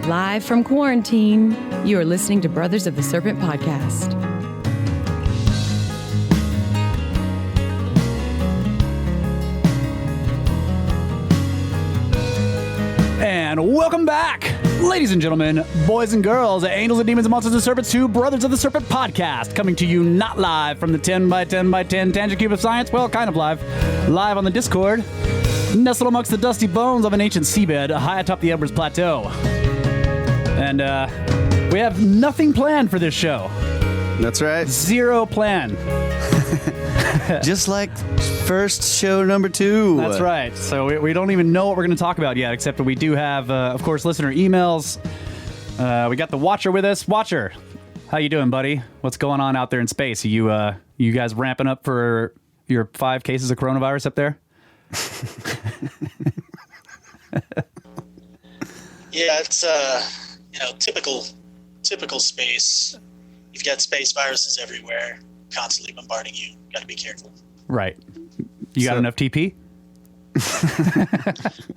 Live from quarantine, you are listening to Brothers of the Serpent podcast. And welcome back, ladies and gentlemen, boys and girls, angels and demons and monsters and serpents, to Brothers of the Serpent podcast, coming to you not live from the 10 by 10 by 10 tangent cube of science, well, kind of live on the Discord, nestled amongst the dusty bones of an ancient seabed high atop the Elbrus Plateau. And we have nothing planned for this show. That's right. Zero plan. Just like first show number 2. That's right. So we don't even know what we're going to talk about yet, except that we do have, of course, listener emails. We got the Watcher with us. Watcher, how you doing, buddy? What's going on out there in space? Are you guys ramping up for your 5 cases of coronavirus up there? Yeah, it's typical space. You've got space viruses everywhere, constantly bombarding you. Got to be careful. Right. You got enough TP?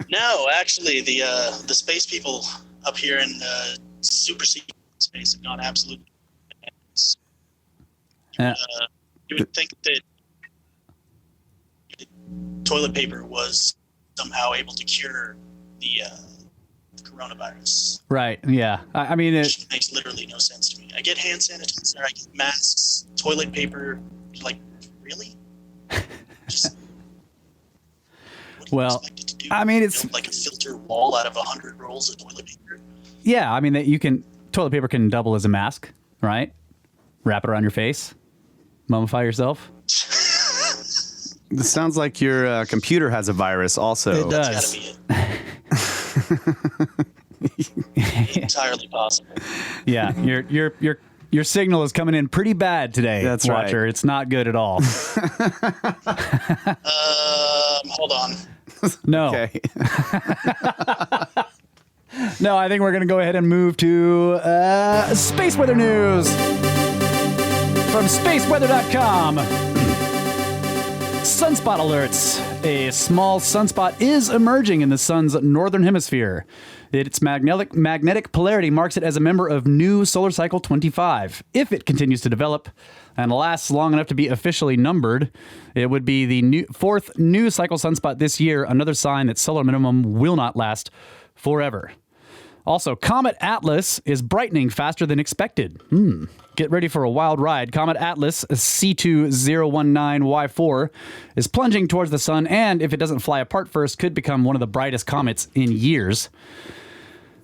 No, actually, the space people up here in super secret space have gone absolutely bananas. You would think that toilet paper was somehow able to cure the coronavirus. Right, yeah. I mean, Which makes literally no sense to me. I get hand sanitizer, I get masks, toilet paper. Like, really? Just, what do you expect it to do? I mean, it's build like a filter wall out of 100 rolls of toilet paper. Yeah, I mean, toilet paper can double as a mask, right? Wrap it around your face, mummify yourself. This sounds like your computer has a virus also. It does. That's gotta be it. Entirely possible. Yeah, your signal is coming in pretty bad today. That's Watcher. right. It's not good at all. Hold on. No. Okay. No, I think we're going to go ahead and move to space weather news from spaceweather.com. Sunspot alerts. A small sunspot is emerging in the sun's northern hemisphere. Its magnetic polarity marks it as a member of new solar cycle 25. If it continues to develop and lasts long enough to be officially numbered, it would be the fourth new cycle sunspot this year, another sign that solar minimum will not last forever. Also, Comet Atlas is brightening faster than expected. Get ready for a wild ride. Comet Atlas C2019Y4 is plunging towards the sun, and if it doesn't fly apart first, could become one of the brightest comets in years.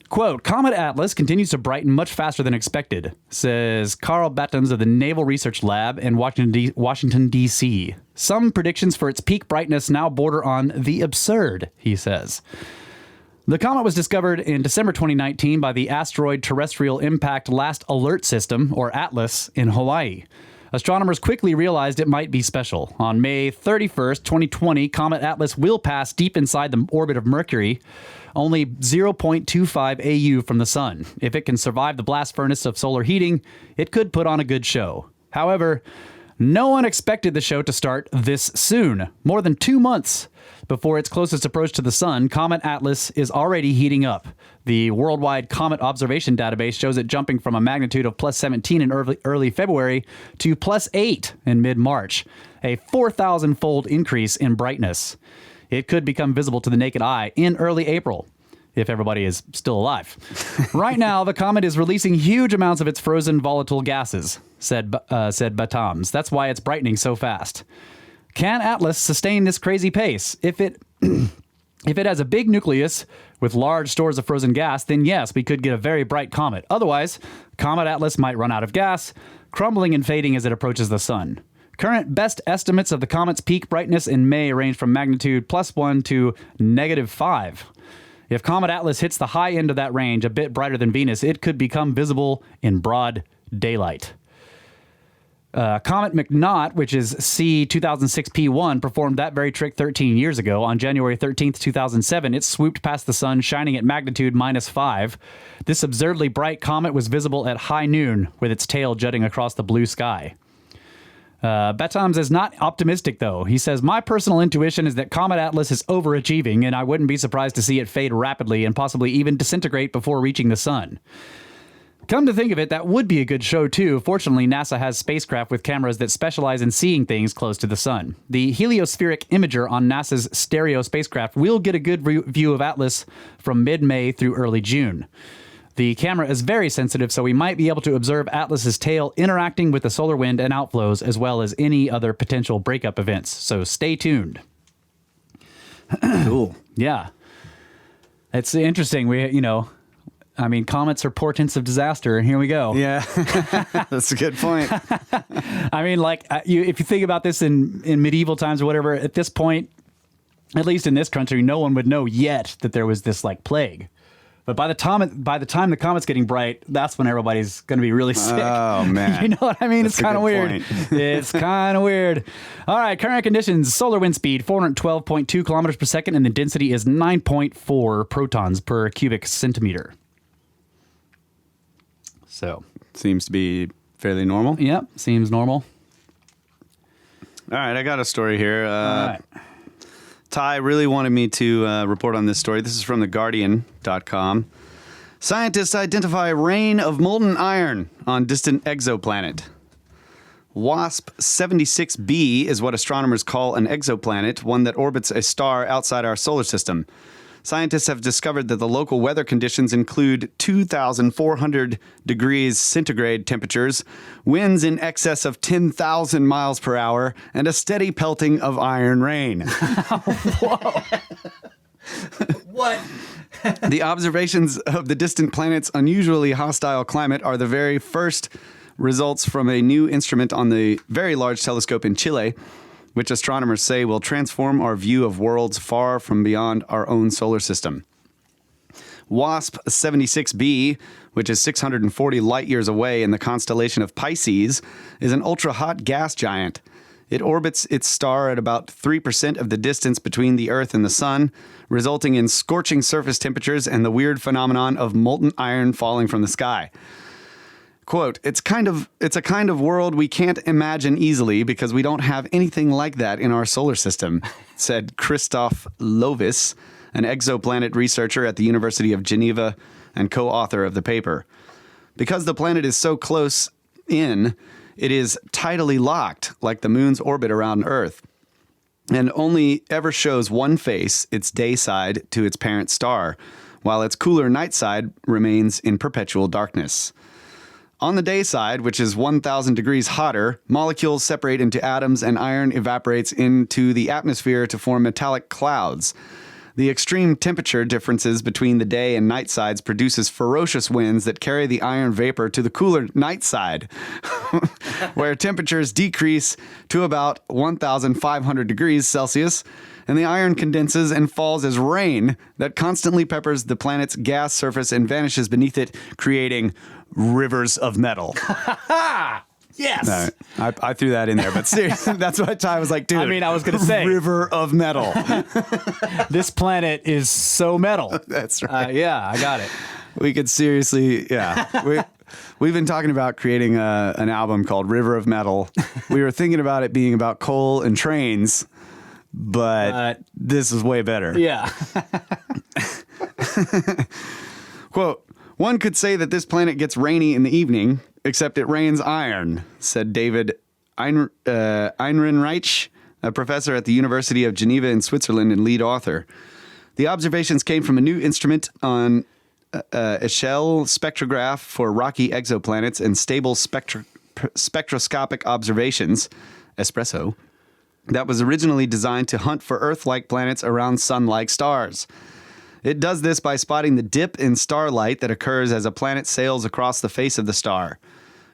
Quote, Comet Atlas continues to brighten much faster than expected, says Carl Battens of the Naval Research Lab in Washington, D.C. Some predictions for its peak brightness now border on the absurd, he says. The comet was discovered in December 2019 by the Asteroid Terrestrial Impact Last Alert System, or ATLAS, in Hawaii. Astronomers quickly realized it might be special. On May 31st, 2020, Comet Atlas will pass deep inside the orbit of Mercury, only 0.25 AU from the sun. If it can survive the blast furnace of solar heating, it could put on a good show. However, no one expected the show to start this soon. More than 2 months before its closest approach to the sun, Comet Atlas is already heating up. The Worldwide Comet Observation Database shows it jumping from a magnitude of plus 17 in early February to plus 8 in mid-March, a 4,000-fold increase in brightness. It could become visible to the naked eye in early April, if everybody is still alive. Right now, the comet is releasing huge amounts of its frozen volatile gases, said Batams. That's why it's brightening so fast. Can Atlas sustain this crazy pace? If it has a big nucleus with large stores of frozen gas, then yes, we could get a very bright comet. Otherwise, Comet Atlas might run out of gas, crumbling and fading as it approaches the sun. Current best estimates of the comet's peak brightness in May range from magnitude +1 to -5. If Comet Atlas hits the high end of that range, a bit brighter than Venus, it could become visible in broad daylight. Comet McNaught, which is C2006P1, performed that very trick 13 years ago. On January 13th, 2007, it swooped past the sun, shining at magnitude -5. This absurdly bright comet was visible at high noon, with its tail jutting across the blue sky. Betams is not optimistic, though. He says, my personal intuition is that Comet Atlas is overachieving, and I wouldn't be surprised to see it fade rapidly and possibly even disintegrate before reaching the sun. Come to think of it, that would be a good show, too. Fortunately, NASA has spacecraft with cameras that specialize in seeing things close to the sun. The heliospheric imager on NASA's stereo spacecraft will get a good view of Atlas from mid-May through early June. The camera is very sensitive, so we might be able to observe Atlas's tail interacting with the solar wind and outflows, as well as any other potential breakup events. So stay tuned. Cool. Yeah. It's interesting. Comets are portents of disaster, and here we go. Yeah, that's a good point. If you think about this in medieval times or whatever, at this point, at least in this country, no one would know yet that there was this plague. But by the time the comet's getting bright, that's when everybody's going to be really sick. Oh, man. You know what I mean? That's it's kind of weird. It's kind of weird. All right, current conditions, solar wind speed, 412.2 kilometers per second, and the density is 9.4 protons per cubic centimeter. So Seems to be fairly normal. Yep, seems normal. All right, I got a story here. All right. Ty really wanted me to report on this story. This is from theguardian.com. Scientists identify rain of molten iron on distant exoplanet. WASP 76b is what astronomers call an exoplanet, one that orbits a star outside our solar system. Scientists have discovered that the local weather conditions include 2,400 degrees centigrade temperatures, winds in excess of 10,000 miles per hour, and a steady pelting of iron rain. Whoa. What? The observations of the distant planet's unusually hostile climate are the very first results from a new instrument on the Very Large Telescope in Chile, which astronomers say will transform our view of worlds far from beyond our own solar system. WASP 76b, which is 640 light-years away in the constellation of Pisces, is an ultra-hot gas giant. It orbits its star at about 3% of the distance between the Earth and the Sun, resulting in scorching surface temperatures and the weird phenomenon of molten iron falling from the sky. Quote, it's a kind of world we can't imagine easily because we don't have anything like that in our solar system, said Christoph Lovis, an exoplanet researcher at the University of Geneva and co-author of the paper. Because the planet is so close in, it is tidally locked like the moon's orbit around Earth, and only ever shows one face, its day side, to its parent star, while its cooler night side remains in perpetual darkness. On the day side, which is 1,000 degrees hotter, molecules separate into atoms and iron evaporates into the atmosphere to form metallic clouds. The extreme temperature differences between the day and night sides produces ferocious winds that carry the iron vapor to the cooler night side, where temperatures decrease to about 1,500 degrees Celsius, and the iron condenses and falls as rain that constantly peppers the planet's gas surface and vanishes beneath it, creating rivers of metal. Yes. No, I threw that in there, but seriously, that's what Ty was like, dude. I was going to say. River of metal. This planet is so metal. That's right. Yeah, I got it. We could seriously, yeah. We've been talking about creating an album called River of Metal. We were thinking about it being about coal and trains, but this is way better. Yeah. Quote, one could say that this planet gets rainy in the evening, except it rains iron, said David Einrenreich, a professor at the University of Geneva in Switzerland and lead author. The observations came from a new instrument on a shell spectrograph for rocky exoplanets and stable spectroscopic observations, ESPRESSO, that was originally designed to hunt for Earth-like planets around sun-like stars. It does this by spotting the dip in starlight that occurs as a planet sails across the face of the star.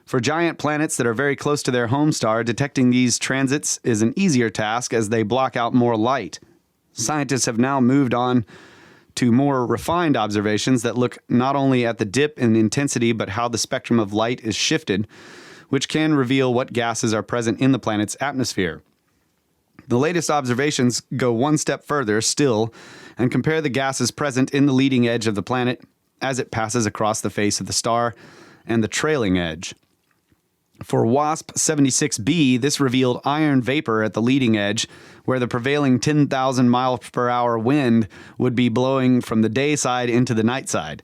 For giant planets that are very close to their home star, detecting these transits is an easier task as they block out more light. Scientists have now moved on to more refined observations that look not only at the dip in intensity but how the spectrum of light is shifted, which can reveal what gases are present in the planet's atmosphere. The latest observations go one step further still and compare the gases present in the leading edge of the planet as it passes across the face of the star and the trailing edge. For WASP 76b, this revealed iron vapor at the leading edge, where the prevailing 10,000 miles per hour wind would be blowing from the day side into the night side.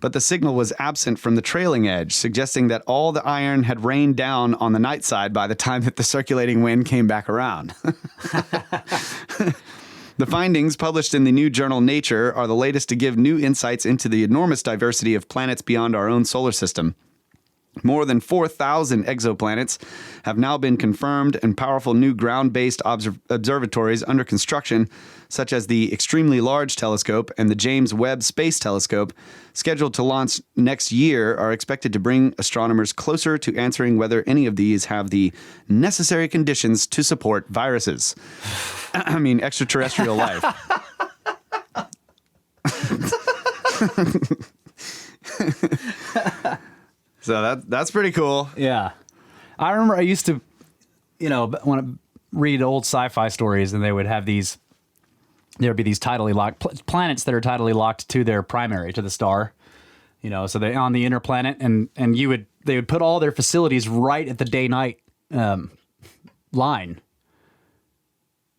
But the signal was absent from the trailing edge, suggesting that all the iron had rained down on the night side by the time that the circulating wind came back around. The findings, published in the new journal Nature, are the latest to give new insights into the enormous diversity of planets beyond our own solar system. More than 4,000 exoplanets have now been confirmed, and powerful new ground-based observatories under construction, such as the Extremely Large Telescope and the James Webb Space Telescope, scheduled to launch next year, are expected to bring astronomers closer to answering whether any of these have the necessary conditions to support viruses. I mean, extraterrestrial life. So that's pretty cool. Yeah. I remember I used to, want to read old sci-fi stories, and they would have these, there would be these tidally locked planets that are tidally locked to their primary, to the star, so they're on the inner planet, and they would put all their facilities right at the day-night line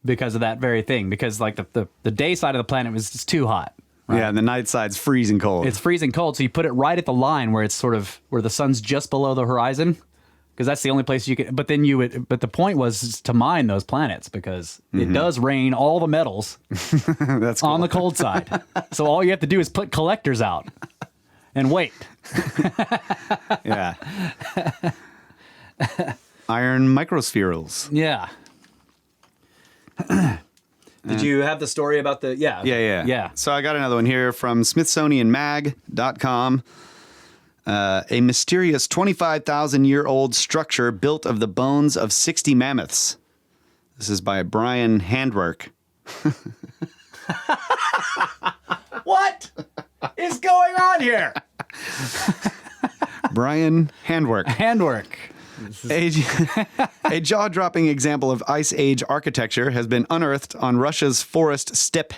because of that very thing, because like the day side of the planet was just too hot. Right. Yeah, and the night side's freezing cold. It's freezing cold, so you put it right at the line where it's sort of where the sun's just below the horizon, because that's the only place you can. But then but the point was to mine those planets, because it does rain all the metals That's cool. on the cold side. So all you have to do is put collectors out and wait. Yeah. Iron microspherules. Yeah. Did you have the story about the... Yeah. So I got another one here from SmithsonianMag.com. A mysterious 25,000-year-old structure built of the bones of 60 mammoths. This is by Brian Handwork. What is going on here? Brian Handwork. Handwork. A jaw-dropping example of Ice Age architecture has been unearthed on Russia's forest steppe,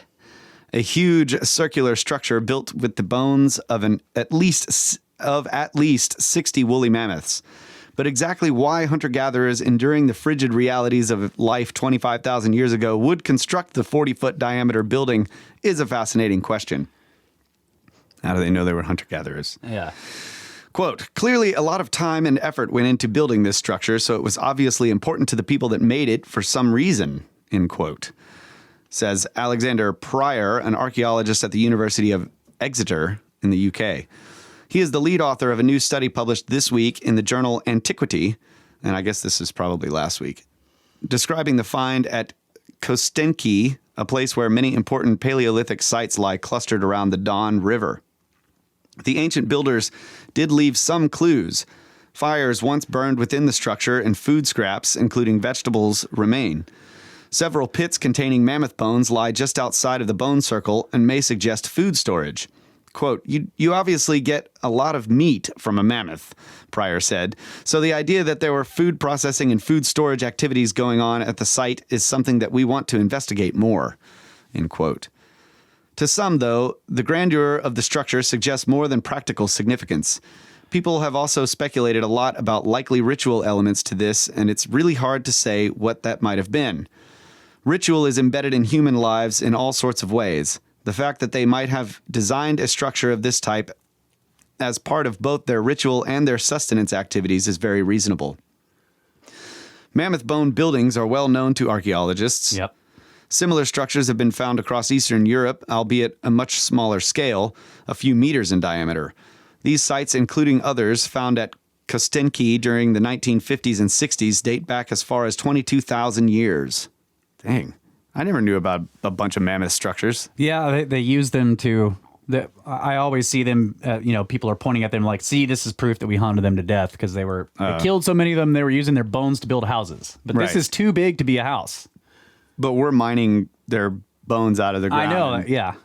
a huge circular structure built with the bones of at least 60 woolly mammoths. But exactly why hunter-gatherers enduring the frigid realities of life 25,000 years ago would construct the 40-foot diameter building is a fascinating question. How do they know they were hunter-gatherers? Yeah. Quote, clearly a lot of time and effort went into building this structure, so it was obviously important to the people that made it for some reason, end quote. Says Alexander Pryor, an archaeologist at the University of Exeter in the UK. He is the lead author of a new study published this week in the journal Antiquity, and I guess this is probably last week, describing the find at Kostenki, a place where many important Paleolithic sites lie clustered around the Don River. The ancient builders did leave some clues. Fires once burned within the structure, and food scraps, including vegetables, remain. Several pits containing mammoth bones lie just outside of the bone circle and may suggest food storage. Quote, you obviously get a lot of meat from a mammoth, Pryor said, so the idea that there were food processing and food storage activities going on at the site is something that we want to investigate more, end quote. To some, though, the grandeur of the structure suggests more than practical significance. People have also speculated a lot about likely ritual elements to this, and it's really hard to say what that might have been. Ritual is embedded in human lives in all sorts of ways. The fact that they might have designed a structure of this type as part of both their ritual and their sustenance activities is very reasonable. Mammoth bone buildings are well known to archaeologists. Yep. Similar structures have been found across Eastern Europe, albeit a much smaller scale, a few meters in diameter. These sites, including others found at Kostenki during the 1950s and 60s, date back as far as 22,000 years. Dang. I never knew about a bunch of mammoth structures. Yeah, they use them to... I always see them, people are pointing at them like, see, this is proof that we hunted them to death because they killed so many of them, they were using their bones to build houses. But this is too big to be a house. But we're mining their bones out of the ground. I know, yeah.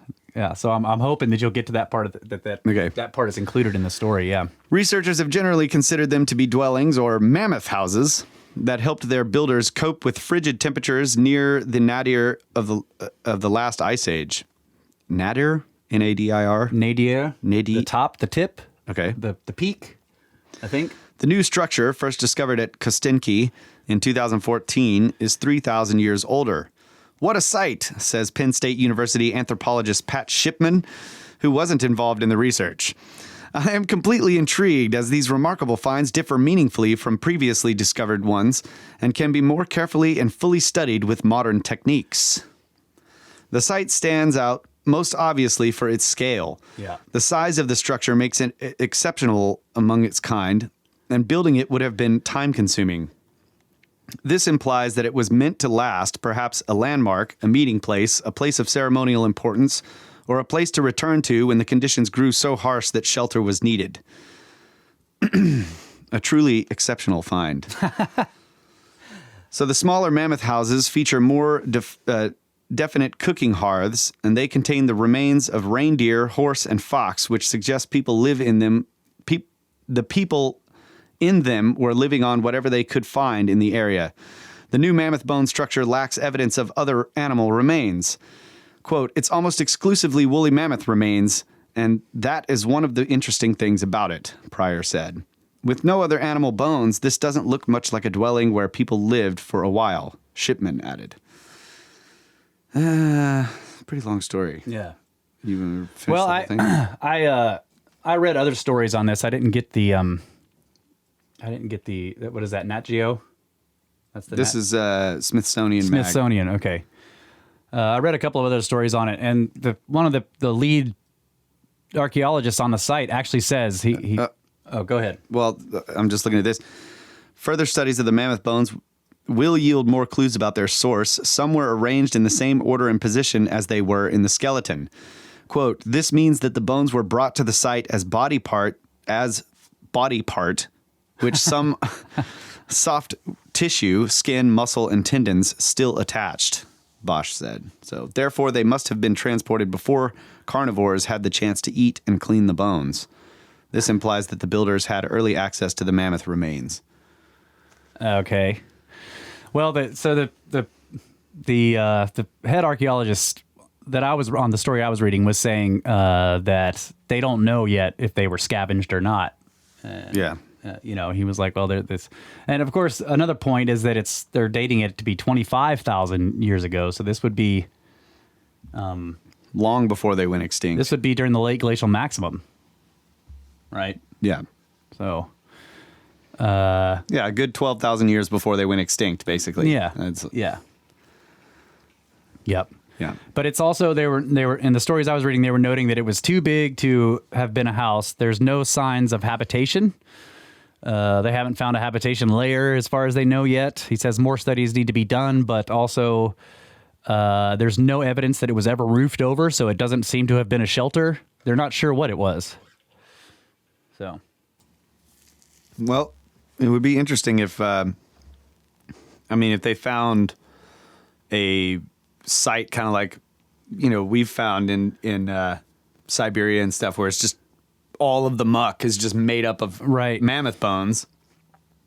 So I'm hoping that you'll get to that part of that part is included in the story. Yeah. Researchers have generally considered them to be dwellings or mammoth houses that helped their builders cope with frigid temperatures near the nadir of the last ice age. Nadir, Nadir, nadir, nadir. the top, the tip, Okay. the peak, I think. The new structure, first discovered at Kostinki in 2014, is 3,000 years older. What a sight, says Penn State University anthropologist Pat Shipman, who wasn't involved in the research. I am completely intrigued as these remarkable finds differ meaningfully from previously discovered ones and can be more carefully and fully studied with modern techniques. The site stands out most obviously for its scale. Yeah. The size of the structure makes it exceptional among its kind, and building it would have been time-consuming. This implies that it was meant to last, perhaps a landmark, a meeting place, a place of ceremonial importance, or a place to return to when the conditions grew so harsh that shelter was needed. A truly exceptional find. So the smaller mammoth houses feature more definite cooking hearths, and they contain the remains of reindeer, horse, and fox, which suggests people live in them. The people in them were living on whatever they could find in the area. The new mammoth bone structure lacks evidence of other animal remains. Quote, it's almost exclusively woolly mammoth remains, and that is one of the interesting things about it, Pryor said. With no other animal bones, this doesn't look much like a dwelling where people lived for a while, Shipman added. Pretty long story. Yeah. You finished Well, the whole thing? I read other stories on this. I didn't get the what is that, Nat Geo? That's the This is Smithsonian Mag. Smithsonian, okay. I read a couple of other stories on it, and one of the lead archaeologists on the site actually says he oh, go ahead. Well, I'm just looking at this. Further studies of the mammoth bones will yield more clues about their source. Some were arranged in the same order and position as they were in the skeleton. Quote, this means that the bones were brought to the site as body part, which some soft tissue, skin, muscle, and tendons still attached, Bosch said. So therefore, they must have been transported before carnivores had the chance to eat and clean the bones. This implies that the builders had early access to the mammoth remains. Okay. Well, the head archaeologist that I was on the story I was reading was saying that they don't know yet if they were scavenged or not. Yeah. He was like, well, this, and of course, another point is that they're dating it to be 25,000 years ago. So this would be long before they went extinct. This would be during the late glacial maximum, right? Yeah. So, yeah, a good 12,000 years before they went extinct, basically. Yeah. Yeah. Yep. Yeah. But it's also they were in the stories I was reading, they were noting that it was too big to have been a house. There's no signs of habitation. They haven't found a habitation layer as far as they know yet. He says more studies need to be done, but also there's no evidence that it was ever roofed over, so it doesn't seem to have been a shelter. They're not sure what it was. So, well, it would be interesting if, if they found a site kind of like, we've found in Siberia and stuff where it's just all of the muck is just made up of mammoth bones,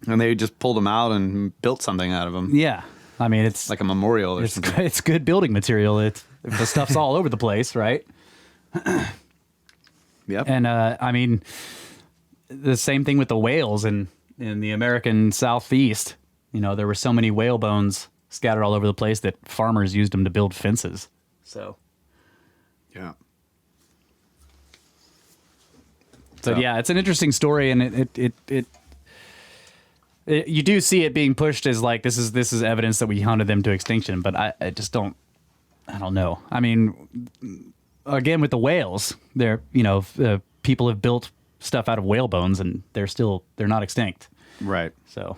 and they just pulled them out and built something out of them. Yeah. I mean, it's like a memorial or something. It's good building material. The stuff's all over the place, right? Yep. And, the same thing with the whales in the American Southeast. There were so many whale bones scattered all over the place that farmers used them to build fences. So, yeah. But yeah, it's an interesting story, and it you do see it being pushed as like this is evidence that we hunted them to extinction. But I just don't know. I mean, again with the whales, they're people have built stuff out of whale bones, and they're not extinct. Right. So.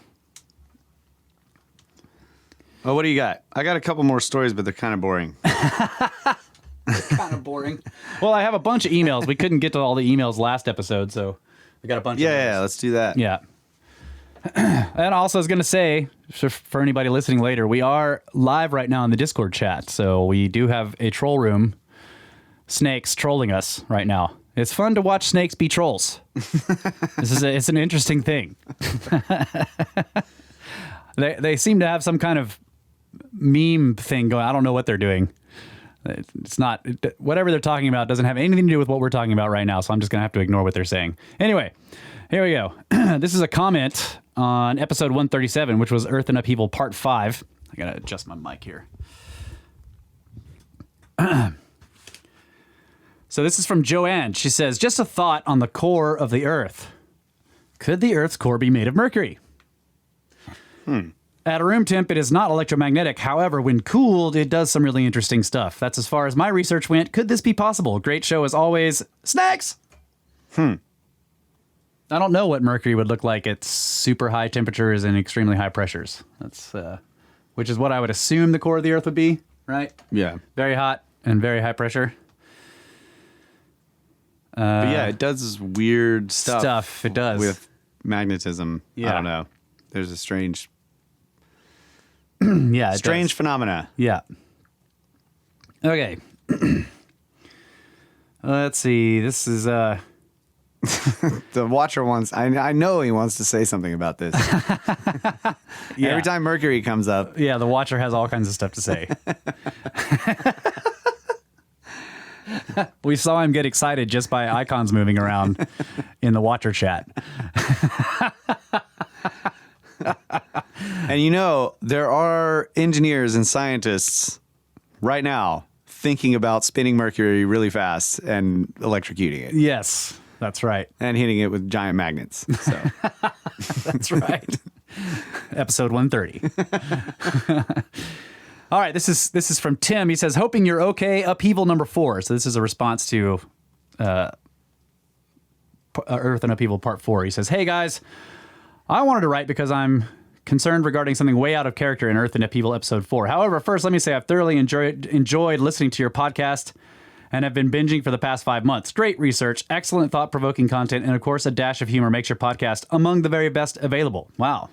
Well, what do you got? I got a couple more stories, but they're kind of boring. Kind of boring. Well, I have a bunch of emails. We couldn't get to all the emails last episode, so we got a bunch of those. Yeah, let's do that. Yeah. And also I was going to say, for anybody listening later, we are live right now in the Discord chat, so we do have a troll room. Snakes trolling us right now. It's fun to watch snakes be trolls. It's an interesting thing. They seem to have some kind of meme thing going. I don't know what they're doing. It's not, whatever they're talking about doesn't have anything to do with what we're talking about right now, so I'm just going to have to ignore what they're saying. Anyway, here we go. This is a comment on episode 137, which was Earth in Upheaval Part 5. I got to adjust my mic here. So this is from Joanne. She says, just a thought on the core of the Earth. Could the Earth's core be made of mercury? At a room temp, it is not electromagnetic. However, when cooled, it does some really interesting stuff. That's as far as my research went. Could this be possible? Great show as always. Snacks! I don't know what mercury would look like at super high temperatures and extremely high pressures. That's which is what I would assume the core of the Earth would be, right? Yeah. Very hot and very high pressure. But yeah, it does weird stuff. It does. With magnetism. Yeah. I don't know. There's a strange Strange phenomena. Yeah. Okay. Let's see. This is The watcher wants, I know he wants to say something about this. Yeah. Every time Mercury comes up. the watcher has all kinds of stuff to say. We saw him get excited just by icons moving around in the watcher chat. And you know, there are engineers and scientists right now thinking about spinning Mercury really fast and electrocuting it. Yes, that's right. And hitting it with giant magnets. So. That's right. Episode 130. All right, this is from Tim. He says, hoping you're okay, upheaval number 4. So this is a response to Earth in Upheaval Part 4. He says, hey guys, I wanted to write because I'm concerned regarding something way out of character in Earth in Upheaval Episode 4. However, first let me say I've thoroughly enjoyed listening to your podcast and have been binging for the past 5 months. Great research, excellent thought-provoking content, and of course a dash of humor makes your podcast among the very best available. Wow.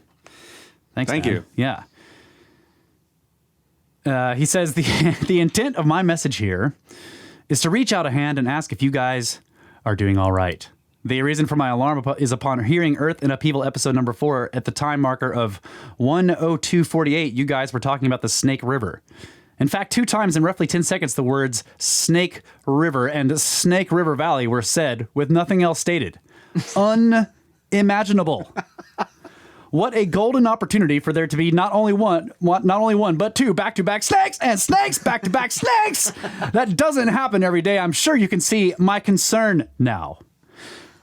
Thank man. you. Yeah. He says, the intent of my message here is to reach out a hand and ask if you guys are doing all right. The reason for my alarm is upon hearing Earth in Upheaval episode number 4 at the time marker of 1:02:48, you guys were talking about the Snake River. In fact, 2 times in roughly 10 seconds, the words Snake River and Snake River Valley were said with nothing else stated. Unimaginable. What a golden opportunity for there to be not only one, but 2 back-to-back snakes and snakes back-to-back snakes. That doesn't happen every day. I'm sure you can see my concern now.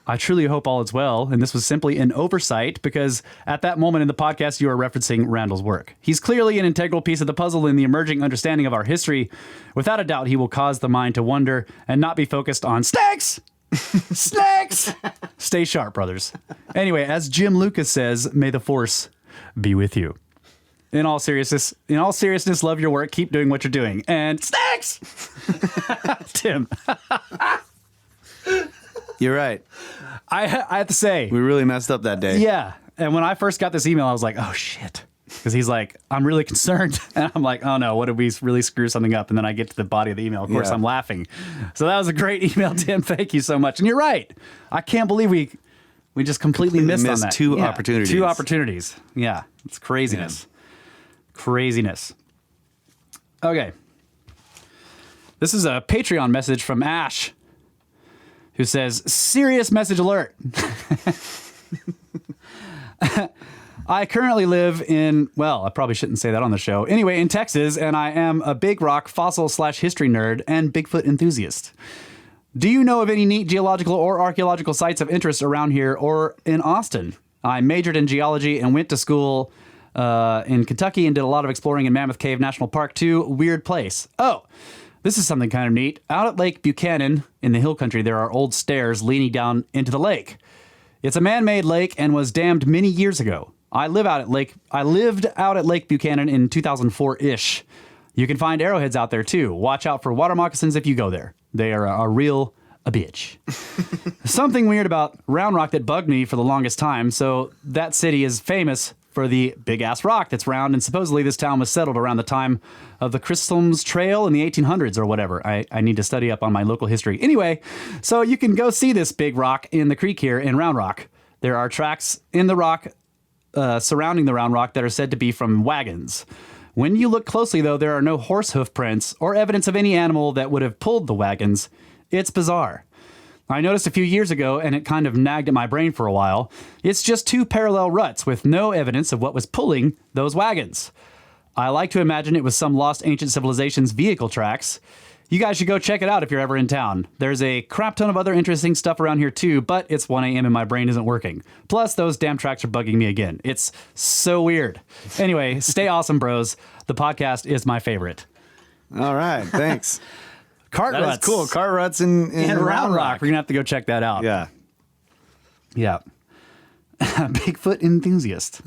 I truly hope all is well, and this was simply an oversight because at that moment in the podcast, you are referencing Randall's work. He's clearly an integral piece of the puzzle in the emerging understanding of our history. Without a doubt, he will cause the mind to wonder and not be focused on snakes! Snakes! Stay sharp, brothers. Anyway, as Jim Lucas says, may the force be with you. In all seriousness, love your work. Keep doing what you're doing. And snakes! Tim. You're right. I have to say. We really messed up that day. Yeah. And when I first got this email, I was like, oh, shit. Because he's like, I'm really concerned. And I'm like, oh, no, what did we really screw something up? And then I get to the body of the email. Of course, I'm laughing. So that was a great email, Tim. Thank you so much. And you're right. I can't believe we just completely missed on that. 2 opportunities. 2 opportunities. Yeah. It's craziness. Yeah. Craziness. Okay. This is a Patreon message from Ash, who says, serious message alert. I currently live in, well, I probably shouldn't say that on the show. Anyway, in Texas, and I am a big rock fossil/history nerd and Bigfoot enthusiast. Do you know of any neat geological or archaeological sites of interest around here or in Austin? I majored in geology and went to school in Kentucky and did a lot of exploring in Mammoth Cave National Park too. Weird place. Oh, this is something kind of neat. Out at Lake Buchanan in the hill country, there are old stairs leading down into the lake. It's a man-made lake and was dammed many years ago. I lived out at Lake Buchanan in 2004-ish. You can find arrowheads out there too. Watch out for water moccasins if you go there. They are a real bitch. Something weird about Round Rock that bugged me for the longest time. So that city is famous for the big-ass rock that's round, and supposedly this town was settled around the time of the Chrysostom's Trail in the 1800s or whatever. I need to study up on my local history. Anyway, so you can go see this big rock in the creek here in Round Rock. There are tracks in the rock surrounding the Round Rock that are said to be from wagons. When you look closely, though, there are no horse hoof prints or evidence of any animal that would have pulled the wagons. It's bizarre. I noticed a few years ago, and it kind of nagged at my brain for a while. It's just two parallel ruts with no evidence of what was pulling those wagons. I like to imagine it was some lost ancient civilization's vehicle tracks. You guys should go check it out if you're ever in town. There's a crap ton of other interesting stuff around here too, but it's 1 a.m. and my brain isn't working. Plus, those damn tracks are bugging me again. It's so weird. Anyway, stay awesome, bros. The podcast is my favorite. All right, thanks. Cart That ruts. is cool. Cart ruts in Round Rock. We're going to have to go check that out. Yeah. Yeah. Bigfoot enthusiast.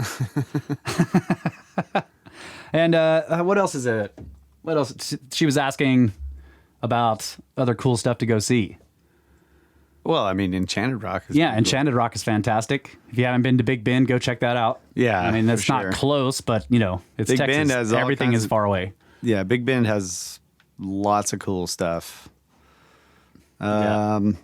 And what else is it? What else? She was asking about other cool stuff to go see. Well, I mean, Enchanted Rock is Yeah, pretty Enchanted Rock is fantastic. If you haven't been to Big Bend, go check that out. Yeah, I mean, that's for not sure. close, but, you know, it's Big Texas. Bend has all Everything kinds is of- far away. cool. Yeah, Big Bend has lots of cool stuff. And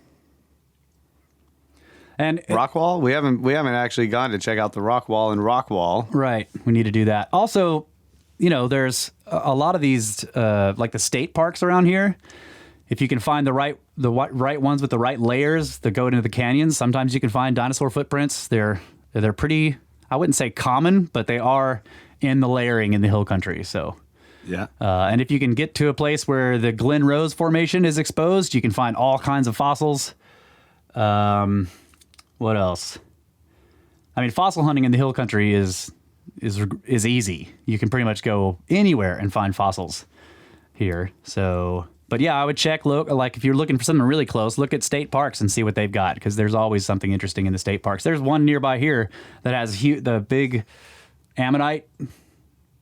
Rockwall? We haven't actually gone to check out the rock wall in Rockwall. Right. We need to do that. Also, you know, there's a lot of these, like the state parks around here. If you can find the right ones with the right layers that go into the canyons, sometimes you can find dinosaur footprints. They're pretty, I wouldn't say common, but they are in the layering in the hill country. So, Yeah. and if you can get to a place where the Glen Rose Formation is exposed, you can find all kinds of fossils. What else? I mean, fossil hunting in the hill country is easy. You can pretty much go anywhere and find fossils here. So, but yeah, I would like if you're looking for something really close, look at state parks and see what they've got, because there's always something interesting in the state parks. There's one nearby here that has the big ammonite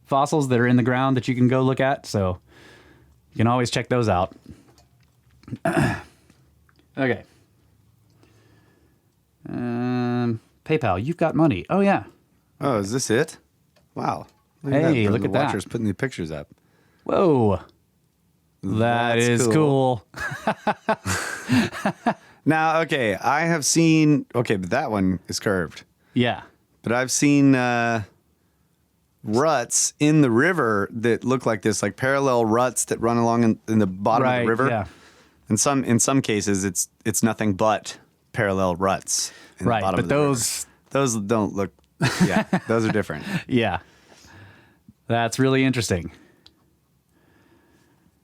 fossils that are in the ground that you can go look at. So you can always check those out. Okay. PayPal, you've got money. Oh yeah. Oh, is this it? Wow. Hey, from look the at that. watchers putting the pictures up. Whoa. That That's is cool. Now, okay, I have seen. Okay, but that one is curved. Yeah. But I've seen ruts in the river that look like this, like parallel ruts that run along in the bottom of Right, the river. yeah. And in some cases, it's nothing but parallel ruts. In Right, the bottom but of the river. those don't look. Yeah, those are different. Yeah. That's really interesting.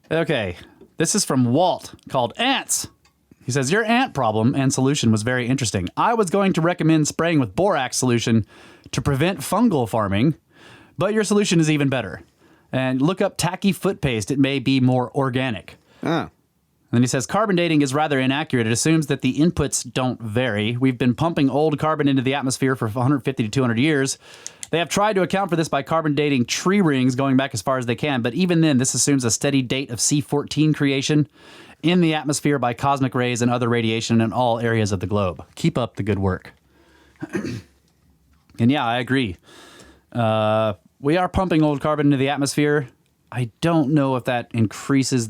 Okay. This is from Walt called Ants. He says, your ant problem and solution was very interesting. I was going to recommend spraying with borax solution to prevent fungal farming, but your solution is even better. And look up tacky foot paste. It may be more organic. Oh. And then he says, carbon dating is rather inaccurate. It assumes that the inputs don't vary. We've been pumping old carbon into the atmosphere for 150 to 200 years. They have tried to account for this by carbon dating tree rings going back as far as they can, but even then, this assumes a steady date of C14 creation in the atmosphere by cosmic rays and other radiation in all areas of the globe. Keep up the good work. And yeah, I agree. We are pumping old carbon into the atmosphere. I don't know if that increases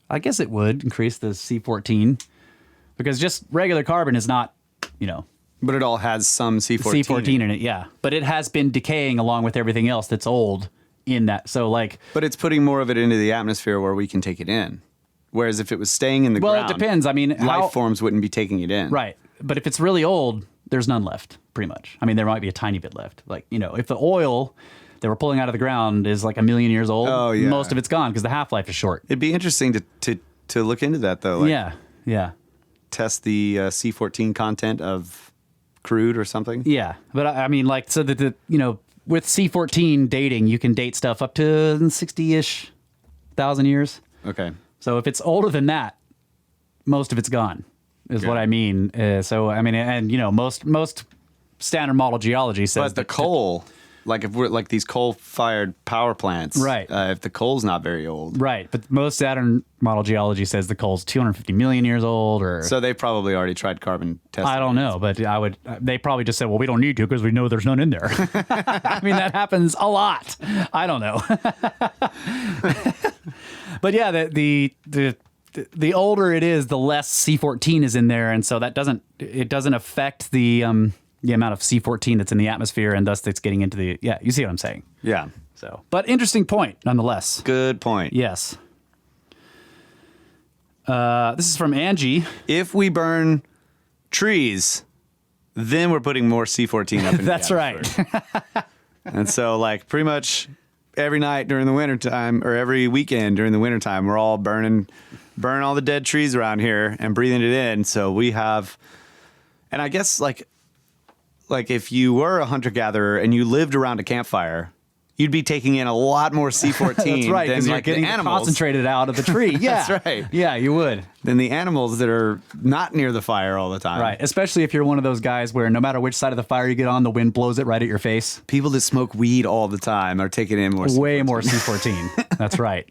I guess it would increase the C14, because just regular carbon is not, But it all has some C14. C14 in it, yeah. But it has been decaying along with everything else that's old in that. So But it's putting more of it into the atmosphere where we can take it in. Whereas if it was staying in the well, ground, it depends. I mean, life forms wouldn't be taking it in. Right. But if it's really old, there's none left, pretty much. I mean, there might be a tiny bit left. Like, if the oil that we're pulling out of the ground is like 1 million years old, Oh, yeah. most of it's gone because the half-life is short. It'd be interesting to look into that, though. Like, Yeah. test the C14 content of crude or something. Yeah. But I mean, like, so that, with C14 dating, you can date stuff up to 60-ish thousand years. Okay. So if it's older than that, most of it's gone, is what I mean. So, I mean, and, most standard model geology says But the that coal, like if we're like these coal-fired power plants, Right. If the coal's not very old, Right, but most Saturn model geology says the coal's 250 million years old, or so they probably already tried carbon testing. I don't know, but they probably just said, well, we don't need to because we know there's none in there. I mean, that happens a lot. I don't know. But yeah, the older it is, the less C14 is in there, and so that doesn't affect the amount of C14 that's in the atmosphere, and thus it's getting into you see what I'm saying. Yeah. So, but interesting point nonetheless. Good point. Yes. This is from Angie. If we burn trees, then we're putting more C14 up in That's the right. atmosphere. And so, like, pretty much every night during the wintertime or every weekend during the wintertime, we're all burning all the dead trees around here and breathing it in. So we have, and I guess, like if you were a hunter-gatherer and you lived around a campfire, you'd be taking in a lot more C14 That's right, than because you're like getting the it animals. concentrated out of the tree. Yeah, That's right. Yeah, you would. Than the animals that are not near the fire all the time. Right, especially if you're one of those guys where no matter which side of the fire you get on, the wind blows it right at your face. People that smoke weed all the time are taking in more Way C14. more C14. That's right.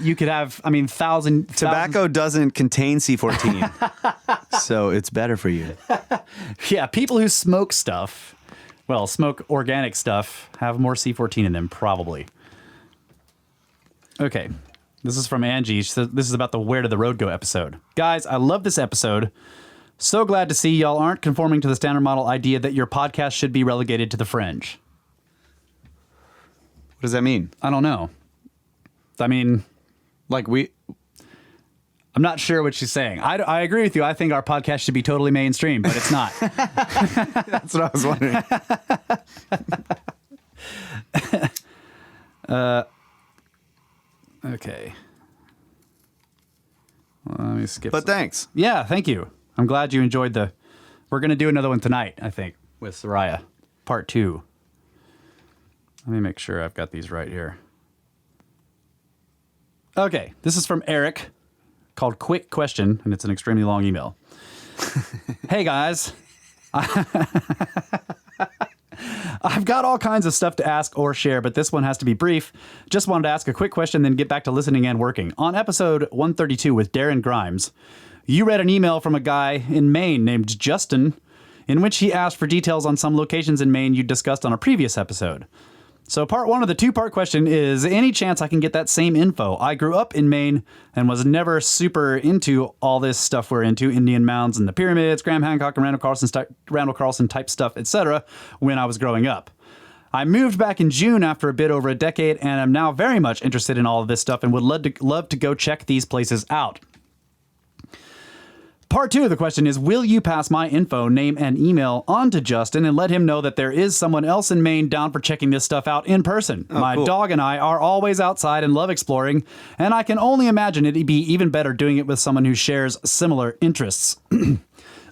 You could have, I mean, Tobacco doesn't contain C14, so it's better for you. Yeah, people who smoke stuff, well, smoke organic stuff, have more C14 in them, probably. Okay, this is from Angie. She says, this is about the Where Did the Road Go episode. Guys, I love this episode. So glad to see y'all aren't conforming to the standard model idea that your podcast should be relegated to the fringe. What does that mean? I don't know. I mean, Like I'm not sure what she's saying. I agree with you. I think our podcast should be totally mainstream, but it's not. that's what I was wondering. Okay. Well, let me skip. But thanks. Yeah, thank you. I'm glad you enjoyed the... We're going to do another one tonight, I think, with Soraya. Part 2. Let me make sure I've got these right here. Okay, this is from Eric, called Quick Question, and it's an extremely long email. Hey, guys. I've got all kinds of stuff to ask or share, but this one has to be brief. Just wanted to ask a quick question, then get back to listening and working. On episode 132 with Darren Grimes, you read an email from a guy in Maine named Justin, in which he asked for details on some locations in Maine you discussed on a previous episode. So part one of the two-part question is, any chance I can get that same info? I grew up in Maine and was never super into all this stuff we're into, Indian mounds and the pyramids, Graham Hancock and Randall Carlson type stuff, etc., when I was growing up. I moved back in June after a bit over a decade, and I'm now very much interested in all of this stuff and would love to go check these places out. Part two of the question is, will you pass my info, name, and email on to Justin and let him know that there is someone else in Maine down for checking this stuff out in person? My cool. dog and I are always outside and love exploring, and I can only imagine it'd be even better doing it with someone who shares similar interests.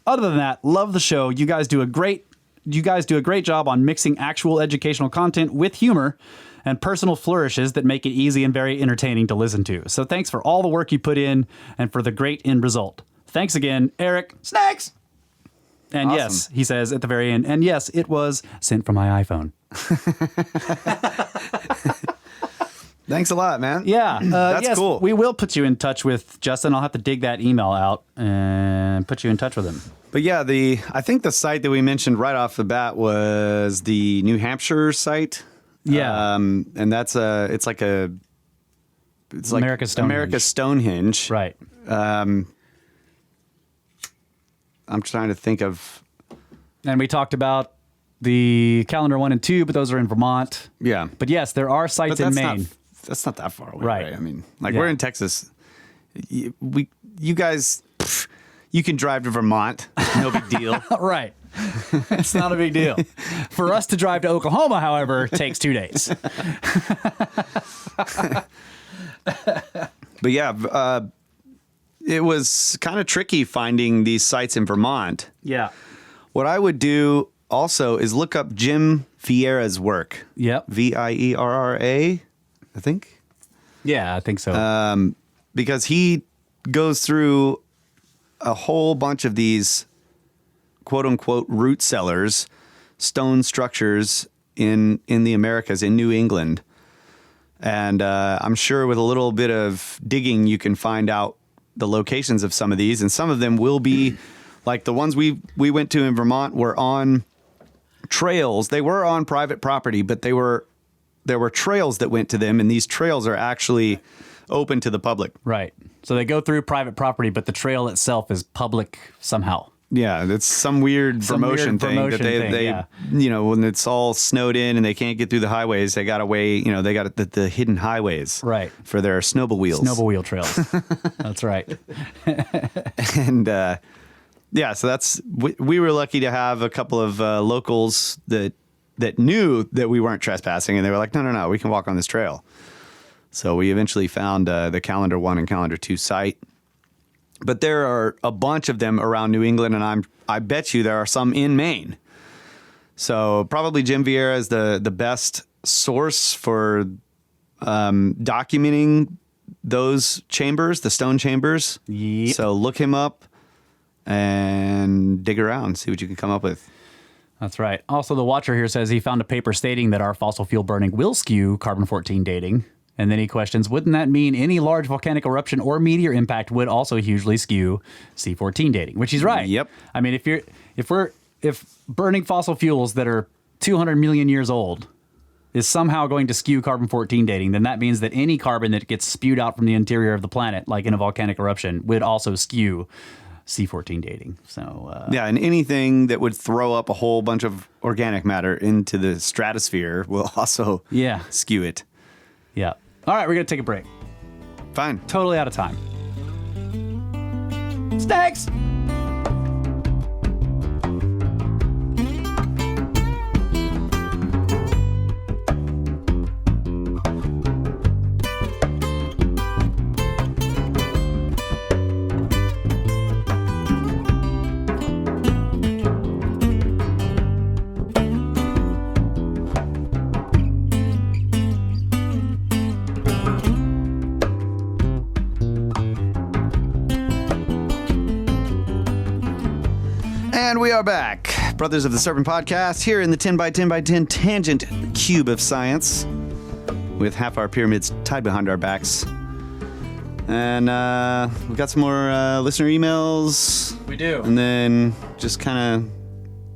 Other than that, love the show. You guys do a great job on mixing actual educational content with humor and personal flourishes that make it easy and very entertaining to listen to. So thanks for all the work you put in and for the great end result. Thanks again, Eric. Snakes! And Awesome. yes, he says at the very end, and yes, it was sent from my iPhone. Thanks a lot, man. Yeah. That's yes, cool. We will put you in touch with Justin. I'll have to dig that email out and put you in touch with him. But yeah, I think the site that we mentioned right off the bat was the New Hampshire site. Yeah. And that's it's like America's Stonehenge. America's Stonehenge. Right. I'm trying to think of. And we talked about the calendar 1 and 2, but those are in Vermont. Yeah. But yes, there are sites in Maine. That's not that far away, Right. right? I mean, like Yeah. we're in Texas. You guys, you can drive to Vermont. No big deal. Right. It's not a big deal. For us to drive to Oklahoma, however, takes 2 days. But yeah, it was kind of tricky finding these sites in Vermont. Yeah. What I would do also is look up Jim Vieira's work. Yep. Vierra, I think. Yeah, I think so. Because he goes through a whole bunch of these quote unquote root cellars, stone structures in the Americas, in New England. And I'm sure with a little bit of digging, you can find out the locations of some of these. And some of them will be like the ones we went to in Vermont were on trails. They were on private property, but there were trails that went to them. And these trails are actually open to the public. Right. So they go through private property, but the trail itself is public somehow. Yeah, it's some weird promotion thing that they you know, when it's all snowed in and they can't get through the highways, they got a way, you know, they got the hidden highways for their snowmobile wheels. Snowmobile trails. That's right. And yeah, so that's we were lucky to have a couple of locals that knew that we weren't trespassing, and they were like, no, we can walk on this trail. So we eventually found the Calendar 1 and Calendar 2 site. But there are a bunch of them around New England, and I bet you there are some in Maine. So probably Jim Vieira is the best source for documenting those chambers, the stone chambers. Yep. So look him up and dig around, see what you can come up with. That's right. Also, the Watcher here says he found a paper stating that our fossil fuel burning will skew carbon-14 dating. And then he questions, wouldn't that mean any large volcanic eruption or meteor impact would also hugely skew C14 dating? Which he's right. Yep. I mean, if burning fossil fuels that are 200 million years old is somehow going to skew carbon-14 dating, then that means that any carbon that gets spewed out from the interior of the planet, like in a volcanic eruption, would also skew C14 dating. So yeah, and anything that would throw up a whole bunch of organic matter into the stratosphere will also skew it. Yeah. All right, we're going to take a break. Fine. Totally out of time. Snakes! And we are back. Brothers of the Serpent podcast here in the 10 by 10 by 10 tangent cube of science with half our pyramids tied behind our backs. And we've got some more listener emails. We do. And then just kind of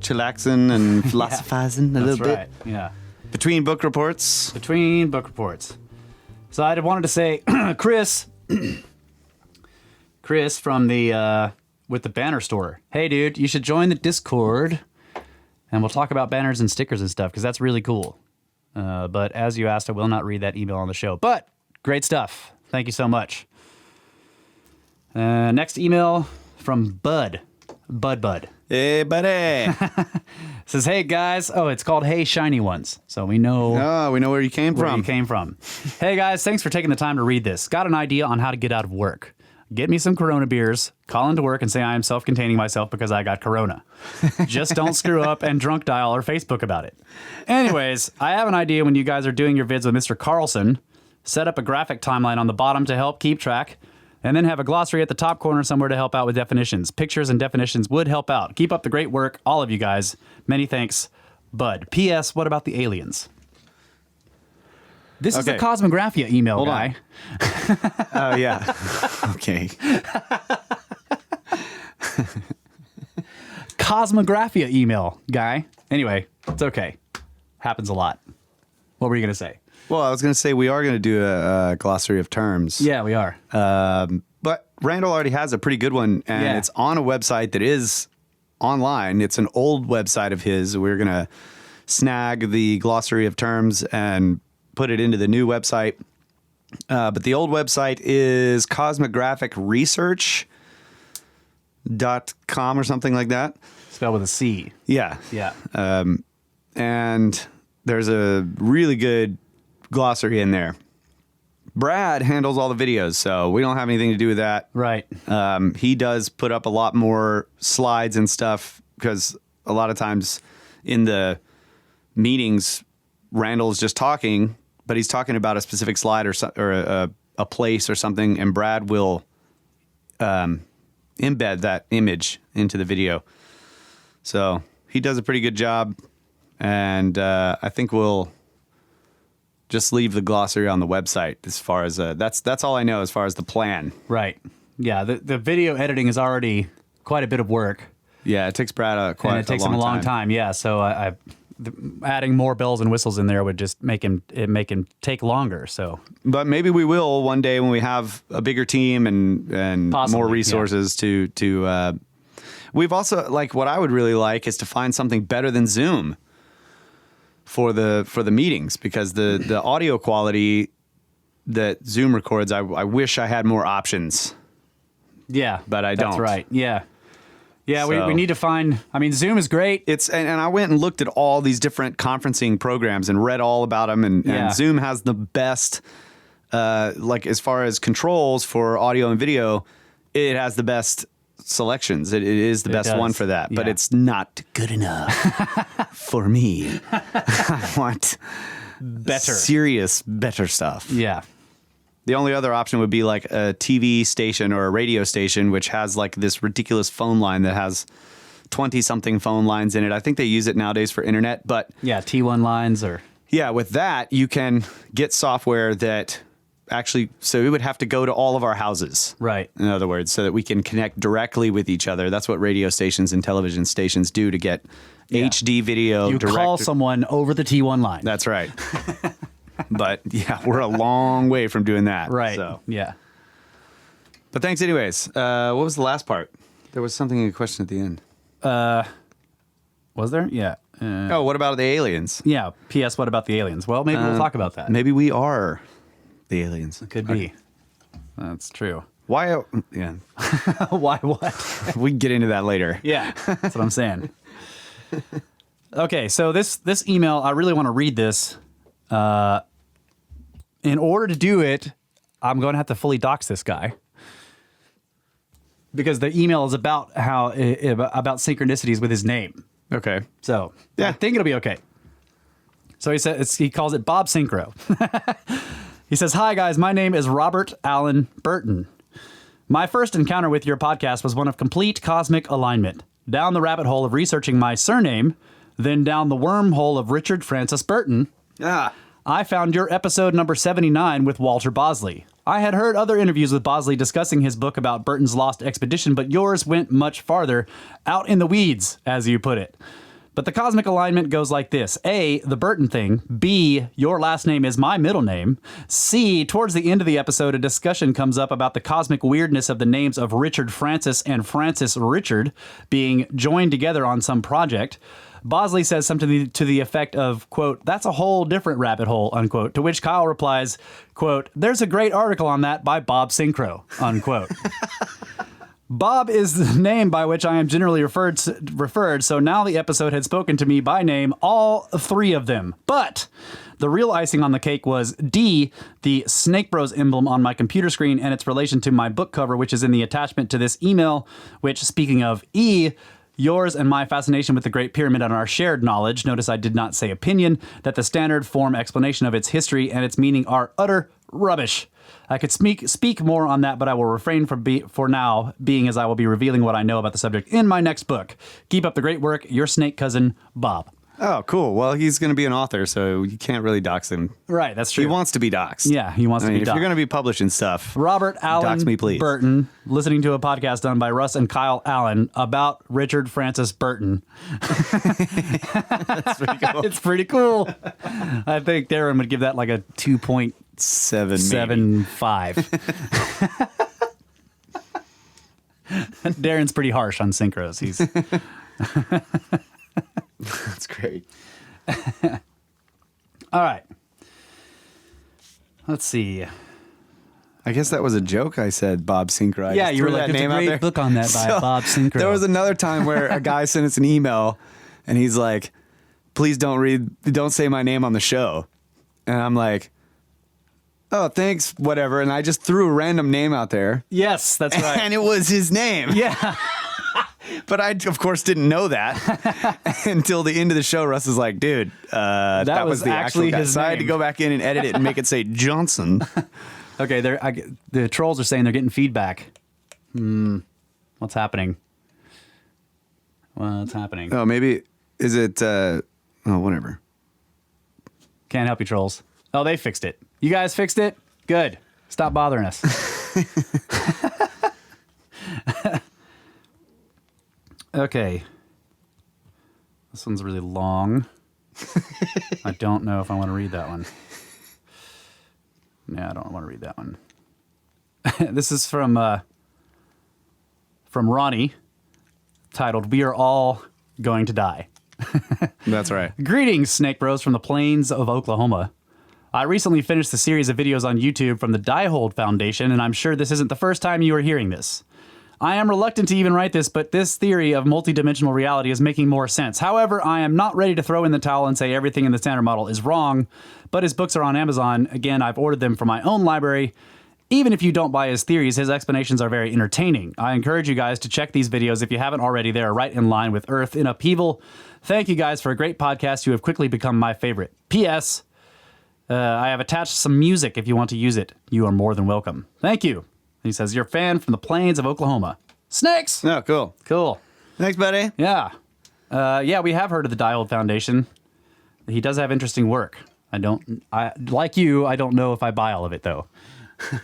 chillaxing and philosophizing a little bit. That's right. Yeah. Between book reports. Between book reports. So I wanted to say, Chris from the with the banner store. Hey, dude, you should join the Discord, and we'll talk about banners and stickers and stuff because that's really cool. But as you asked, I will not read that email on the show. But great stuff. Thank you so much. Next email from Bud. Bud. Hey, buddy. Says, hey, guys. Oh, it's called Hey, Shiny Ones. So we know... Oh, we know where you came from. Hey, guys, thanks for taking the time to read this. Got an idea on how to get out of work. Get me some Corona beers, call into work and say I am self-containing myself because I got Corona. Just don't screw up and drunk dial or Facebook about it. Anyways, I have an idea when you guys are doing your vids with Mr. Carlson. Set up a graphic timeline on the bottom to help keep track, and then have a glossary at the top corner somewhere to help out with definitions. Pictures and definitions would help out. Keep up the great work, all of you guys. Many thanks, Bud. P.S. What about the aliens? This is a Cosmographia email, Hold guy. Oh, yeah. Okay. Cosmographia email, guy. Anyway, it's okay. Happens a lot. What were you going to say? Well, I was going to say we are going to do a glossary of terms. Yeah, we are. But Randall already has a pretty good one, and it's on a website that is online. It's an old website of his. We're going to snag the glossary of terms and put it into the new website. But the old website is cosmographicresearch.com or something like that. Spelled with a C. Yeah. Yeah. And there's a really good glossary in there. Brad handles all the videos, so we don't have anything to do with that. Right. He does put up a lot more slides and stuff because a lot of times in the meetings, Randall's just talking, but he's talking about a specific slide or a place or something, and Brad will embed that image into the video. So he does a pretty good job, and I think we'll just leave the glossary on the website as far as that's all I know as far as the plan. Right. Yeah. The video editing is already quite a bit of work. Yeah, it takes Brad and it takes him a long time. Yeah. So adding more bells and whistles in there would just make him take longer. So, but maybe we will one day when we have a bigger team and possibly, more resources to. We've also what I would really like is to find something better than Zoom for the meetings, because the audio quality that Zoom records, I wish I had more options. Yeah, but I don't. That's right. Yeah. Yeah, So, we need to find. I mean, Zoom is great. And I went and looked at all these different conferencing programs and read all about them. And Zoom has the best, as far as controls for audio and video, it has the best selections. It is the best one for that, but it's not good enough for me. I want better stuff. Yeah. The only other option would be like a TV station or a radio station, which has this ridiculous phone line that has 20-something phone lines in it. I think they use it nowadays for internet, but... Yeah, T1 lines or... Yeah, with that, you can get software that actually... So it would have to go to all of our houses. Right. In other words, so that we can connect directly with each other. That's what radio stations and television stations do to get HD video. You call someone over the T1 line. That's right. But yeah, we're a long way from doing that. Right. So. Yeah. But thanks anyways. What was the last part? There was something in a question at the end. Was there? Yeah. What about the aliens? Yeah. P.S. What about the aliens? Well, maybe we'll talk about that. Maybe we are the aliens. It could be. That's true. Why? Yeah. Why what? We can get into that later. Yeah. That's what I'm saying. Okay. So this email, I really want to read this. In order to do it, I'm going to have to fully dox this guy, because the email is about about synchronicities with his name. Okay. So yeah. I think it'll be okay. So he calls it Bob Synchro. He says, "Hi guys, my name is Robert Allen Burton. My first encounter with your podcast was one of complete cosmic alignment. Down the rabbit hole of researching my surname, then down the wormhole of Richard Francis Burton. I found your episode number 79 with Walter Bosley. I had heard other interviews with Bosley discussing his book about Burton's lost expedition, but yours went much farther, out in the weeds, as you put it. But the cosmic alignment goes like this. A, the Burton thing. B, your last name is my middle name. C, towards the end of the episode, a discussion comes up about the cosmic weirdness of the names of Richard Francis and Francis Richard being joined together on some project. Bosley says something to the effect of, quote, that's a whole different rabbit hole, unquote, to which Kyle replies, quote, there's a great article on that by Bob Synchro, unquote. Bob is the name by which I am generally referred, so now the episode had spoken to me by name, all three of them. But the real icing on the cake was D, the Snake Bros emblem on my computer screen and its relation to my book cover, which is in the attachment to this email, which, speaking of E, yours and my fascination with the Great Pyramid and our shared knowledge, notice I did not say opinion, that the standard form explanation of its history and its meaning are utter rubbish. I could speak more on that, but I will refrain for now, being as I will be revealing what I know about the subject in my next book. Keep up the great work. Your snake cousin, Bob. Oh, cool. Well, he's going to be an author, so you can't really dox him. Right, that's true. He wants to be doxed. Yeah, he wants to be doxed. If you're going to be publishing stuff, Robert Allen dox me, please. Burton, listening to a podcast done by Russ and Kyle Allen about Richard Francis Burton. That's pretty cool. It's pretty cool. I think Darren would give that like a 2.75. Darren's pretty harsh on synchros. He's... That's great. All right. Let's see. I guess that was a joke. I said Bob Synchro. Yeah, you were like, there's a great book on that by Bob Synchro. There was another time where a guy sent us an email, and he's like, "Please don't say my name on the show." And I'm like, "Oh, thanks, whatever." And I just threw a random name out there. Yes, that's right. And it was his name. Yeah. But I, of course, didn't know that until the end of the show. Russ is like, dude, that was the actual guy. So I had to go back in and edit it and make it say Johnson. Okay, the trolls are saying they're getting feedback. What's happening? What's happening? Oh, maybe, is it, whatever. Can't help you, trolls. Oh, they fixed it. You guys fixed it? Good. Stop bothering us. Okay. This one's really long. I don't know if I want to read that one. Yeah, I don't want to read that one. This is from Ronnie. titled "We Are All Going to Die." That's right. Greetings, Snake Bros from the plains of Oklahoma. I recently finished the series of videos on YouTube from the Diehold Foundation, and I'm sure this isn't the first time you are hearing this. I am reluctant to even write this, but this theory of multidimensional reality is making more sense. However, I am not ready to throw in the towel and say everything in the standard model is wrong, but his books are on Amazon. Again, I've ordered them from my own library. Even if you don't buy his theories, his explanations are very entertaining. I encourage you guys to check these videos if you haven't already. They are right in line with Earth in upheaval. Thank you guys for a great podcast. You have quickly become my favorite. P.S. I have attached some music if you want to use it. You are more than welcome. Thank you. He says, you're a fan from the plains of Oklahoma. Snakes! Oh, cool. Cool. Thanks, buddy. Yeah. Yeah, we have heard of the Diehold Foundation. He does have interesting work. Like you, I don't know if I buy all of it, though.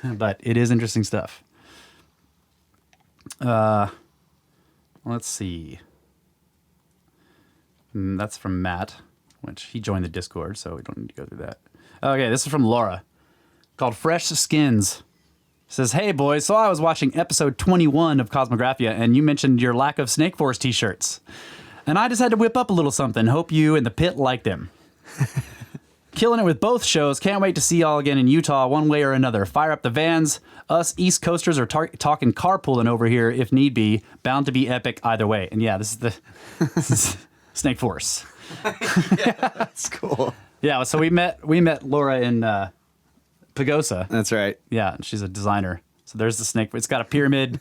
But it is interesting stuff. Let's see. That's from Matt, which he joined the Discord, so we don't need to go through that. Okay, this is from Laura, called Fresh Skins. Says, hey, boys, so I was watching episode 21 of Cosmographia, and you mentioned your lack of Snake Force t-shirts. And I just had to whip up a little something. Hope you and the pit liked them. Killing it with both shows. Can't wait to see y'all again in Utah one way or another. Fire up the vans. Us East Coasters are talking carpooling over here if need be. Bound to be epic either way. And yeah, this is Snake Force. Yeah, that's cool. Yeah, so we met Laura in Pagosa. That's right. Yeah, and she's a designer. So there's the snake. It's got a pyramid,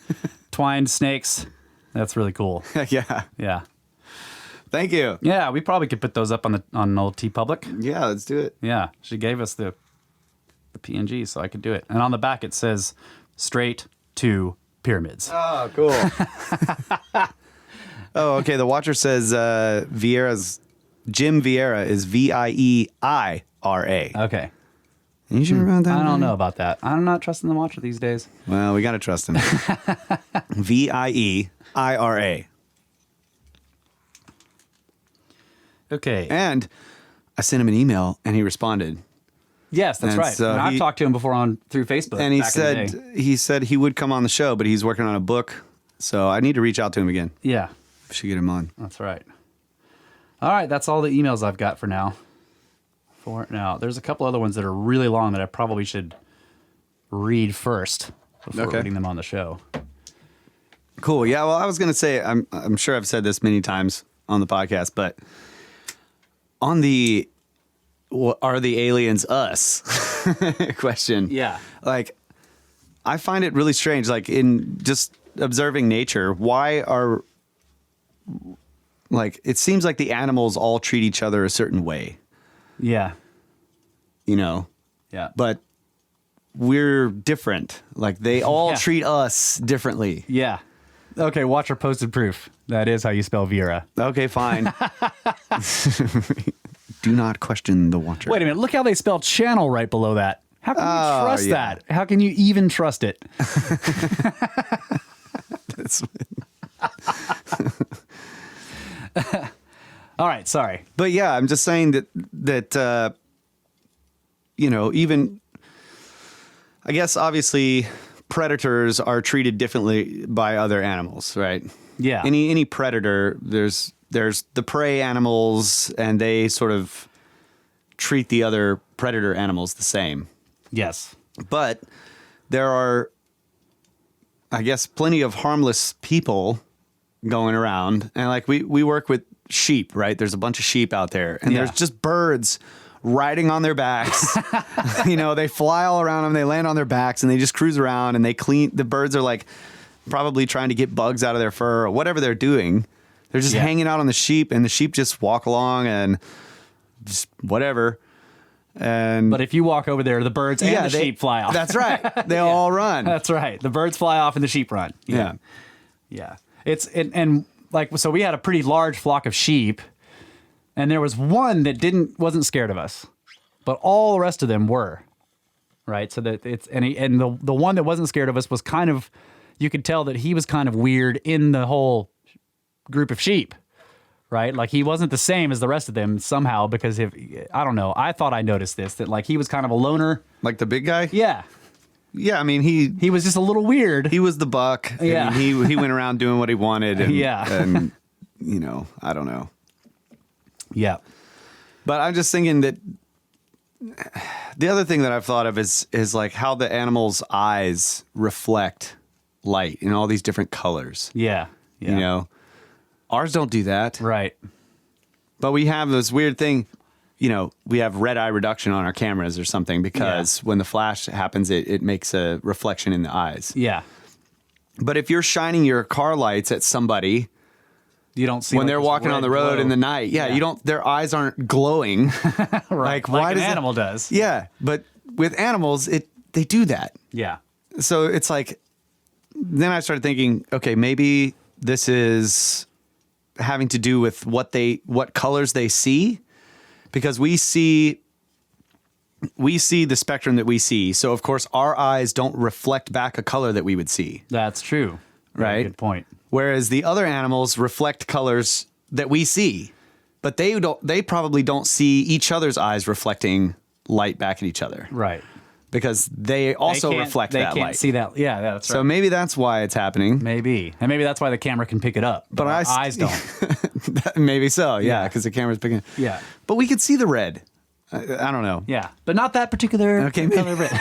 twined snakes. That's really cool. Yeah. Yeah. Thank you. Yeah, we probably could put those up on old T-Public. Yeah, let's do it. Yeah, she gave us the PNG, so I could do it. And on the back it says, straight to pyramids. Oh, cool. Oh, okay. The watcher says Jim Vieira is Vieira. Okay. You sure about that? I don't know about that. I'm not trusting the watcher these days. Well, we got to trust him. Vieira. Okay. And I sent him an email and he responded. Yes, that's And right. so And I've talked to him before through Facebook. And he back in the day. said he would come on the show, but he's working on a book. So I need to reach out to him again. Yeah, Should get him on. that's right. All right, that's all the emails I've got for now. There's a couple other ones that are really long that I probably should read first before Okay. reading them on the show. Cool. Yeah. Well, I was going to say, I'm sure I've said this many times on the podcast, but on the are the aliens us question. Yeah. Like, I find it really strange. Like, in just observing nature, why are, like, it seems like the animals all treat each other a certain way, Yeah. you know, Yeah. but we're different. Like, they all Yeah. treat us differently. Yeah. Okay, watcher posted proof. That is how you spell Vera. Okay, fine. Do not question the watcher. Wait a minute. Look how they spell channel right below that. How can you trust yeah. that? How can you even trust it? That's- All right. Sorry. But yeah, I'm just saying that you know, even I guess obviously predators are treated differently by other animals, right? Yeah. Any predator, there's the prey animals, and they sort of treat the other predator animals the same. Yes. But there are, I guess, plenty of harmless people going around. And like we work with sheep, right? There's a bunch of sheep out there, and Yeah. there's just birds riding on their backs. You know, they fly all around them, they land on their backs, and they just cruise around, and they clean. The birds are like probably trying to get bugs out of their fur or whatever they're doing. They're just Yeah. hanging out on the sheep, and the sheep just walk along and just whatever. And But if you walk over there, the birds and the sheep fly off. That's right. They all run. That's right. The birds fly off and the sheep run. Yeah. Yeah. And like, so we had a pretty large flock of sheep, and there was one that wasn't scared of us, but all the rest of them were. Right. So that and the one that wasn't scared of us was kind of, you could tell that he was kind of weird in the whole group of sheep. Right. Like, he wasn't the same as the rest of them somehow, because I don't know. I thought I noticed this, that like he was kind of a loner. Like the big guy? Yeah. Yeah, I mean, he was just a little weird. he was the buck. Yeah. And he went around doing what he wanted. And, Yeah. And, I don't know. Yeah. But I'm just thinking that the other thing that I've thought of is like how the animal's eyes reflect light in all these different colors. Yeah. Yeah. Ours don't do that. Right. But we have this weird thing, we have red eye reduction on our cameras or something because when the flash happens, it makes a reflection in the eyes. Yeah. But if you're shining your car lights at somebody, You don't see when like they're this walking on red the road glow. in the night, you don't, their eyes aren't glowing. Right. why Like an does animal does. Yeah. But with animals, they do that. Yeah. So it's like, then I started thinking, okay, maybe this is having to do with what colors they see, because we see the spectrum that we see. So of course our eyes don't reflect back a color that we would see. That's true. Right. Good point. Whereas the other animals reflect colors that we see, but they probably don't see each other's eyes reflecting light back at each other. Right. Because they also reflect that light. They can't see that. Yeah, that's right. So maybe that's why it's happening. Maybe. And maybe that's why the camera can pick it up. But our eyes don't. Maybe so, yeah, Yeah. because the camera's picking. Yeah. But we could see the red. I don't know. Yeah. But not that particular color red.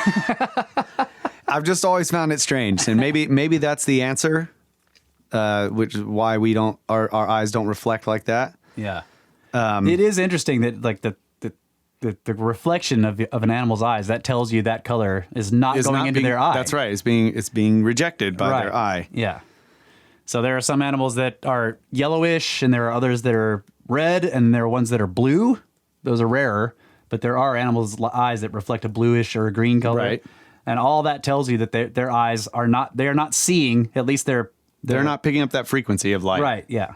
I've just always found it strange, and maybe that's the answer, which is why our eyes don't reflect like that. Yeah. It is interesting that like the reflection of an animal's eyes, that tells you that color is not going into their eye. That's right. It's being rejected by their eye. Yeah. So there are some animals that are yellowish, and there are others that are red, and there are ones that are blue. Those are rarer, but there are animals' eyes that reflect a bluish or a green color. Right. And all that tells you that their eyes are not seeing, at least they're not picking up that frequency of light. right. Yeah.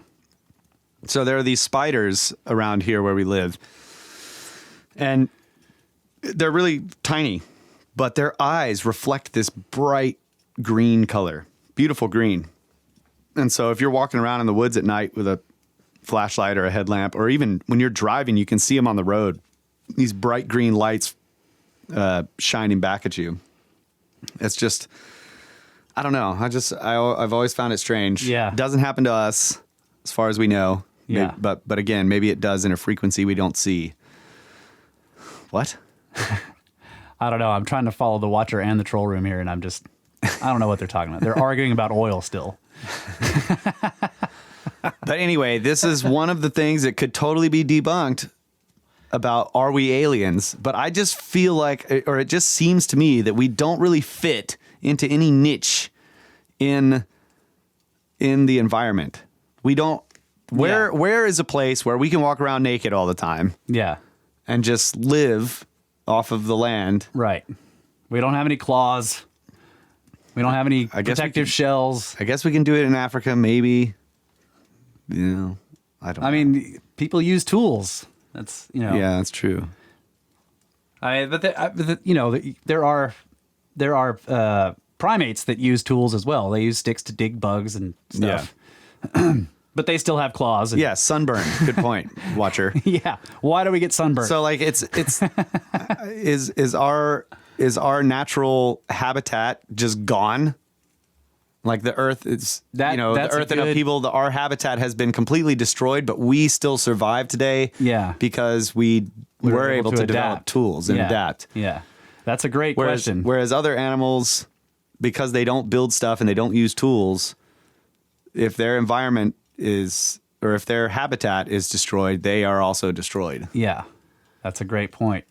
So there are these spiders around here where we live, and they're really tiny, but their eyes reflect this bright green color, beautiful green. And so if you're walking around in the woods at night with a flashlight or a headlamp, or even when you're driving, you can see them on the road, these bright green lights shining back at you. It's just, I don't know. I've always found it strange. Yeah. It doesn't happen to us as far as we know. Yeah. But again, maybe it does in a frequency we don't see. What? I don't know. I'm trying to follow the Watcher and the Troll Room here, and I don't know what they're talking about. They're arguing about oil still. But anyway, this is one of the things that could totally be debunked about, are we aliens? But I just feel like, or it just seems to me that we don't really fit into any niche in the environment. We don't. Where is a place where we can walk around naked all the time Yeah. and just live off of the land? Right. We don't have any claws. We don't have any protective shells. I guess we can do it in Africa, maybe. I don't know. I mean, people use tools. That's, Yeah, that's true. There are primates that use tools as well. They use sticks to dig bugs and stuff. Yeah. But they still have claws. Yeah, sunburn. Good point, Watcher. Yeah. Why do we get sunburned? So like it's is our natural habitat just gone? Like the Earth is, That's the Earth and upheaval, our habitat has been completely destroyed, but we still survive today. Yeah. Because we were able to develop adapt. tools and adapt. Yeah. That's a great question. Whereas other animals, because they don't build stuff and they don't use tools, if their environment or if their habitat is destroyed, they are also destroyed. Yeah. That's a great point.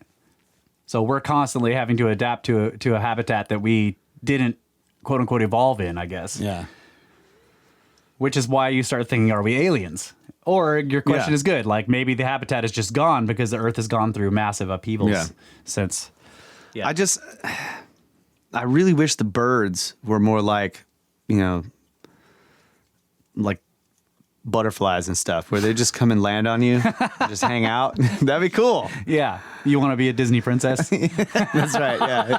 So we're constantly having to adapt to a habitat that we didn't, quote unquote, evolve in, I guess. Yeah. Which is why you start thinking, are we aliens? Or your question is good. Like maybe the habitat is just gone because the Earth has gone through massive upheavals since. Yeah. I really wish the birds were more like, like butterflies and stuff, where they just come and land on you, and just hang out. That'd be cool. Yeah. You want to be a Disney princess? That's right. Yeah.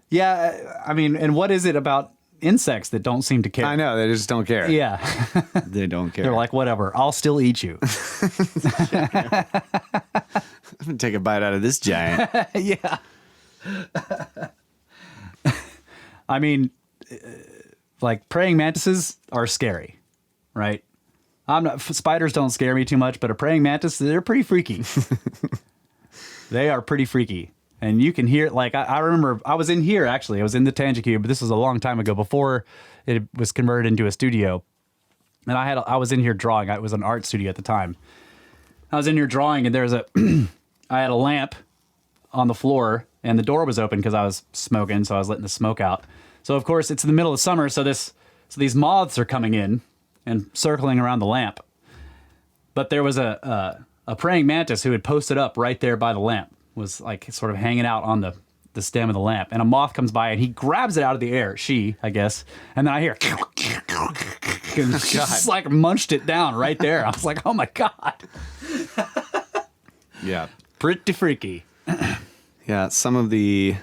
Yeah. I mean, and what is it about insects that don't seem to care. I know, they just don't care. Yeah. They don't care. They're like, whatever, I'll still eat you. I'm gonna take a bite out of this giant. Yeah. I mean, like praying mantises are scary, right? Spiders don't scare me too much, but a praying mantis, they're pretty freaky. They are pretty freaky. And you can hear, like, I remember I was in here, actually. I was in the Tangent Cube, but this was a long time ago, before it was converted into a studio. And I was in here drawing. It was an art studio at the time. I was in here drawing, and I had a lamp on the floor, and the door was open because I was smoking, so I was letting the smoke out. So, of course, it's in the middle of summer, so these moths are coming in and circling around the lamp. But there was a praying mantis who had posted up right there by the lamp, was like sort of hanging out on the stem of the lamp. And a moth comes by and he grabs it out of the air, I guess. And then I hear, and she just like munched it down right there. I was like, oh my God. Yeah. Pretty freaky. Yeah, some of their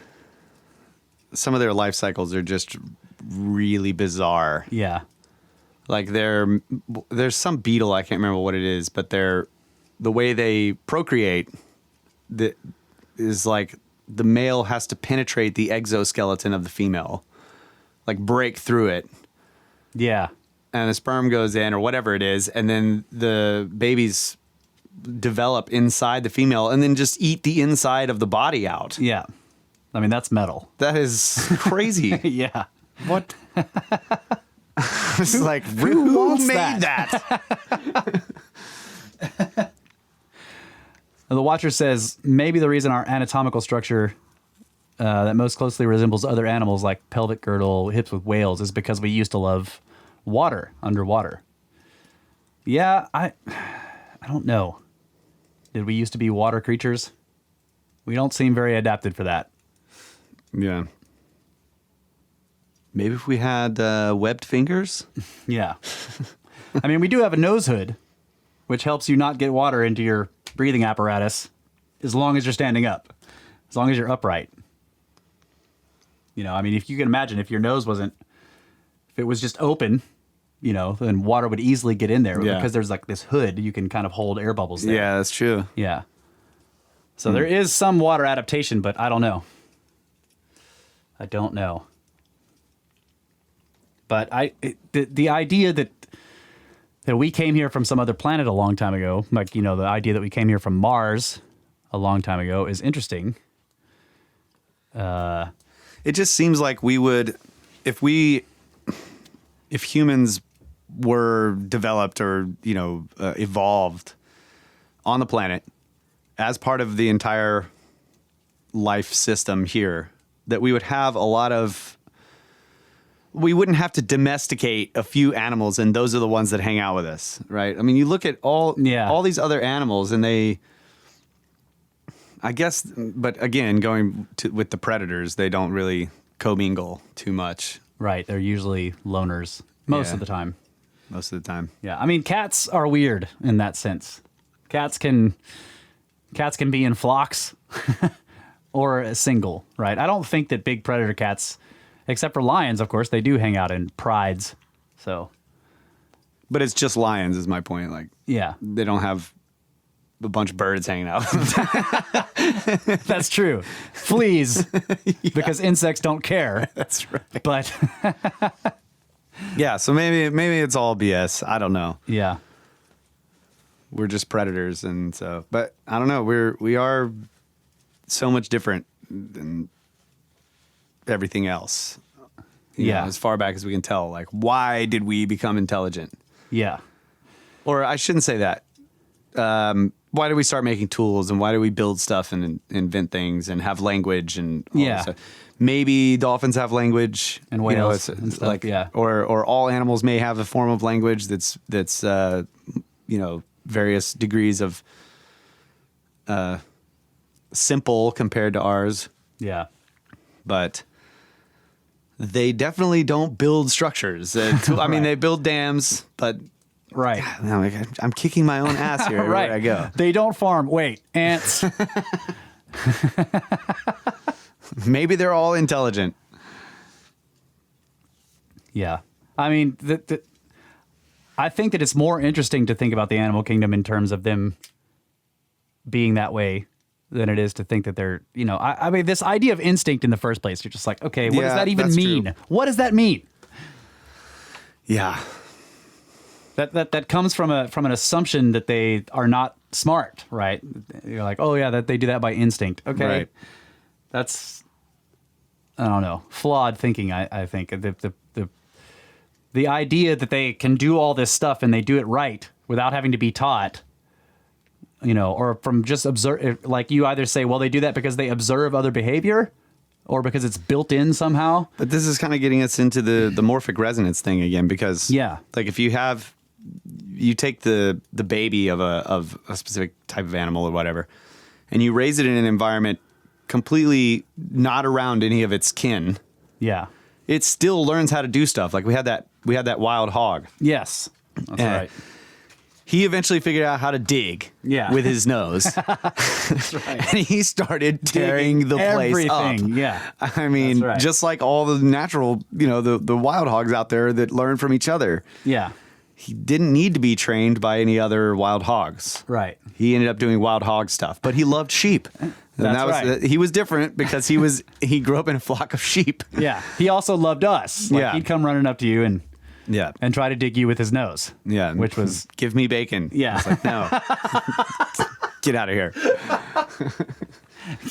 life cycles are just really bizarre. Yeah. Like there's some beetle, I can't remember what it is, but the way they procreate is like the male has to penetrate the exoskeleton of the female, like break through it. Yeah. And the sperm goes in or whatever it is, and then the babies develop inside the female and then just eat the inside of the body out. Yeah. I mean, that's metal. That is crazy. Yeah. What? It's like, who made that? The Watcher says, maybe the reason our anatomical structure that most closely resembles other animals like pelvic girdle, hips with whales, is because we used to love water, underwater. Yeah, I don't know. Did we used to be water creatures? We don't seem very adapted for that. Yeah. Maybe if we had webbed fingers? Yeah. I mean, we do have a nose hood, which helps you not get water into your breathing apparatus as long as you're standing up, as long as you're upright. You know, I mean, if you can imagine, if your nose if it was just open, you know, then water would easily get in there. Yeah. Because there's like this hood, you can kind of hold air bubbles there. Yeah, that's true. Yeah. So there is some water adaptation, but I don't know. But the idea that we came here from some other planet a long time ago, like, you know, the idea that we came here from Mars a long time ago is interesting. It just seems like we would, if humans were developed or, you know, evolved on the planet as part of the entire life system here, that we would have we wouldn't have to domesticate a few animals, and those are the ones that hang out with us, right? I mean, you look at all these other animals, and I guess, but again, with the predators, they don't really commingle too much. Right. They're usually loners most of the time. Most of the time. Yeah. I mean, cats are weird in that sense. Cats can be in flocks or a single, right? I don't think that big predator cats, except for lions, of course, they do hang out in prides. So, but it's just lions, is my point. Like, yeah, they don't have a bunch of birds hanging out. That's true. Fleas, because insects don't care. That's right. But yeah, so maybe it's all BS. I don't know. Yeah, we're just predators, and so. But I don't know. We are so much different than everything else. You know, as far back as we can tell. Like, why did we become intelligent? Yeah. Or I shouldn't say that. Why did we start making tools, and why do we build stuff and invent things and have language and all this stuff? Maybe dolphins have language and whales, you know, and stuff, like, yeah. Or all animals may have a form of language that's you know, various degrees of simple compared to ours. Yeah. But they definitely don't build structures. I mean, they build dams, but right. God, I'm kicking my own ass here everywhere I go. They don't farm. Wait, ants. Maybe they're all intelligent. Yeah. I mean, I think that it's more interesting to think about the animal kingdom in terms of them being that way than it is to think that they're, I mean, this idea of instinct in the first place, you're just like, okay, what does that even mean? True. What does that mean? Yeah. That comes from an assumption that they are not smart, right? You're like, oh yeah, that they do that by instinct. Okay. Right. That's, I don't know, flawed thinking, I think. The idea that they can do all this stuff and they do it right without having to be taught, or from just observe, like you either say, well, they do that because they observe other behavior or because it's built in somehow. But this is kind of getting us into the morphic resonance thing again, because like if you take the baby of a specific type of animal or whatever, and you raise it in an environment completely not around any of its kin. Yeah. It still learns how to do stuff. Like we had that wild hog. Yes. That's right. He eventually figured out how to dig with his nose. That's right. And he started tearing the place up. Yeah. I mean, just like all the natural, the wild hogs out there that learn from each other. Yeah. He didn't need to be trained by any other wild hogs. Right. He ended up doing wild hog stuff, but he loved sheep. And he was different because he grew up in a flock of sheep. Yeah. He also loved us. Like he'd come running up to you and try to dig you with his nose. Yeah. Which was give me bacon. Yeah. I was like, no. Get out of here.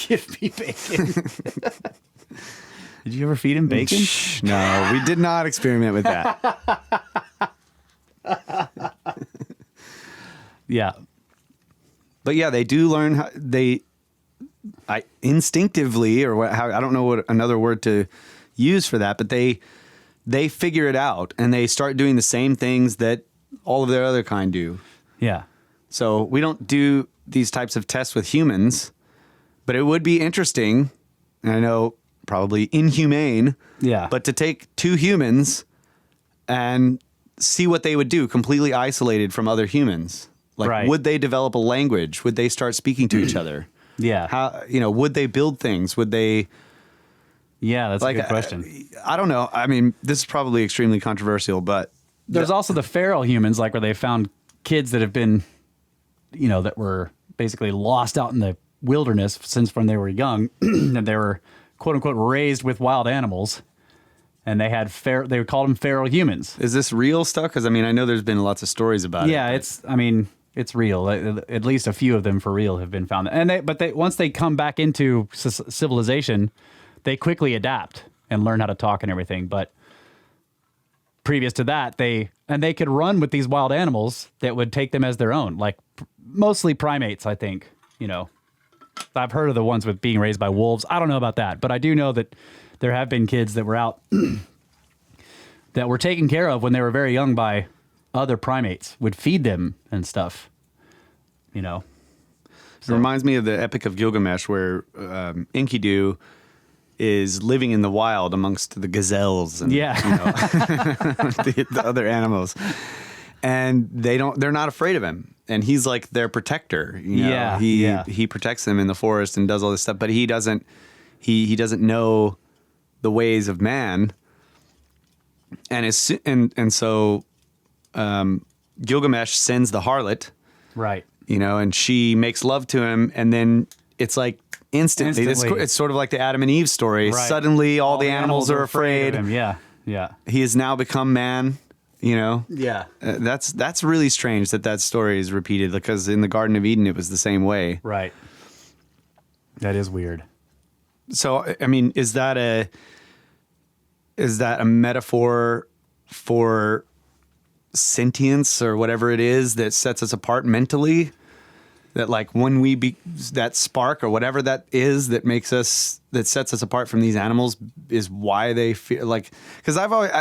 Give me bacon. Did you ever feed him bacon? No, we did not experiment with that. Yeah. But yeah, they do learn how instinctively, or I don't know what another word to use for that, but they figure it out and they start doing the same things that all of their other kind do. Yeah. So we don't do these types of tests with humans, but it would be interesting, and I know probably inhumane, but to take two humans and see what they would do completely isolated from other humans. Like, would they develop a language? Would they start speaking to each other? Yeah. How, would they build things? Would they? Yeah, that's a good question. I don't know. I mean, this is probably extremely controversial, but there's also the feral humans, like where they found kids that have been, that were basically lost out in the wilderness since when they were young, and they were quote unquote raised with wild animals. And they had they would call them feral humans. Is this real stuff? Because I mean, I know there's been lots of stories about it. Yeah, it's real. At least a few of them for real have been found. And once they come back into civilization, they quickly adapt and learn how to talk and everything. But previous to that, they could run with these wild animals that would take them as their own, like mostly primates, I think. I've heard of the ones with being raised by wolves. I don't know about that, but I do know that there have been kids that were out that were taken care of when they were very young by other primates, would feed them and stuff, So. It reminds me of the Epic of Gilgamesh, where Enkidu is living in the wild amongst the gazelles and the other animals. And they're not afraid of him. And he's like their protector. He protects them in the forest and does all this stuff, but he doesn't know the ways of man, and so Gilgamesh sends the harlot, right? And she makes love to him, and then it's like instantly. It's sort of like the Adam and Eve story. Right. Suddenly, all the animals are afraid. Of him. Yeah. He has now become man. Yeah. That's really strange that story is repeated, because in the Garden of Eden it was the same way. Right. That is weird. So, I mean, is that a metaphor for sentience or whatever it is that sets us apart mentally? That like when we that spark or whatever that is that sets us apart from these animals is why they feel like, because I've always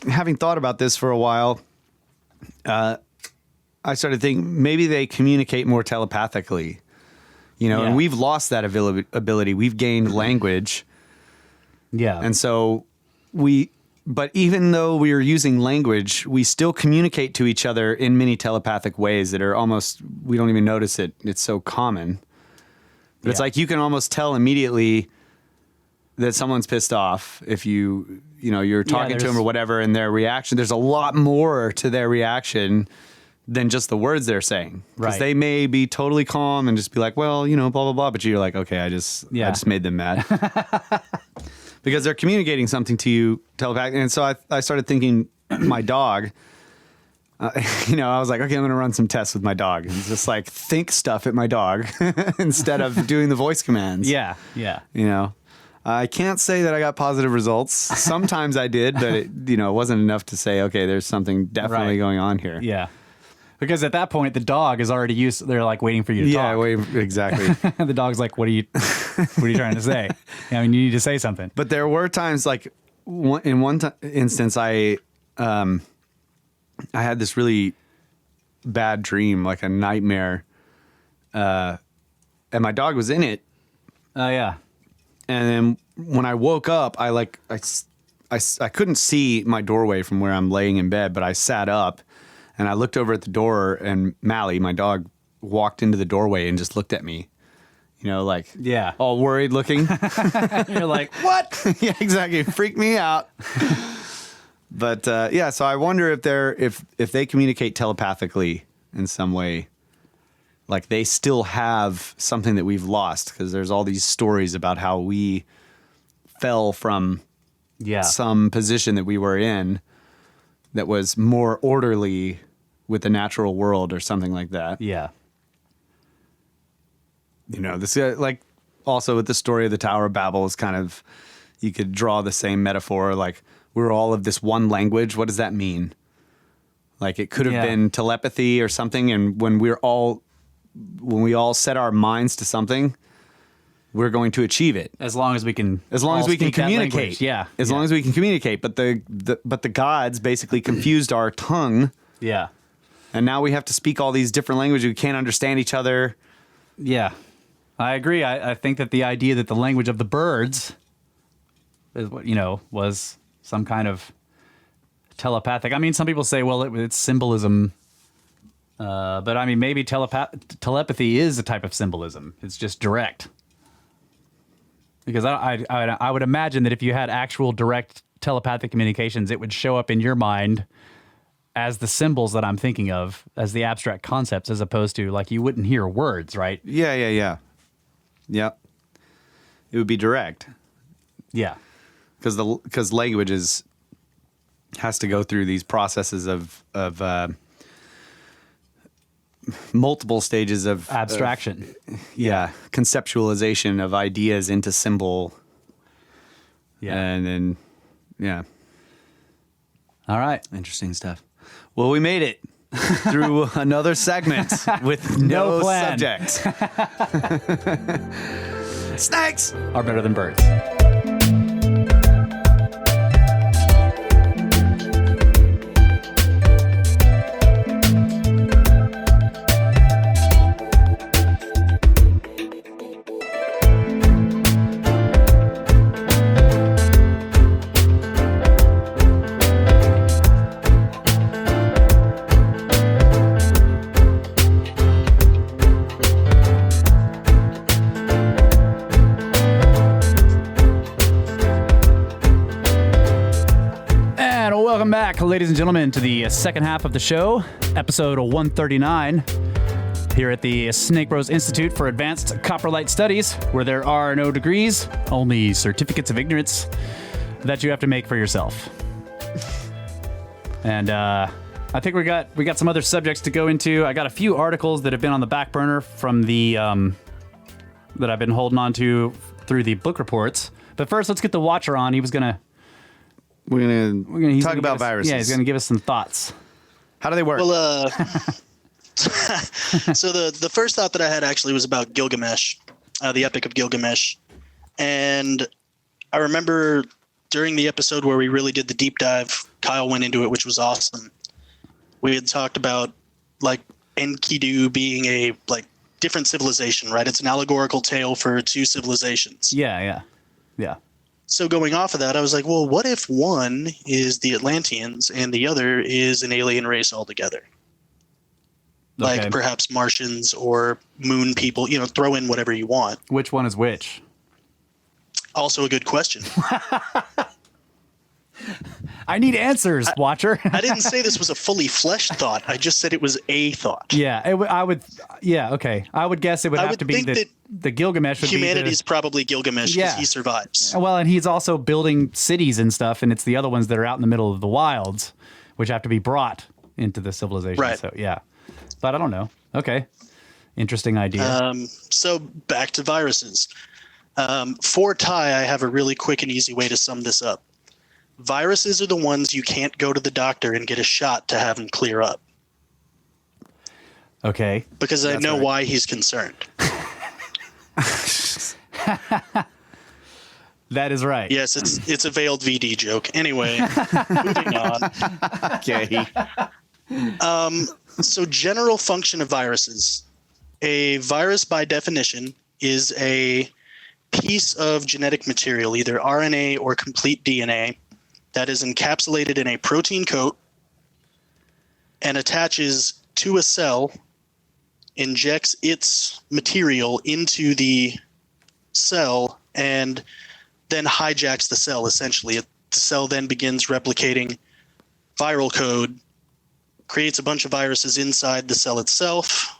having thought about this for a while, I started thinking maybe they communicate more telepathically. And we've lost that ability. We've gained language. Yeah. And so but even though we are using language, we still communicate to each other in many telepathic ways that are almost, we don't even notice it. It's so common. But it's like you can almost tell immediately that someone's pissed off if you're talking to there's- them or whatever, and their reaction, there's a lot more to their reaction than just the words they're saying. Because Right. they may be totally calm and just be like, well, blah, blah, blah. But you're like, okay, I just made them mad. Because they're communicating something to you telepathically. And so I started thinking, my dog, I was like, okay, I'm going to run some tests with my dog. And just like think stuff at my dog instead of doing the voice commands. Yeah. I can't say that I got positive results. Sometimes I did, but it wasn't enough to say, okay, there's something definitely going on here. Yeah. Because at that point, the dog is already used. They're like waiting for you to talk. Yeah, exactly. The dog's like, what are you trying to say? You need to say something. But there were times like in one instance, I had this really bad dream, like a nightmare, and my dog was in it. Oh yeah. And then when I woke up, I couldn't see my doorway from where I'm laying in bed, but I sat up and I looked over at the door, and Mally, my dog, walked into the doorway and just looked at me, like all worried looking. You're like, what? Yeah, exactly. It freaked me out. But so I wonder if they communicate telepathically in some way, like they still have something that we've lost, because there's all these stories about how we fell from some position that we were in that was more orderly with the natural world or something like that. Yeah. This like also with the story of the Tower of Babel is kind of, you could draw the same metaphor, like we're all of this one language. What does that mean? Like it could have been telepathy or something, and when we all set our minds to something, we're going to achieve it. As long as we can communicate. As long as we can communicate. But the gods basically confused our tongue. Yeah. And now we have to speak all these different languages. We can't understand each other. Yeah. I agree. I think that the idea that the language of the birds is what, was some kind of telepathic. I mean, some people say, well, it's symbolism. But I mean, maybe telepathy is a type of symbolism. It's just direct. Because I would imagine that if you had actual direct telepathic communications, it would show up in your mind as the symbols that I'm thinking of, as the abstract concepts, as opposed to like you wouldn't hear words, right? Yeah. It would be direct. Yeah. Because language has to go through these processes of multiple stages of abstraction. Conceptualization of ideas into symbol. Yeah. And then, All right. interesting stuff. Well, we made it through another segment with No no plan. subject. Snakes Are better than birds. Welcome back, ladies and gentlemen, to the second half of the show, episode 139, here at the Snake Bros Institute for Advanced Coprolite Studies, where there are no degrees, only certificates of ignorance that you have to make for yourself. And I think we got some other subjects to go into. I got a few articles that have been on the back burner from the that I've been holding on to through the book reports. But first, let's get the Watcher on. We're gonna talk about viruses. Yeah, he's gonna give us some thoughts. How do they work? Well, so the first thought that I had actually was about Gilgamesh, the Epic of Gilgamesh. And I remember during the episode where we really did the deep dive, Kyle went into it, which was awesome. We had talked about like Enkidu being a like different civilization, right? It's an allegorical tale for two civilizations. Yeah. So going off of that, I was like, well, what if one is the Atlanteans and the other is an alien race altogether? Okay. Like perhaps Martians or moon people, throw in whatever you want. Which one is which? Also a good question. I need answers, Watcher. I didn't say this was a fully fleshed thought. I just said it was a thought. Yeah, I would. Yeah, okay. I would guess it would I have would to be think that the Gilgamesh. Would humanity's probably Gilgamesh because he survives. Well, and he's also building cities and stuff, and it's the other ones that are out in the middle of the wilds, which have to be brought into the civilization. Right. So yeah, but I don't know. Okay, interesting idea. So back to viruses. For Ty, I have a really quick and easy way to sum this up. Viruses are the ones you can't go to the doctor and get a shot to have them clear up. Okay. Because I know why he's concerned. That is right. Yes, it's a veiled VD joke. Anyway, moving on. Okay. So general function of viruses. A virus, by definition, is a piece of genetic material, either RNA or complete DNA, that is encapsulated in a protein coat and attaches to a cell, injects its material into the cell, and then hijacks the cell, essentially. The cell then begins replicating viral code, creates a bunch of viruses inside the cell itself.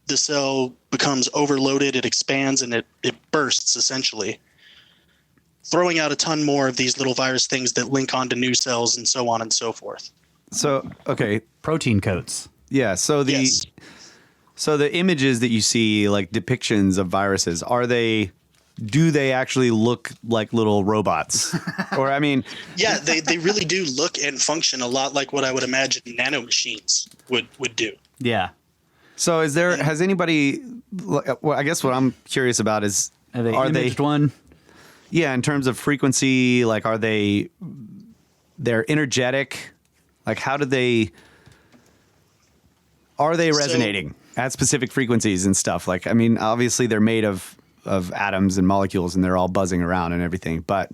The cell becomes overloaded, it expands, and it bursts, essentially, throwing out a ton more of these little virus things that link onto new cells and so on and so forth. So, okay. Protein coats. Yeah. So the images that you see, like depictions of viruses, do they actually look like little robots? Or, I mean, yeah, they really do look and function a lot like what I would imagine nanomachines would do. Yeah. So has anybody, well, I guess what I'm curious about is, Are they imaged one? Yeah, in terms of frequency, like they're energetic? Like are they resonating at specific frequencies and stuff? Like, I mean, obviously they're made of atoms and molecules and they're all buzzing around and everything, but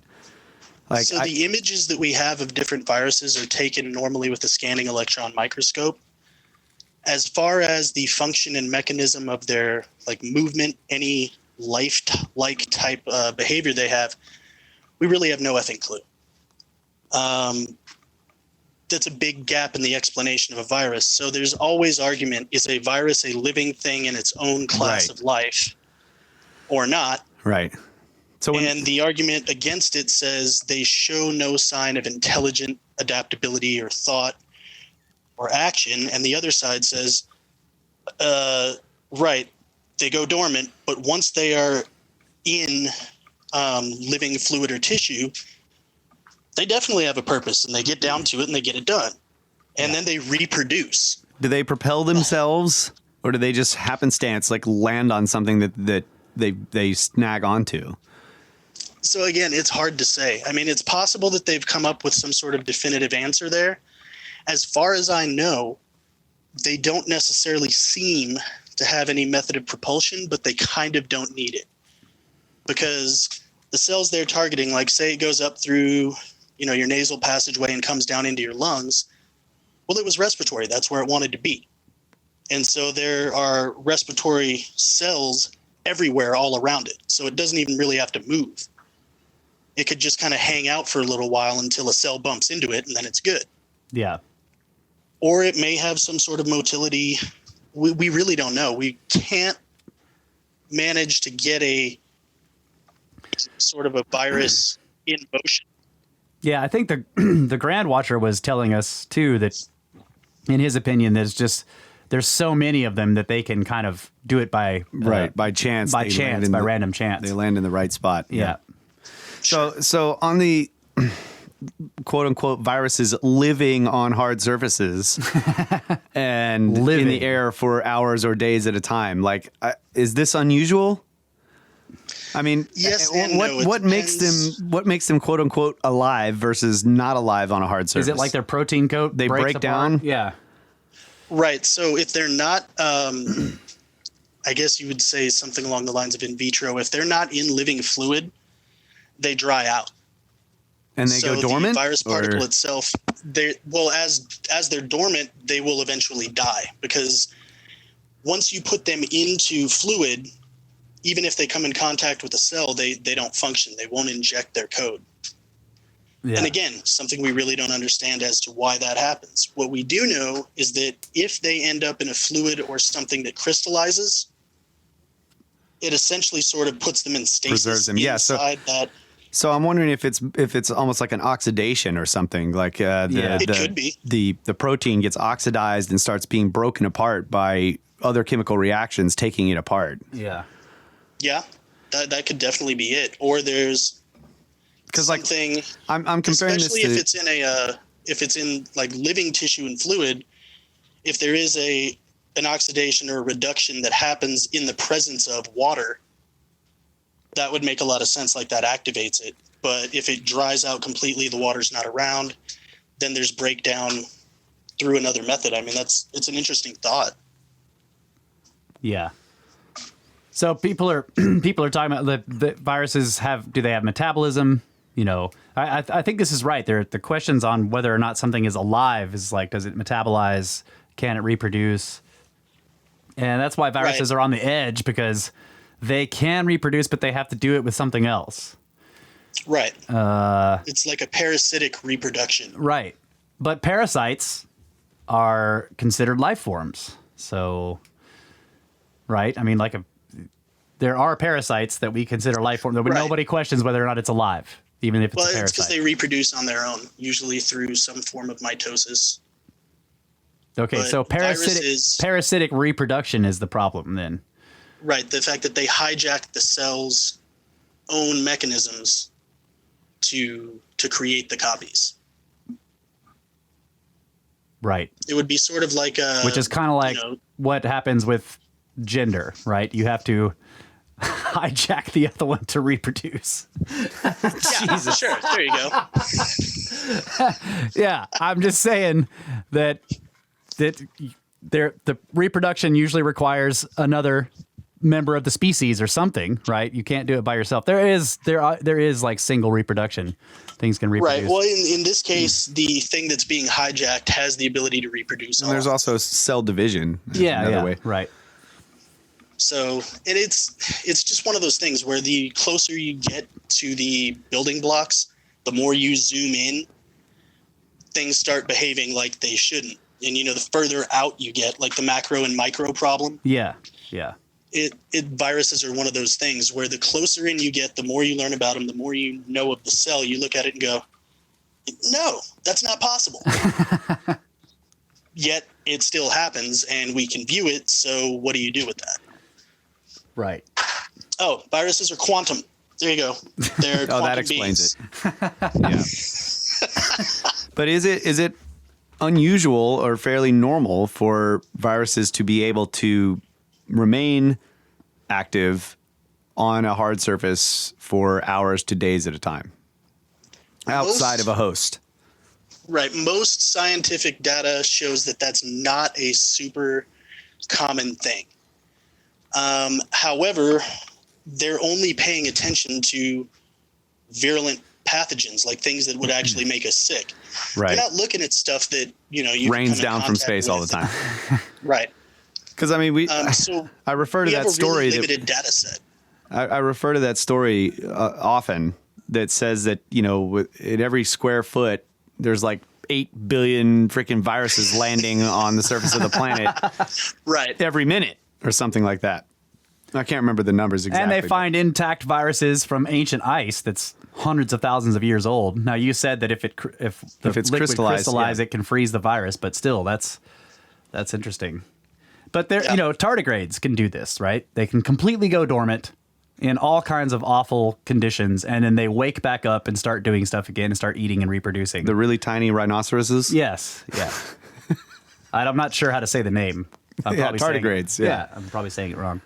like the images that we have of different viruses are taken normally with a scanning electron microscope. As far as the function and mechanism of their like movement, any life-like type behavior they have, we really have no effing clue. That's a big gap in the explanation of a virus. So there's always argument, is a virus a living thing in its own class of life or not? Right. And the argument against it says they show no sign of intelligent adaptability or thought or action. And the other side says, right, they go dormant, but once they are in living fluid or tissue, they definitely have a purpose, and they get down to it and they get it done. And then they reproduce. Do they propel themselves, or do they just happenstance, like land on something that they snag onto? So again, it's hard to say. I mean, it's possible that they've come up with some sort of definitive answer there. As far as I know, they don't necessarily seem to have any method of propulsion, but they kind of don't need it. Because the cells they're targeting, like say it goes up through, your nasal passageway and comes down into your lungs, well, it was respiratory. That's where it wanted to be. And so there are respiratory cells everywhere all around it. So it doesn't even really have to move. It could just kind of hang out for a little while until a cell bumps into it, and then it's good. Yeah. Or it may have some sort of motility. We really don't know. We can't manage to get a sort of a virus in motion. Yeah, I think the Grand Watcher was telling us too that, in his opinion, there's so many of them that they can kind of do it by chance, random chance. They land in the right spot. Yeah. So on the quote unquote viruses living on hard surfaces and in the air for hours or days at a time, like is this unusual? I mean, yes and no. What makes them quote unquote alive versus not alive on a hard surface? Is it like their protein coat? They break down? Yeah. Right. So if they're not, I guess you would say something along the lines of in vitro. If they're not in living fluid, they dry out. And they go dormant? The virus particle itself, as they're dormant, they will eventually die, because once you put them into fluid, even if they come in contact with a cell, they don't function. They won't inject their code. Yeah. And again, something we really don't understand as to why that happens. What we do know is that if they end up in a fluid or something that crystallizes, it essentially sort of puts them in stasis. Preserves them. Yeah. Inside that. So I'm wondering if it's almost like an oxidation or something, like It could be. the protein gets oxidized and starts being broken apart by other chemical reactions taking it apart. Yeah. Yeah, that could definitely be it. Or there's something. I'm comparing especially this to if it's in like living tissue and fluid. If there is an oxidation or a reduction that happens in the presence of water, that would make a lot of sense. Like that activates it. But if it dries out completely, the water's not around, then there's breakdown through another method. I mean, it's an interesting thought. Yeah. So people are talking about the viruses do they have metabolism? You know, I think this is right. The questions on whether or not something is alive is like, does it metabolize? Can it reproduce? And that's why viruses are on the edge, because they can reproduce, but they have to do it with something else. Right. It's like a parasitic reproduction. Right. But parasites are considered life forms. So, right? I mean, there are parasites that we consider life forms, but nobody questions whether or not it's alive, even if it's a parasite. Well, it's because they reproduce on their own, usually through some form of mitosis. Okay, But so parasitic reproduction is the problem then. Right, the fact that they hijack the cell's own mechanisms to create the copies. Right. It would be sort of like which is kind of like what happens with gender, right? You have to hijack the other one to reproduce. Yeah, sure. There you go. Yeah, I'm just saying that the reproduction usually requires another member of the species or something, right? You can't do it by yourself. There is like single reproduction. Things can reproduce. Right. Well, in this case, the thing that's being hijacked has the ability to reproduce. And there's also cell division. Another way. Right. So it's just one of those things where the closer you get to the building blocks, the more you zoom in, things start behaving like they shouldn't. And the further out you get, like the macro and micro problem. Yeah. Yeah. Viruses are one of those things where the closer in you get, the more you learn about them, the more you know of the cell. You look at it and go, no, that's not possible. Yet it still happens and we can view it. So what do you do with that? Right. Oh, viruses are quantum. There you go. They're quantum that explains beings. it. Yeah. But is it unusual or fairly normal for viruses to be able to remain active on a hard surface for hours to days at a time outside of a host? Right. Most scientific data shows that that's not a super common thing. However, they're only paying attention to virulent pathogens, like things that would actually make us sick. Right. They're not looking at stuff that, you rains down from space all the time. Right. Because I mean, I refer to that story. Really limited data set. I refer to that story often. That says that in every square foot, there's like 8 billion freaking viruses landing on the surface of the planet, right? Every minute or something like that. I can't remember the numbers exactly. And they find intact viruses from ancient ice that's hundreds of thousands of years old. Now, you said that if it's liquid crystallized, it can freeze the virus, but still, that's interesting. But tardigrades can do this, right? They can completely go dormant in all kinds of awful conditions, and then they wake back up and start doing stuff again and start eating and reproducing. The really tiny rhinoceroses? Yes, yeah. I'm not sure how to say the name. Tardigrades. Yeah, I'm probably saying it wrong.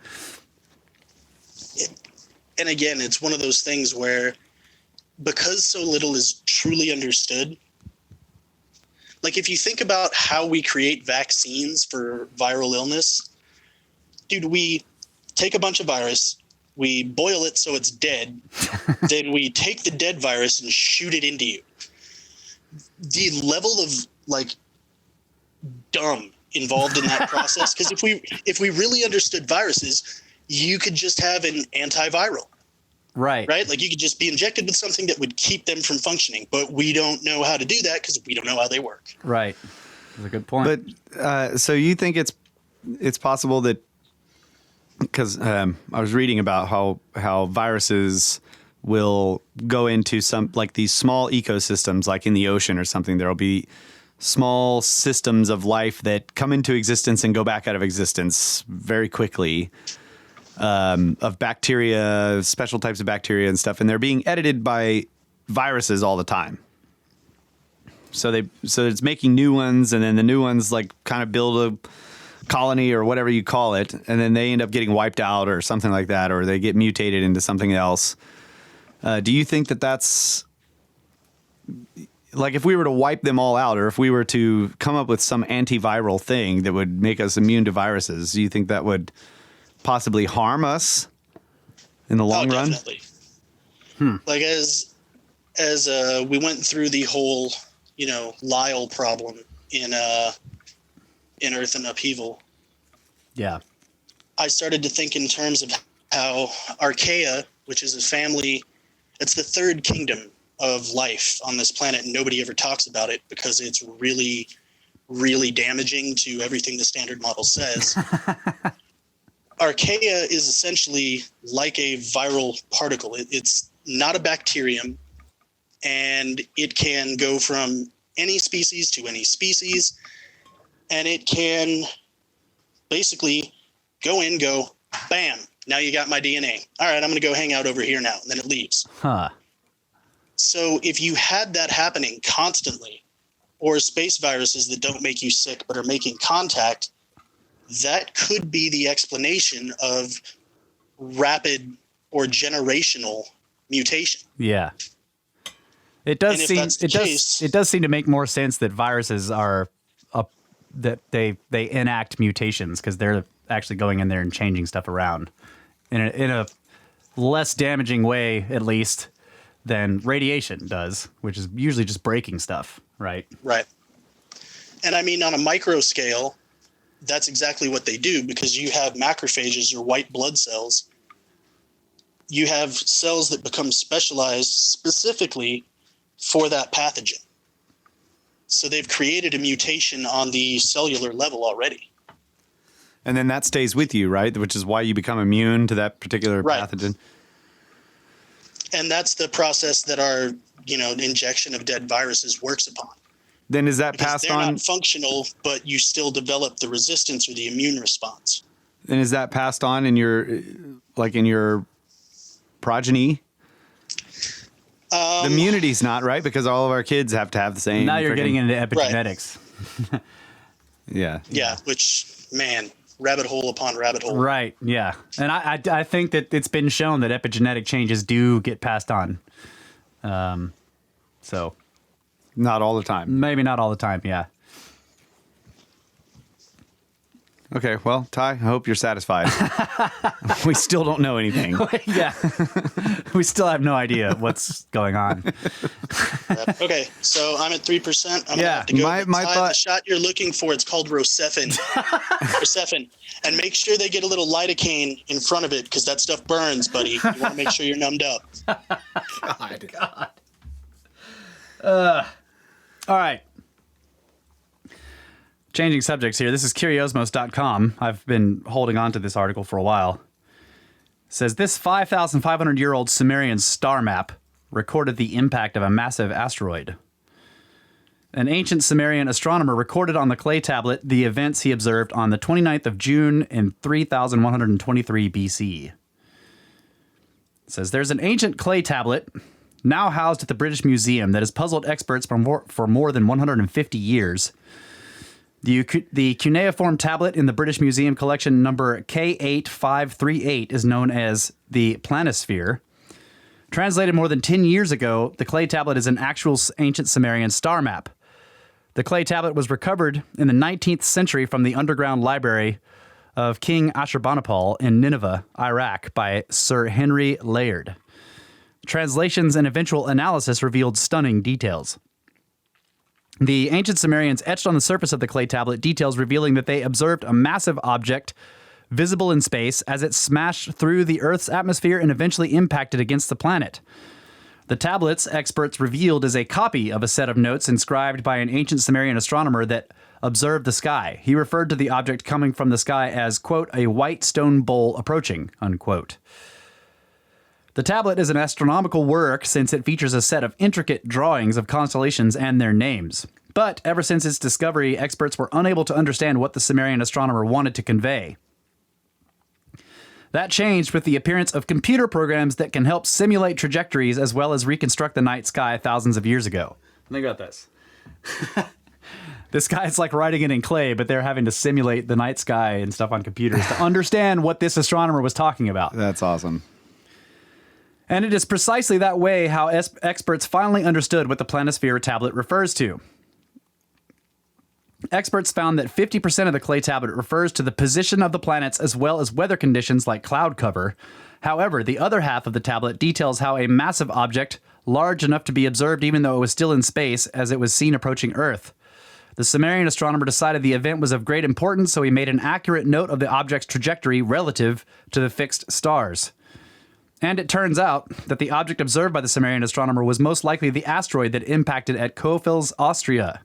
And again, it's one of those things where because so little is truly understood, like if you think about how we create vaccines for viral illness, dude, we take a bunch of virus, we boil it so it's dead, then we take the dead virus and shoot it into you. The level of like dumb involved in that process, because if we really understood viruses, you could just have an antiviral, Right. right? Like you could just be injected with something that would keep them from functioning, but we don't know how to do that because we don't know how they work. Right. That's a good point. But so you think it's possible that, because I was reading about how viruses will go into some, like these small ecosystems, like in the ocean or something. There'll be small systems of life that come into existence and go back out of existence very quickly, of bacteria, special types of bacteria and stuff, and they're being edited by viruses all the time. So it's making new ones, and then the new ones like kind of build a colony or whatever you call it, and then they end up getting wiped out or something like that, or they get mutated into something else. Do you think that that's like, if we were to wipe them all out, or if we were to come up with some antiviral thing that would make us immune to viruses, do you think that would possibly harm us in the long run? Definitely. Like as we went through the whole, Lyle problem in Earth and Upheaval, Yeah. I started to think in terms of how Archaea, which is a family, it's the third kingdom of life on this planet, and nobody ever talks about it because it's really, really damaging to everything the standard model says. Archaea is essentially like a viral particle. It's not a bacterium, and it can go from any species to any species, and it can basically go, bam, now you got my DNA. All right, I'm going to go hang out over here now, and then it leaves. Huh. So if you had that happening constantly, or space viruses that don't make you sick but are making contact, that could be the explanation of rapid or generational mutation. Yeah. It does And if seem that's the case- it does seem to make more sense that viruses are that they enact mutations, because they're actually going in there and changing stuff around in a less damaging way, at least, than radiation does, which is usually just breaking stuff, right? Right. And I mean, on a micro scale, that's exactly what they do, because you have macrophages, or white blood cells. You have cells that become specialized specifically for that pathogen. So they've created a mutation on the cellular level already. And then that stays with you, right? Which is why you become immune to that particular Right. pathogen. And that's the process that our, injection of dead viruses works upon. Then is that Because passed they're on? not functional, but you still develop the resistance or the immune response. And is that passed on in your progeny? The immunity's not, right? Because all of our kids have to have the same. Now you're getting into Right. epigenetics. Yeah. Yeah, which, man, rabbit hole upon rabbit hole. Right, yeah. And I think that it's been shown that epigenetic changes do get passed on. So Not all the time. maybe not all the time, yeah. Okay, well, Ty, I hope you're satisfied. We still don't know anything. Yeah. We still have no idea what's going on. Okay, so I'm at 3%. I'm gonna Yeah, have to go. my Ty, thought- the shot you're looking for, it's called Rocephin. Rocephin. And make sure they get a little lidocaine in front of it, because that stuff burns, buddy. You want to make sure you're numbed up. All right. Changing subjects here. This is Curiosmos.com. I've been holding on to this article for a while. It says this 5,500-year-old Sumerian star map recorded the impact of a massive asteroid. An ancient Sumerian astronomer recorded on the clay tablet the events he observed on the 29th of June in 3123 BC. It says there's an ancient clay tablet now housed at the British Museum that has puzzled experts for more than 150 years. The cuneiform tablet in the British Museum collection number K8538 is known as the planisphere. Translated more than 10 years ago, the clay tablet is an actual ancient Sumerian star map. The clay tablet was recovered in the 19th century from the underground library of King Ashurbanipal in Nineveh, Iraq, by Sir Henry Layard. Translations and eventual analysis revealed stunning details. The ancient Sumerians etched on the surface of the clay tablet details revealing that they observed a massive object visible in space as it smashed through the Earth's atmosphere and eventually impacted against the planet. The tablets, experts revealed, is a copy of a set of notes inscribed by an ancient Sumerian astronomer that observed the sky. He referred to the object coming from the sky as, quote, a white stone bowl approaching, unquote. The tablet is an astronomical work since it features a set of intricate drawings of constellations and their names. But ever since its discovery, experts were unable to understand what the Sumerian astronomer wanted to convey. That changed with the appearance of computer programs that can help simulate trajectories as well as reconstruct the night sky thousands of years ago. Think about this. This guy's like writing it in clay, but they're having to simulate the night sky and stuff on computers to understand what this astronomer was talking about. That's awesome. And it is precisely that way how experts finally understood what the planisphere tablet refers to. Experts found that 50% of the clay tablet refers to the position of the planets as well as weather conditions like cloud cover. However, the other half of the tablet details how a massive object, large enough to be observed even though it was still in space, as it was seen approaching Earth. The Sumerian astronomer decided the event was of great importance, so he made an accurate note of the object's trajectory relative to the fixed stars. And it turns out that the object observed by the Sumerian astronomer was most likely the asteroid that impacted at Kofels, Austria.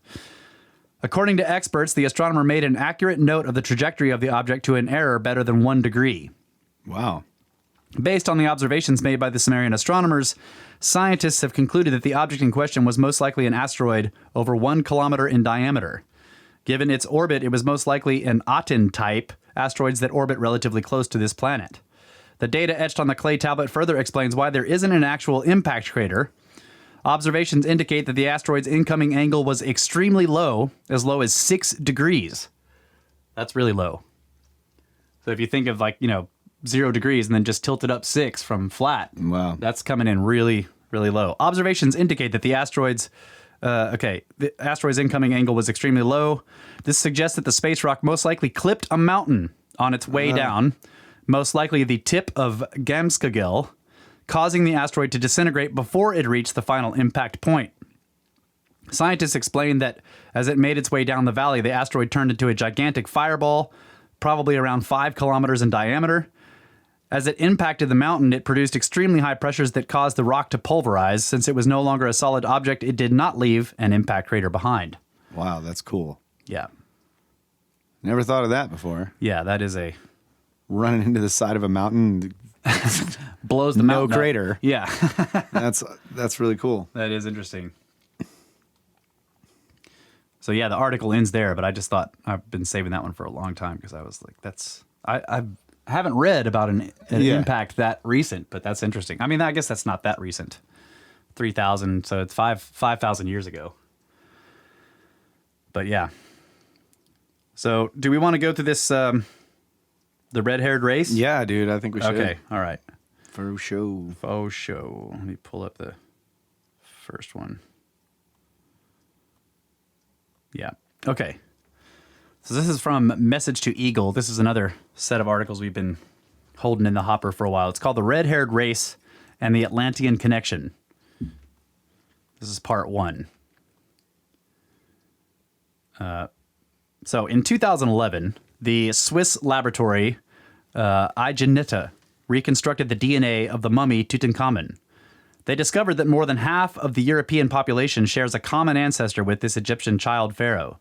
According to experts, the astronomer made an accurate note of the trajectory of the object to an error better than 1 degree. Wow. Based on the observations made by the Sumerian astronomers, scientists have concluded that the object in question was most likely an asteroid over 1 kilometer in diameter. Given its orbit, it was most likely an Aten-type, asteroids that orbit relatively close to this planet. The data etched on the clay tablet further explains why there isn't an actual impact crater. Observations indicate that the asteroid's incoming angle was extremely low as 6 degrees. That's really low. So if you think of 0 degrees and then just tilt it up 6 from flat, wow, that's coming in really, really low. Observations indicate that the asteroid's incoming angle was extremely low. This suggests that the space rock most likely clipped a mountain on its way down, most likely the tip of Gamskagel, causing the asteroid to disintegrate before it reached the final impact point. Scientists explained that as it made its way down the valley, the asteroid turned into a gigantic fireball, probably around 5 kilometers in diameter. As it impacted the mountain, it produced extremely high pressures that caused the rock to pulverize. Since it was no longer a solid object, it did not leave an impact crater behind. Wow, that's cool. Yeah. Never thought of that before. Yeah, that is a... Running into the side of a mountain... blows the mountain No crater. up. Yeah. That's really cool. That is interesting. So yeah, the article ends there, but I just thought I've been saving that one for a long time because I was like, I haven't read about an impact that recent, but that's interesting. I mean, I guess that's not that recent. 3,000, so it's 5,000 years ago. But yeah. So do we want to go through this, the red-haired race? Yeah, dude, I think we should. Okay, all right. For show. Faux show. Let me pull up the first one. Yeah. Okay. So this is from Message to Eagle. This is another set of articles we've been holding in the hopper for a while. It's called The Red-Haired Race and the Atlantean Connection. This is part 1. So in 2011, the Swiss laboratory Igeneta reconstructed the DNA of the mummy Tutankhamun. They discovered that more than half of the European population shares a common ancestor with this Egyptian child pharaoh.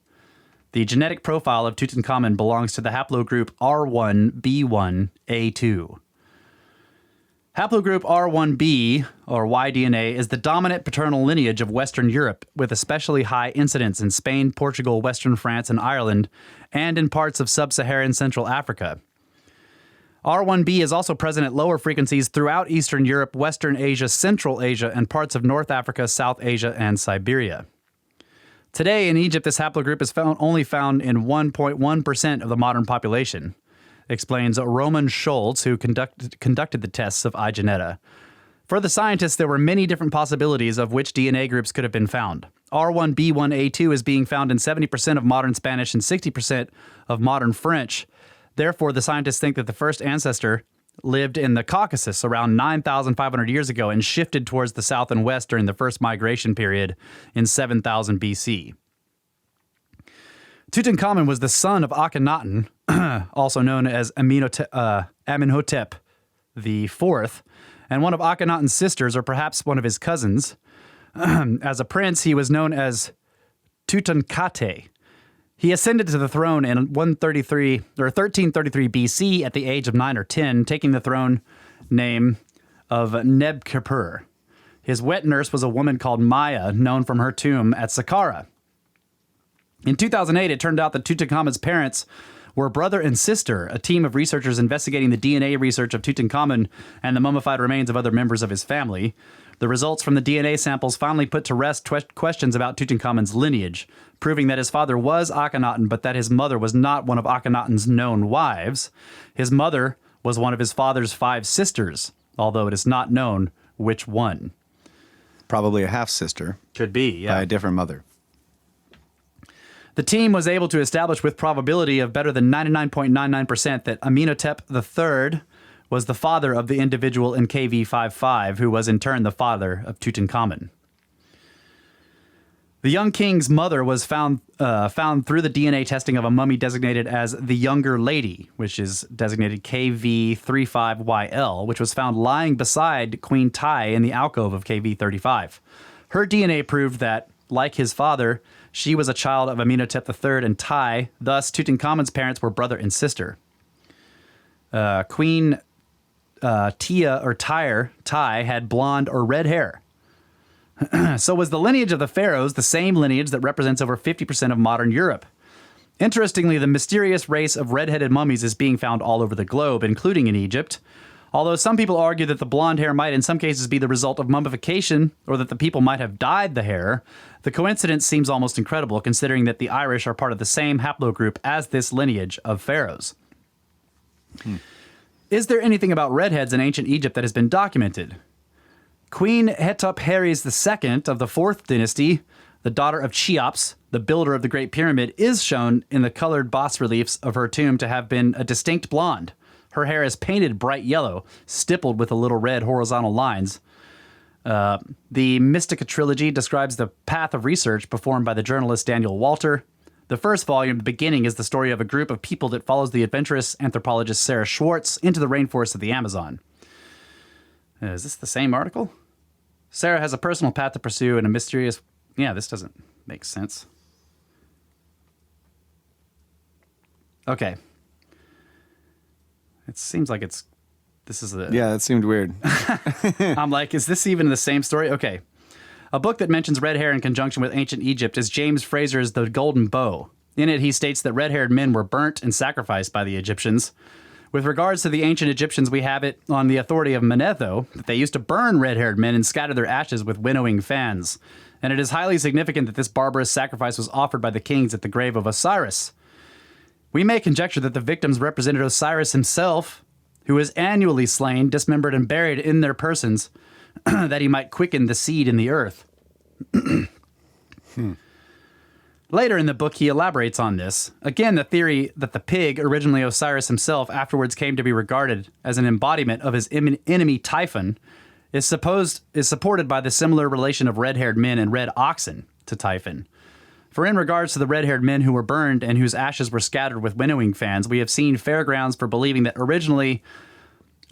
The genetic profile of Tutankhamun belongs to the haplogroup R1b1a2. Haplogroup R1b, or Y-DNA, is the dominant paternal lineage of Western Europe, with especially high incidence in Spain, Portugal, Western France, and Ireland, and in parts of sub-Saharan Central Africa. R1b is also present at lower frequencies throughout Eastern Europe, Western Asia, Central Asia, and parts of North Africa, South Asia, and Siberia. Today, in Egypt, this haplogroup is only found in 1.1% of the modern population, explains Roman Schultz, who conducted the tests of Igeneta. For the scientists, there were many different possibilities of which DNA groups could have been found. R1b1a2 is being found in 70% of modern Spanish and 60% of modern French. Therefore, the scientists think that the first ancestor lived in the Caucasus around 9,500 years ago and shifted towards the south and west during the first migration period in 7,000 BC. Tutankhamun was the son of Akhenaten, also known as Amenhotep the Fourth, and one of Akhenaten's sisters, or perhaps one of his cousins. As a prince, he was known as Tutankhaten. He ascended to the throne in 1333 BC at the age of 9 or 10, taking the throne name of Nebkepur. His wet nurse was a woman called Maya, known from her tomb at Saqqara. In 2008, it turned out that Tutankhamun's parents were brother and sister. A team of researchers investigating the DNA research of Tutankhamun and the mummified remains of other members of his family. The results from the DNA samples finally put to rest questions about Tutankhamun's lineage, proving that his father was Akhenaten, but that his mother was not one of Akhenaten's known wives. His mother was one of his father's 5 sisters, although it is not known which one. Probably a half-sister. Could be, yeah. By a different mother. The team was able to establish with probability of better than 99.99% that Amenhotep III was the father of the individual in KV-55, who was in turn the father of Tutankhamun. The young king's mother was found through the DNA testing of a mummy designated as the Younger Lady, which is designated KV-35YL, which was found lying beside Queen Tai in the alcove of KV-35. Her DNA proved that, like his father, she was a child of Amenhotep III and Tai. Thus, Tutankhamun's parents were brother and sister. Queen Tia or Tai had blonde or red hair. So was the lineage of the pharaohs the same lineage that represents over 50% of modern Europe. Interestingly, the mysterious race of red-headed mummies is being found all over the globe, including in Egypt. Although some people argue that the blonde hair might in some cases be the result of mummification or that the people might have dyed the hair, the coincidence seems almost incredible considering that the Irish are part of the same haplogroup as this lineage of pharaohs. Is there anything about redheads in ancient Egypt that has been documented? Queen Hetepheres II of the 4th dynasty, the daughter of Cheops, the builder of the Great Pyramid, is shown in the colored bas-reliefs of her tomb to have been a distinct blonde. Her hair is painted bright yellow, stippled with a little red horizontal lines. The Mystica trilogy describes the path of research performed by the journalist Daniel Walter. The first volume, the beginning, is the story of a group of people that follows the adventurous anthropologist Sarah Schwartz into the rainforests of the Amazon. Is this the same article? Sarah has a personal path to pursue and a mysterious... Yeah, this doesn't make sense. Okay. It seems like this is a... Yeah, that seemed weird. I'm like, is this even the same story? Okay. A book that mentions red hair in conjunction with ancient Egypt is James Fraser's The Golden Bow. In it, he states that red-haired men were burnt and sacrificed by the Egyptians. With regards to the ancient Egyptians, we have it on the authority of Manetho that they used to burn red-haired men and scatter their ashes with winnowing fans. And it is highly significant that this barbarous sacrifice was offered by the kings at the grave of Osiris. We may conjecture that the victims represented Osiris himself, who is annually slain, dismembered, and buried in their persons, that he might quicken the seed in the earth. Later in the book, he elaborates on this. Again, the theory that the pig, originally Osiris himself, afterwards came to be regarded as an embodiment of his enemy Typhon, is supported by the similar relation of red-haired men and red oxen to Typhon. For in regards to the red-haired men who were burned and whose ashes were scattered with winnowing fans, we have seen fair grounds for believing that originally,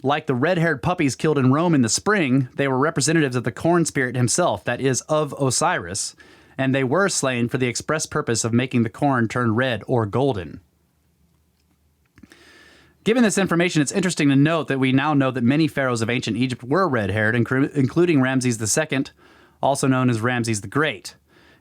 like the red-haired puppies killed in Rome in the spring, they were representatives of the corn spirit himself, that is, of Osiris, and they were slain for the express purpose of making the corn turn red or golden. Given this information, it's interesting to note that we now know that many pharaohs of ancient Egypt were red-haired, including Ramses II, also known as Ramses the Great.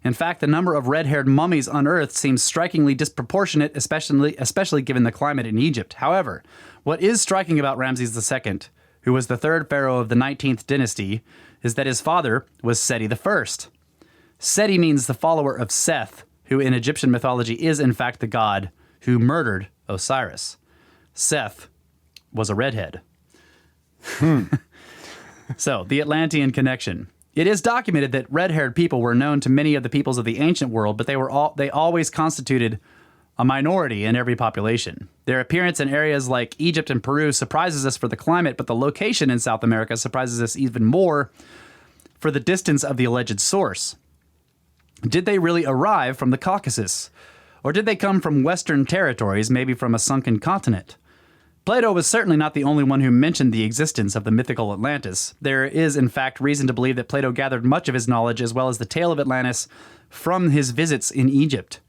In fact, the number of red-haired mummies unearthed seems strikingly disproportionate, especially given the climate in Egypt. However, what is striking about Ramses II, who was the 3rd pharaoh of the 19th dynasty, is that his father was Seti I. Seti means the follower of Seth, who in Egyptian mythology is in fact the god who murdered Osiris. Seth was a redhead. So, the Atlantean connection. It is documented that red-haired people were known to many of the peoples of the ancient world, but they always constituted a minority in every population. Their appearance in areas like Egypt and Peru surprises us for the climate, but the location in South America surprises us even more for the distance of the alleged source. Did they really arrive from the Caucasus? Or did they come from Western territories, maybe from a sunken continent? Plato was certainly not the only one who mentioned the existence of the mythical Atlantis. There is, in fact, reason to believe that Plato gathered much of his knowledge as well as the tale of Atlantis from his visits in Egypt.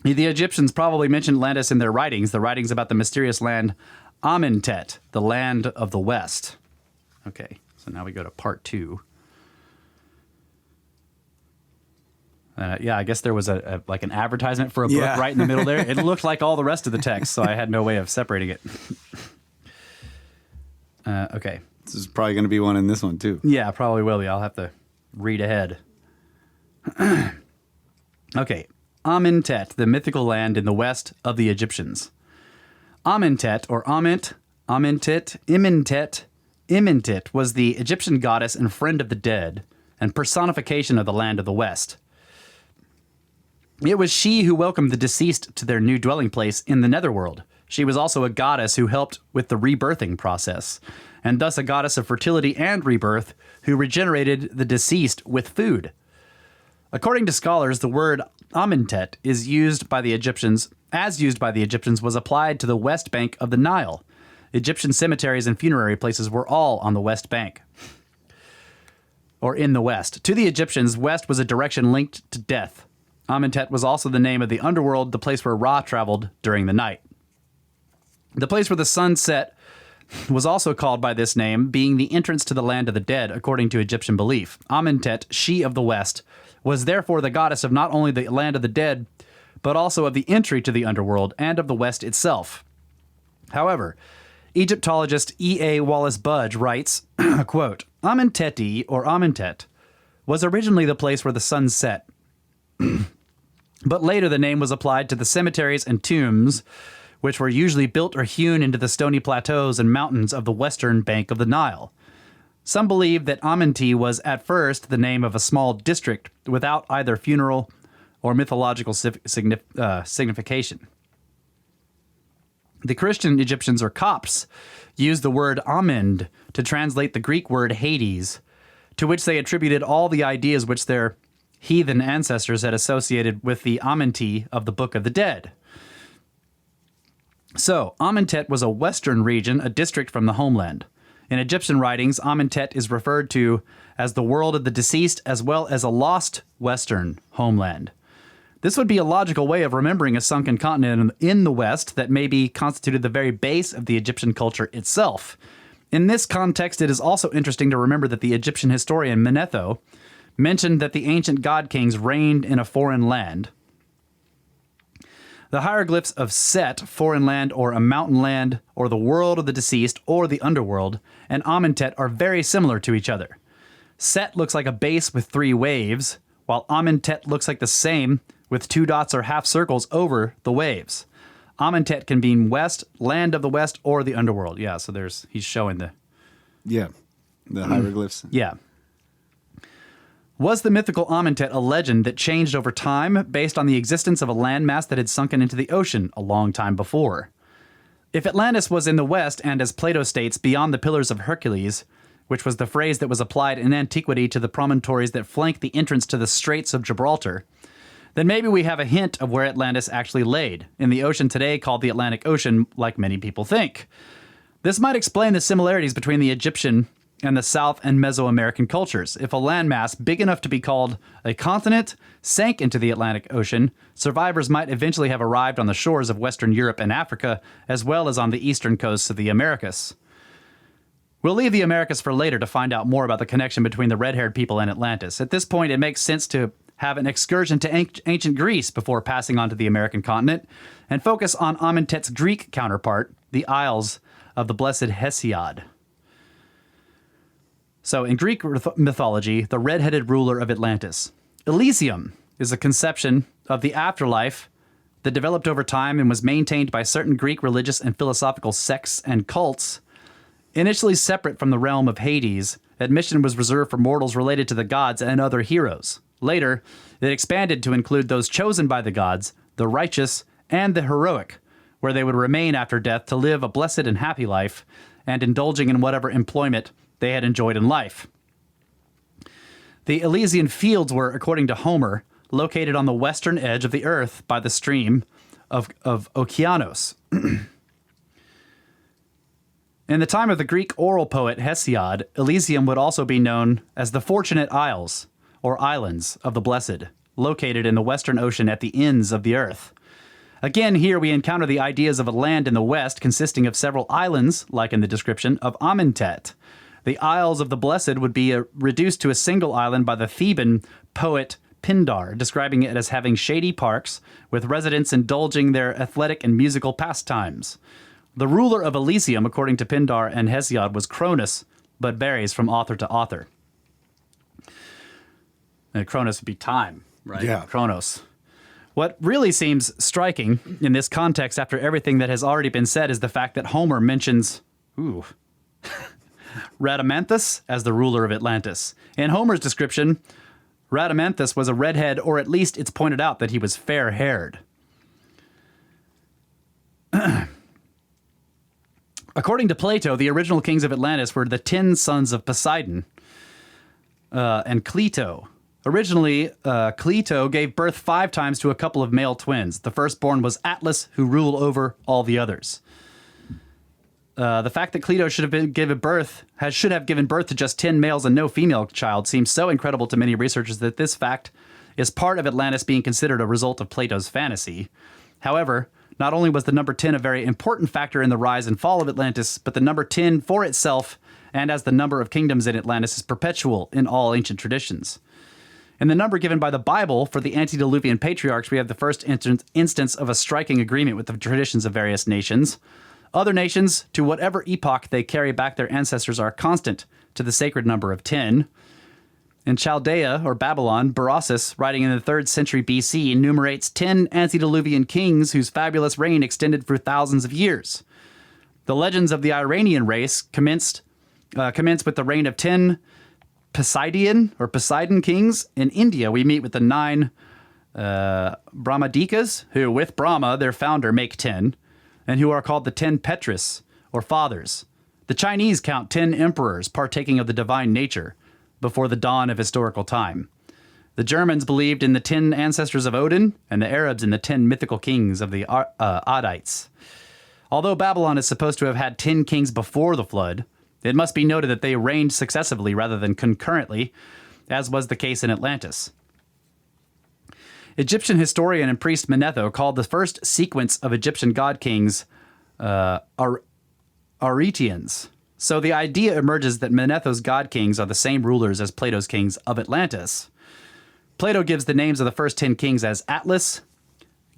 The Egyptians probably mentioned Atlantis in their writings, the writings about the mysterious land Amentet, the land of the West. Okay, so now we go to part 2. Yeah, I guess there was like an advertisement for a book right in the middle there. It looked like all the rest of the text, so I had no way of separating it. Okay. This is probably going to be one in this one, too. Yeah, probably will be. I'll have to read ahead. Okay. Amentet, the mythical land in the west of the Egyptians. Amentet, or Ament, Amentet, Imentet, was the Egyptian goddess and friend of the dead, and personification of the land of the west. It was she who welcomed the deceased to their new dwelling place in the netherworld. She was also a goddess who helped with the rebirthing process, and thus a goddess of fertility and rebirth who regenerated the deceased with food. According to scholars, the word Amentet is used by the Egyptians, was applied to the west bank of the Nile. Egyptian cemeteries and funerary places were all on the west bank, or in the west. To the Egyptians, west was a direction linked to death. Amentet was also the name of the underworld, the place where Ra traveled during the night. The place where the sun set was also called by this name, being the entrance to the land of the dead, according to Egyptian belief. Amentet, she of the west, was therefore the goddess of not only the land of the dead, but also of the entry to the underworld and of the west itself. However, Egyptologist E.A. Wallace Budge writes, quote, Amentet, or Amentet, was originally the place where the sun set. But later the name was applied to the cemeteries and tombs, which were usually built or hewn into the stony plateaus and mountains of the western bank of the Nile. Some believe that Amenti was at first the name of a small district without either funeral or mythological signification. The Christian Egyptians or Copts used the word Amend to translate the Greek word Hades, to which they attributed all the ideas which their heathen ancestors had associated with the Amenti of the Book of the Dead. So, Amentet was a western region, a district from the homeland. In Egyptian writings, Amentet is referred to as the world of the deceased as well as a lost western homeland. This would be a logical way of remembering a sunken continent in the west that maybe constituted the very base of the Egyptian culture itself. In this context, it is also interesting to remember that the Egyptian historian Manetho mentioned that the ancient god kings reigned in a foreign land. The hieroglyphs of Set, foreign land or a mountain land, or the world of the deceased or the underworld, and Amentet are very similar to each other. Set looks like a base with 3 waves, while Amentet looks like the same with 2 dots or half circles over the waves. Amentet can mean west, land of the west, or the underworld. Yeah, so he's showing the hieroglyphs. Yeah. Was the mythical Amentet a legend that changed over time based on the existence of a landmass that had sunken into the ocean a long time before? If Atlantis was in the west and, as Plato states, beyond the Pillars of Hercules, which was the phrase that was applied in antiquity to the promontories that flank the entrance to the Straits of Gibraltar, then maybe we have a hint of where Atlantis actually laid, in the ocean today called the Atlantic Ocean, like many people think. This might explain the similarities between the Egyptian and the South and Mesoamerican cultures. If a landmass big enough to be called a continent sank into the Atlantic Ocean, survivors might eventually have arrived on the shores of Western Europe and Africa, as well as on the eastern coasts of the Americas. We'll leave the Americas for later to find out more about the connection between the red-haired people and Atlantis. At this point, it makes sense to have an excursion to ancient Greece before passing on to the American continent, and focus on Amentet's Greek counterpart, the Isles of the Blessed Hesiod. So, in Greek mythology, the red-headed ruler of Atlantis, Elysium, is a conception of the afterlife that developed over time and was maintained by certain Greek religious and philosophical sects and cults. Initially separate from the realm of Hades, admission was reserved for mortals related to the gods and other heroes. Later, it expanded to include those chosen by the gods, the righteous, and the heroic, where they would remain after death to live a blessed and happy life, and indulging in whatever employment they had enjoyed in life. The Elysian fields were, according to Homer, located on the western edge of the Earth by the stream of Okeanos. In the time of the Greek oral poet Hesiod, Elysium would also be known as the Fortunate Isles, or Islands of the Blessed, located in the Western Ocean at the ends of the Earth. Again, here we encounter the ideas of a land in the west consisting of several islands, like in the description of Amentet. The Isles of the Blessed would be reduced to a single island by the Theban poet Pindar, describing it as having shady parks, with residents indulging their athletic and musical pastimes. The ruler of Elysium, according to Pindar and Hesiod, was Cronus, but varies from author to author. And Cronus would be time, right? Yeah. Chronos. What really seems striking in this context, after everything that has already been said, is the fact that Homer mentions Rhadamanthus as the ruler of Atlantis. In Homer's description, Rhadamanthus was a redhead, or at least it's pointed out that he was fair-haired. According to Plato, the original kings of Atlantis were the 10 sons of Poseidon and Cleito. Originally, Cleito gave birth 5 times to a couple of male twins. The firstborn was Atlas, who ruled over all the others. The fact that Cleito should have given birth to just 10 males and no female child seems so incredible to many researchers that this fact is part of Atlantis being considered a result of Plato's fantasy. However, not only was the number 10 a very important factor in the rise and fall of Atlantis, but the number 10 for itself, and as the number of kingdoms in Atlantis, is perpetual in all ancient traditions. In the number given by the Bible for the antediluvian patriarchs, we have the first instance of a striking agreement with the traditions of various nations. Other nations, to whatever epoch they carry back their ancestors, are constant to the sacred number of 10. In Chaldea, or Babylon, Berossus, writing in the 3rd century BC, enumerates 10 antediluvian kings whose fabulous reign extended for thousands of years. The legends of the Iranian race commence with the reign of 10 Poseidon kings. In India, we meet with the 9 Brahmadikas, who, with Brahma, their founder, make 10, and who are called the 10 Petris, or fathers. The Chinese count 10 emperors partaking of the divine nature before the dawn of historical time. The Germans believed in the 10 ancestors of Odin, and the Arabs in the 10 mythical kings of the Adites. Although Babylon is supposed to have had 10 kings before the flood, it must be noted that they reigned successively rather than concurrently, as was the case in Atlantis. Egyptian historian and priest Manetho called the first sequence of Egyptian god kings Aretians. So the idea emerges that Manetho's god kings are the same rulers as Plato's kings of Atlantis. Plato gives the names of the first 10 kings as Atlas,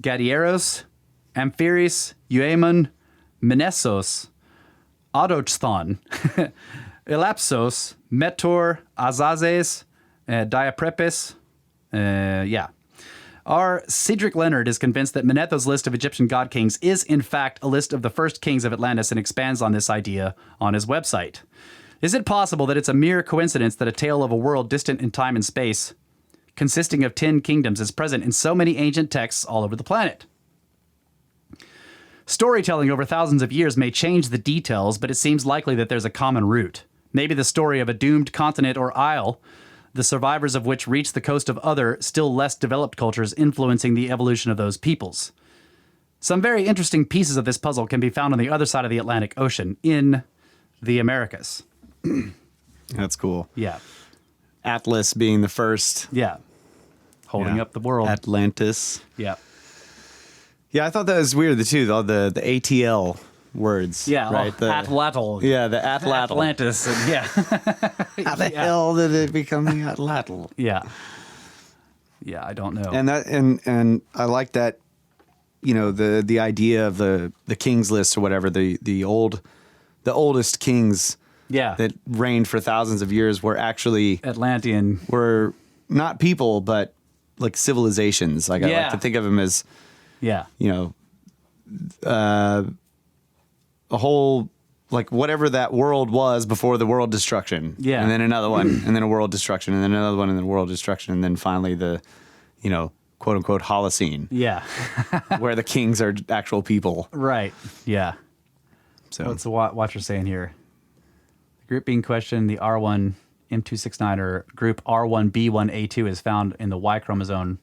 Gadieros, Amphiris, Euaemon, Menessos, Autochthon, Elapsos, Metor, Azazes, Diaprepes. Our Cedric Leonard is convinced that Manetho's list of Egyptian god kings is, in fact, a list of the first kings of Atlantis, and expands on this idea on his website. Is it possible that it's a mere coincidence that a tale of a world distant in time and space, consisting of 10 kingdoms, is present in so many ancient texts all over the planet? Storytelling over thousands of years may change the details, but it seems likely that there's a common root. Maybe the story of a doomed continent or isle, the survivors of which reach the coast of other, still less developed cultures, influencing the evolution of those peoples. Some very interesting pieces of this puzzle can be found on the other side of the Atlantic Ocean, in the Americas. That's cool. Yeah. Atlas being the first. Yeah. Holding up the world. Atlantis. Yeah. Yeah, I thought that was weird, too, the ATL words. Yeah, right? Atlatl. Yeah, the Atlatl. Atlantis. And yeah. How the hell did it become the Atlatl? Yeah. Yeah, I don't know. And I like that, the idea of the kings list or whatever, the oldest kings that reigned for thousands of years were actually Atlantean. Were not people, but like civilizations. Like I like to think of them as a whole, like whatever that world was before the world destruction. Yeah. And then another one, and then a world destruction, and then another one, and then world destruction, and then finally the, quote unquote Holocene. Yeah. Where the kings are actual people. Right. Yeah. So what's the watcher saying here? The group being questioned, the R1 M269 or group R1B1A2 is found in the Y chromosome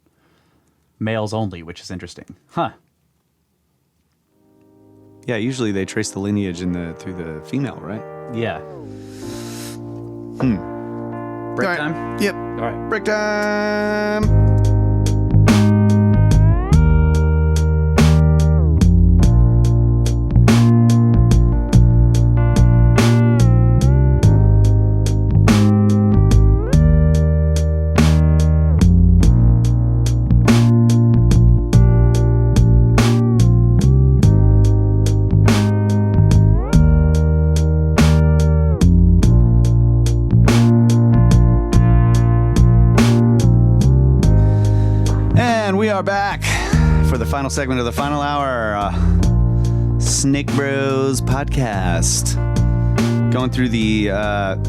males only, which is interesting. Huh. Yeah, usually they trace the lineage through the female, right? Yeah. Break All right. time? Yep. All right. Break time. We are back for the final segment of the final hour. Snake Bros podcast. Going through the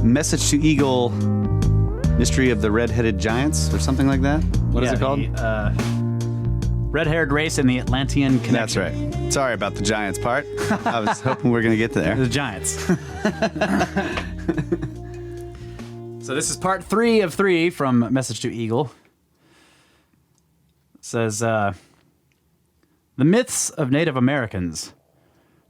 Message to Eagle Mystery of the Red-Headed Giants or something like that. What is it called? Red-haired race in the Atlantean connection. That's right. Sorry about the Giants part. I was hoping we were going to get to there. The Giants. So this is part 3 of 3 from Message to Eagle. It says, the myths of Native Americans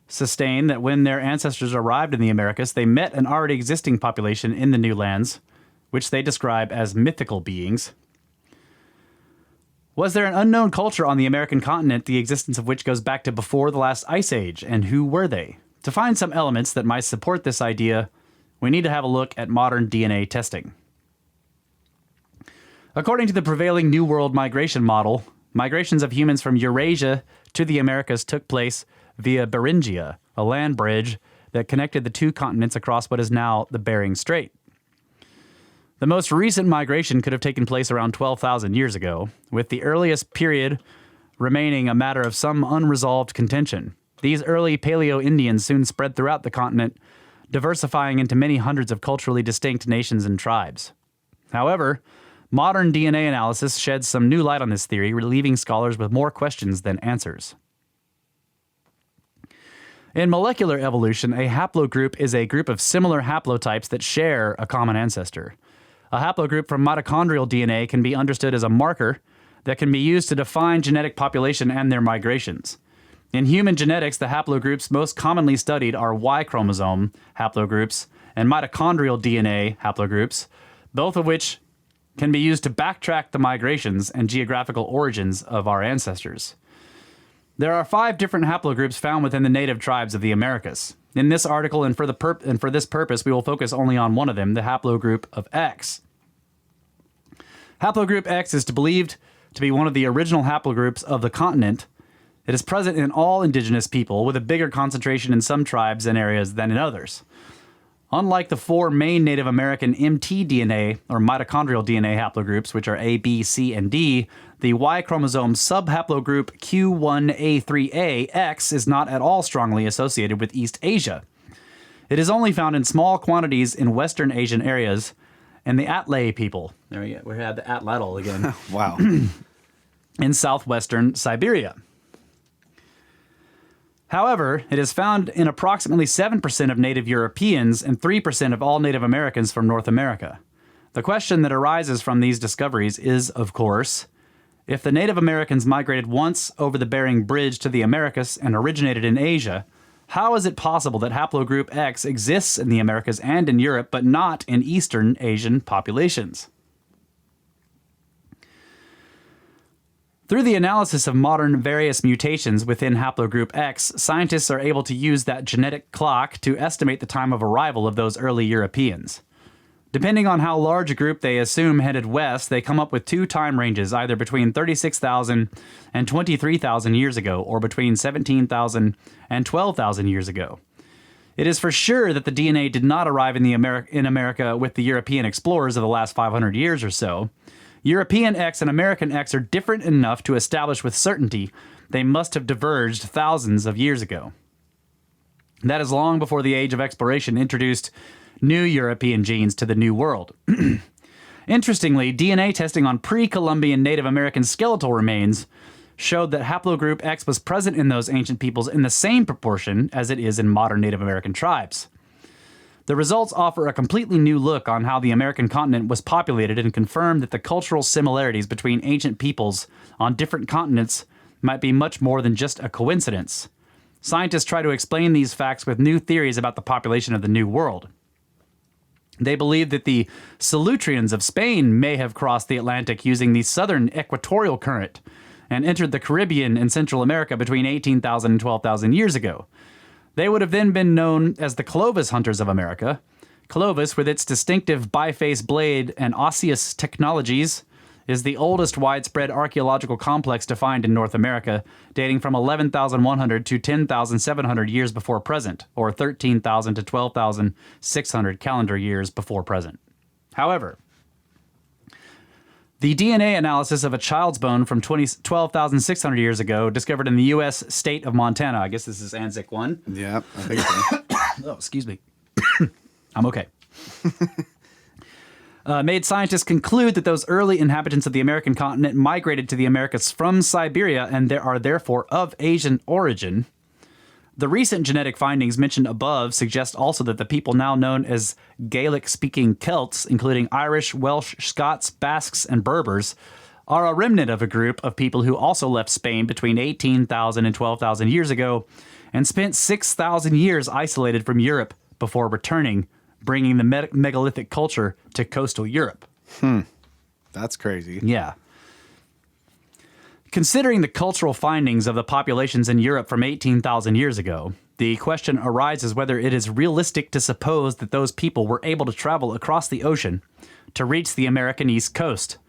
sustain that when their ancestors arrived in the Americas, they met an already existing population in the new lands, which they describe as mythical beings. Was there an unknown culture on the American continent, the existence of which goes back to before the last ice age, and who were they? To find some elements that might support this idea, we need to have a look at modern DNA testing. According to the prevailing New World migration model, migrations of humans from Eurasia to the Americas took place via Beringia, a land bridge that connected the two continents across what is now the Bering Strait. The most recent migration could have taken place around 12,000 years ago, with the earliest period remaining a matter of some unresolved contention. These early Paleo-Indians soon spread throughout the continent, diversifying into many hundreds of culturally distinct nations and tribes. However, modern DNA analysis sheds some new light on this theory, leaving scholars with more questions than answers. In molecular evolution, a haplogroup is a group of similar haplotypes that share a common ancestor. A haplogroup from mitochondrial DNA can be understood as a marker that can be used to define genetic population and their migrations. In human genetics, the haplogroups most commonly studied are Y chromosome haplogroups and mitochondrial DNA haplogroups, both of which can be used to backtrack the migrations and geographical origins of our ancestors. There are 5 different haplogroups found within the native tribes of the Americas. In this article and for this purpose, we will focus only on one of them, the haplogroup of X. Haplogroup X is believed to be one of the original haplogroups of the continent. It is present in all indigenous people, with a bigger concentration in some tribes and areas than in others. Unlike the 4 main Native American mtDNA, or mitochondrial DNA haplogroups, which are A, B, C, and D, the Y chromosome subhaplogroup Q1A3A X is not at all strongly associated with East Asia. It is only found in small quantities in Western Asian areas, and the Atlay people, there we go, we had the Atlatl again, Wow. in southwestern Siberia. However, it is found in approximately 7% of native Europeans and 3% of all Native Americans from North America. The question that arises from these discoveries is, of course, if the Native Americans migrated once over the Bering Bridge to the Americas and originated in Asia, how is it possible that haplogroup X exists in the Americas and in Europe, but not in Eastern Asian populations? Through the analysis of modern various mutations within haplogroup X, scientists are able to use that genetic clock to estimate the time of arrival of those early Europeans. Depending on how large a group they assume headed west, they come up with 2 time ranges, either between 36,000 and 23,000 years ago, or between 17,000 and 12,000 years ago. It is for sure that the DNA did not arrive in America with the European explorers of the last 500 years or so. European X and American X are different enough to establish with certainty they must have diverged thousands of years ago. That is long before the age of exploration introduced new European genes to the New World. Interestingly, DNA testing on pre-Columbian Native American skeletal remains showed that haplogroup X was present in those ancient peoples in the same proportion as it is in modern Native American tribes. The results offer a completely new look on how the American continent was populated and confirm that the cultural similarities between ancient peoples on different continents might be much more than just a coincidence. Scientists try to explain these facts with new theories about the population of the New World. They believe that the Solutreans of Spain may have crossed the Atlantic using the southern equatorial current and entered the Caribbean and Central America between 18,000 and 12,000 years ago. They would have then been known as the Clovis hunters of America. Clovis, with its distinctive biface blade and osseous technologies, is the oldest widespread archaeological complex to find in North America, dating from 11,100 to 10,700 years before present, or 13,000 to 12,600 calendar years before present. However, the DNA analysis of a child's bone from 12,600 years ago, discovered in the U.S. state of Montana, I guess this is Anzac 1. Yeah, I think so. Oh, excuse me. I'm okay. Made scientists conclude that those early inhabitants of the American continent migrated to the Americas from Siberia and there are therefore of Asian origin. The recent genetic findings mentioned above suggest also that the people now known as Gaelic-speaking Celts, including Irish, Welsh, Scots, Basques, and Berbers, are a remnant of a group of people who also left Spain between 18,000 and 12,000 years ago and spent 6,000 years isolated from Europe before returning, bringing the megalithic culture to coastal Europe. That's crazy. Yeah. Considering the cultural findings of the populations in Europe from 18,000 years ago, the question arises whether it is realistic to suppose that those people were able to travel across the ocean to reach the American East Coast.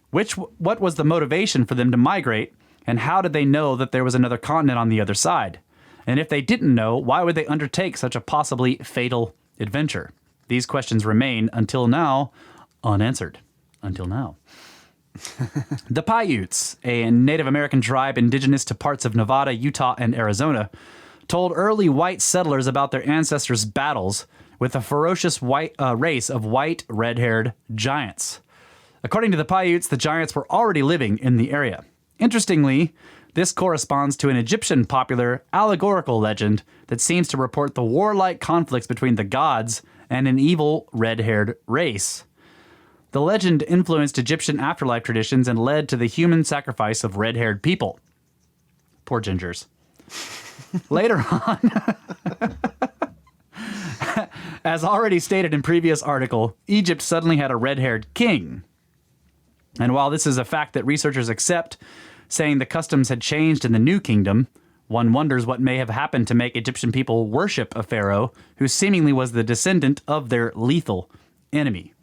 What was the motivation for them to migrate, and how did they know that there was another continent on the other side? And if they didn't know, why would they undertake such a possibly fatal adventure? These questions remain, until now, unanswered. Until now. The Paiutes, a Native American tribe indigenous to parts of Nevada, Utah, and Arizona, told early white settlers about their ancestors' battles with a ferocious race of white, red-haired giants. According to the Paiutes, the giants were already living in the area. Interestingly, this corresponds to an Egyptian popular allegorical legend that seems to report the warlike conflicts between the gods and an evil red-haired race. The legend influenced Egyptian afterlife traditions and led to the human sacrifice of red-haired people. Poor gingers. Later on, as already stated in previous article, Egypt suddenly had a red-haired king. And while this is a fact that researchers accept, saying the customs had changed in the New Kingdom, one wonders what may have happened to make Egyptian people worship a pharaoh who seemingly was the descendant of their lethal enemy.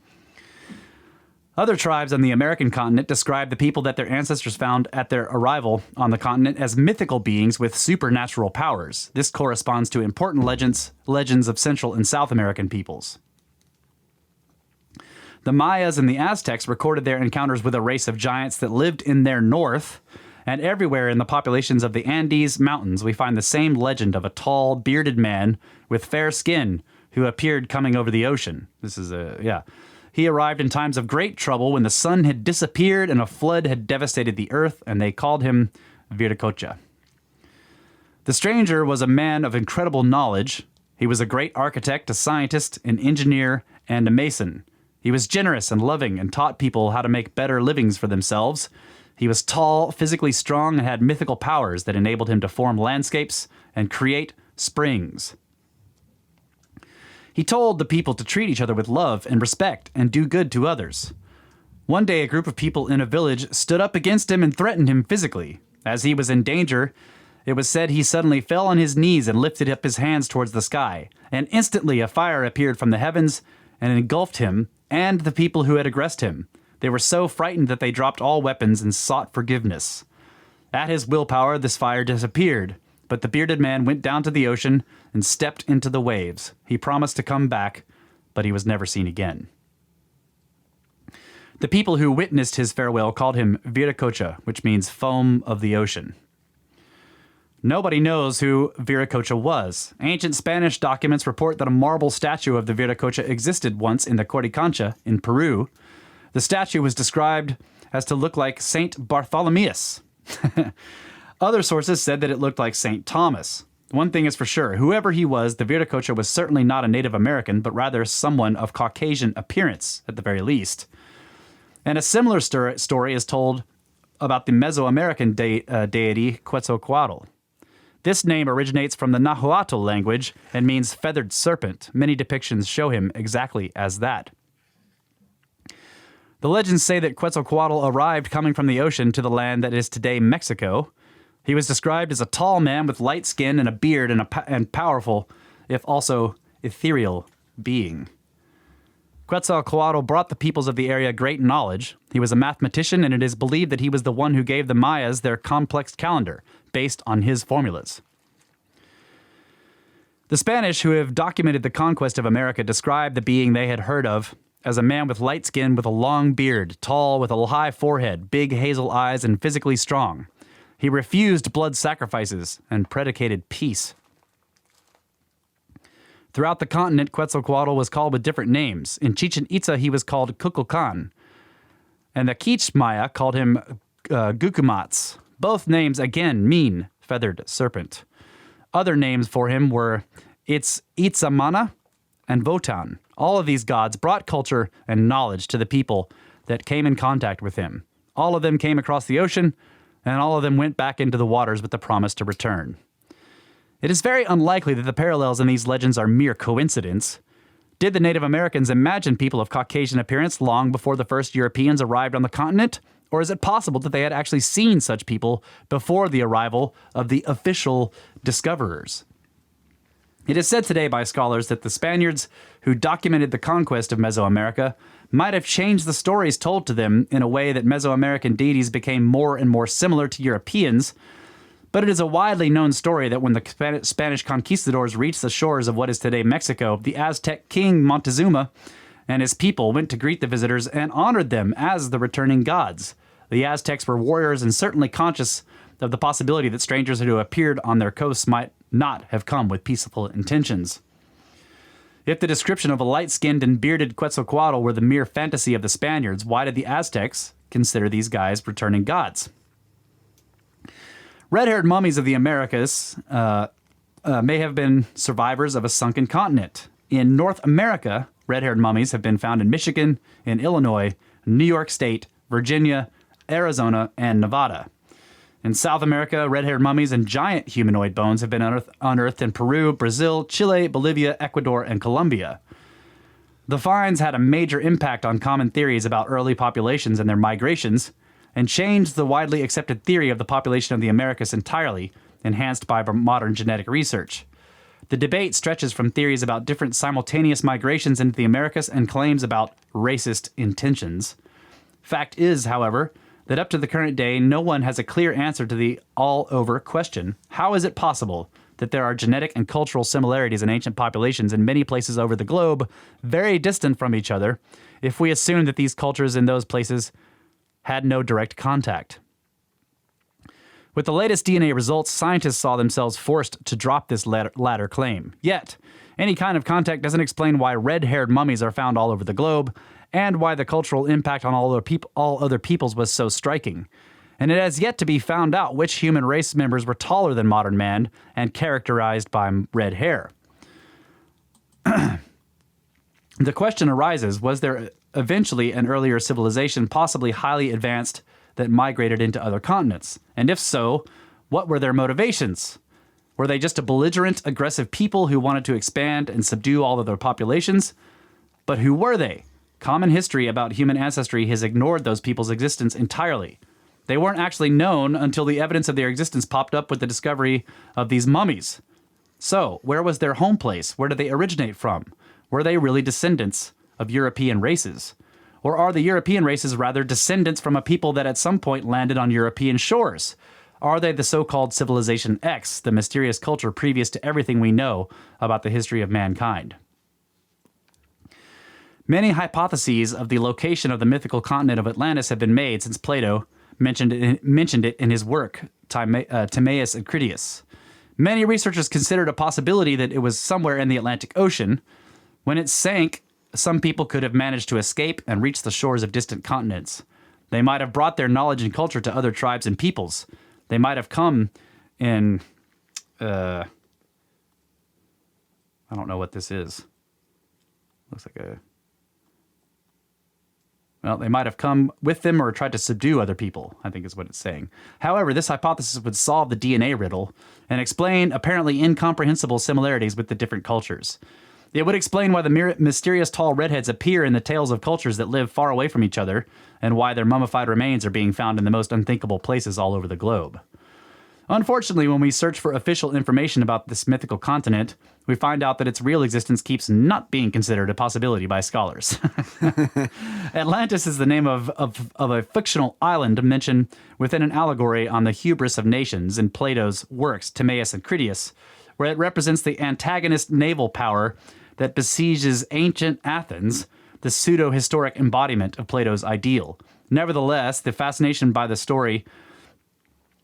Other tribes on the American continent describe the people that their ancestors found at their arrival on the continent as mythical beings with supernatural powers. This corresponds to important legends of Central and South American peoples. The Mayas and the Aztecs recorded their encounters with a race of giants that lived in their north, and everywhere in the populations of the Andes Mountains we find the same legend of a tall, bearded man with fair skin who appeared coming over the ocean. He arrived in times of great trouble when the sun had disappeared and a flood had devastated the earth, and they called him Viracocha. The stranger was a man of incredible knowledge. He was a great architect, a scientist, an engineer, and a mason. He was generous and loving and taught people how to make better livings for themselves. He was tall, physically strong, and had mythical powers that enabled him to form landscapes and create springs. He told the people to treat each other with love and respect and do good to others. One day, a group of people in a village stood up against him and threatened him physically. As he was in danger, it was said he suddenly fell on his knees and lifted up his hands towards the sky, and instantly a fire appeared from the heavens and engulfed him and the people who had aggressed him. They were so frightened that they dropped all weapons and sought forgiveness. At his willpower, this fire disappeared, but the bearded man went down to the ocean and stepped into the waves. He promised to come back, but he was never seen again. The people who witnessed his farewell called him Viracocha, which means foam of the ocean. Nobody knows who Viracocha was. Ancient Spanish documents report that a marble statue of the Viracocha existed once in the Coricancha in Peru. The statue was described as to look like Saint Bartholomeus. Other sources said that it looked like Saint Thomas. One thing is for sure, whoever he was, the Viracocha was certainly not a Native American, but rather someone of Caucasian appearance, at the very least. And a similar story is told about the Mesoamerican deity Quetzalcoatl. This name originates from the Nahuatl language and means feathered serpent. Many depictions show him exactly as that. The legends say that Quetzalcoatl arrived coming from the ocean to the land that is today Mexico. He was described as a tall man with light skin and a beard and powerful, if also ethereal, being. Quetzalcoatl brought the peoples of the area great knowledge. He was a mathematician, and it is believed that he was the one who gave the Mayas their complex calendar, based on his formulas. The Spanish, who have documented the conquest of America, described the being they had heard of as a man with light skin with a long beard, tall with a high forehead, big hazel eyes, and physically strong. He refused blood sacrifices and predicated peace. Throughout the continent, Quetzalcoatl was called with different names. In Chichen Itza, he was called Kukulkan, and the Quiche Maya called him Gukumats. Both names, again, mean feathered serpent. Other names for him were Itzamana and Votan. All of these gods brought culture and knowledge to the people that came in contact with him. All of them came across the ocean, and all of them went back into the waters with the promise to return. It is very unlikely that the parallels in these legends are mere coincidence. Did the Native Americans imagine people of Caucasian appearance long before the first Europeans arrived on the continent? Or is it possible that they had actually seen such people before the arrival of the official discoverers? It is said today by scholars that the Spaniards who documented the conquest of Mesoamerica might have changed the stories told to them in a way that Mesoamerican deities became more and more similar to Europeans. But it is a widely known story that when the Spanish conquistadors reached the shores of what is today Mexico, the Aztec king Montezuma and his people went to greet the visitors and honored them as the returning gods. The Aztecs were warriors and certainly conscious of the possibility that strangers who appeared on their coasts might not have come with peaceful intentions. If the description of a light-skinned and bearded Quetzalcoatl were the mere fantasy of the Spaniards, why did the Aztecs consider these guys returning gods? Red-haired mummies of the Americas may have been survivors of a sunken continent. In North America, red-haired mummies have been found in Michigan, in Illinois, New York State, Virginia, Arizona, and Nevada. In South America, red-haired mummies and giant humanoid bones have been unearthed in Peru, Brazil, Chile, Bolivia, Ecuador, and Colombia. The finds had a major impact on common theories about early populations and their migrations, and changed the widely accepted theory of the population of the Americas entirely, enhanced by modern genetic research. The debate stretches from theories about different simultaneous migrations into the Americas and claims about racist intentions. Fact is, however, that up to the current day, no one has a clear answer to the all-over question: how is it possible that there are genetic and cultural similarities in ancient populations in many places over the globe, very distant from each other, if we assume that these cultures in those places had no direct contact? With the latest DNA results, scientists saw themselves forced to drop this latter claim. Yet, any kind of contact doesn't explain why red-haired mummies are found all over the globe, and why the cultural impact on all other peoples was so striking. And it has yet to be found out which human race members were taller than modern man and characterized by red hair. The question arises, was there eventually an earlier civilization, possibly highly advanced, that migrated into other continents? And if so, what were their motivations? Were they just a belligerent, aggressive people who wanted to expand and subdue all of their populations? But who were they? Common history about human ancestry has ignored those people's existence entirely. They weren't actually known until the evidence of their existence popped up with the discovery of these mummies. So, where was their home place? Where did they originate from? Were they really descendants of European races? Or are the European races rather descendants from a people that at some point landed on European shores? Are they the so-called Civilization X, the mysterious culture previous to everything we know about the history of mankind? Many hypotheses of the location of the mythical continent of Atlantis have been made since Plato mentioned it in his work, Timaeus and Critias. Many researchers considered a possibility that it was somewhere in the Atlantic Ocean. When it sank, some people could have managed to escape and reach the shores of distant continents. They might have brought their knowledge and culture to other tribes and peoples. They might have come in I don't know what this is. Looks like a... Well, they might have come with them or tried to subdue other people, I think is what it's saying. However, this hypothesis would solve the DNA riddle and explain apparently incomprehensible similarities with the different cultures. It would explain why the mysterious tall redheads appear in the tales of cultures that live far away from each other, and why their mummified remains are being found in the most unthinkable places all over the globe. Unfortunately, when we search for official information about this mythical continent, we find out that its real existence keeps not being considered a possibility by scholars. Atlantis is the name of a fictional island mentioned within an allegory on the hubris of nations in Plato's works, Timaeus and Critias, where it represents the antagonist naval power that besieges ancient Athens, the pseudo-historic embodiment of Plato's ideal. Nevertheless, the fascination by the story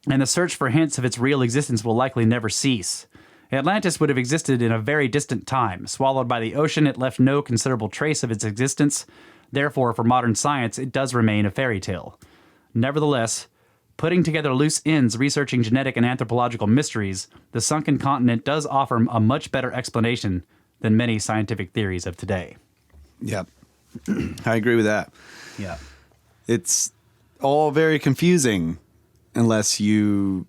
and the search for hints of its real existence will likely never cease. Atlantis would have existed in a very distant time. Swallowed by the ocean, it left no considerable trace of its existence. Therefore, for modern science, it does remain a fairy tale. Nevertheless, putting together loose ends, researching genetic and anthropological mysteries, the sunken continent does offer a much better explanation than many scientific theories of today. Yep. I agree with that. Yeah. It's all very confusing unless you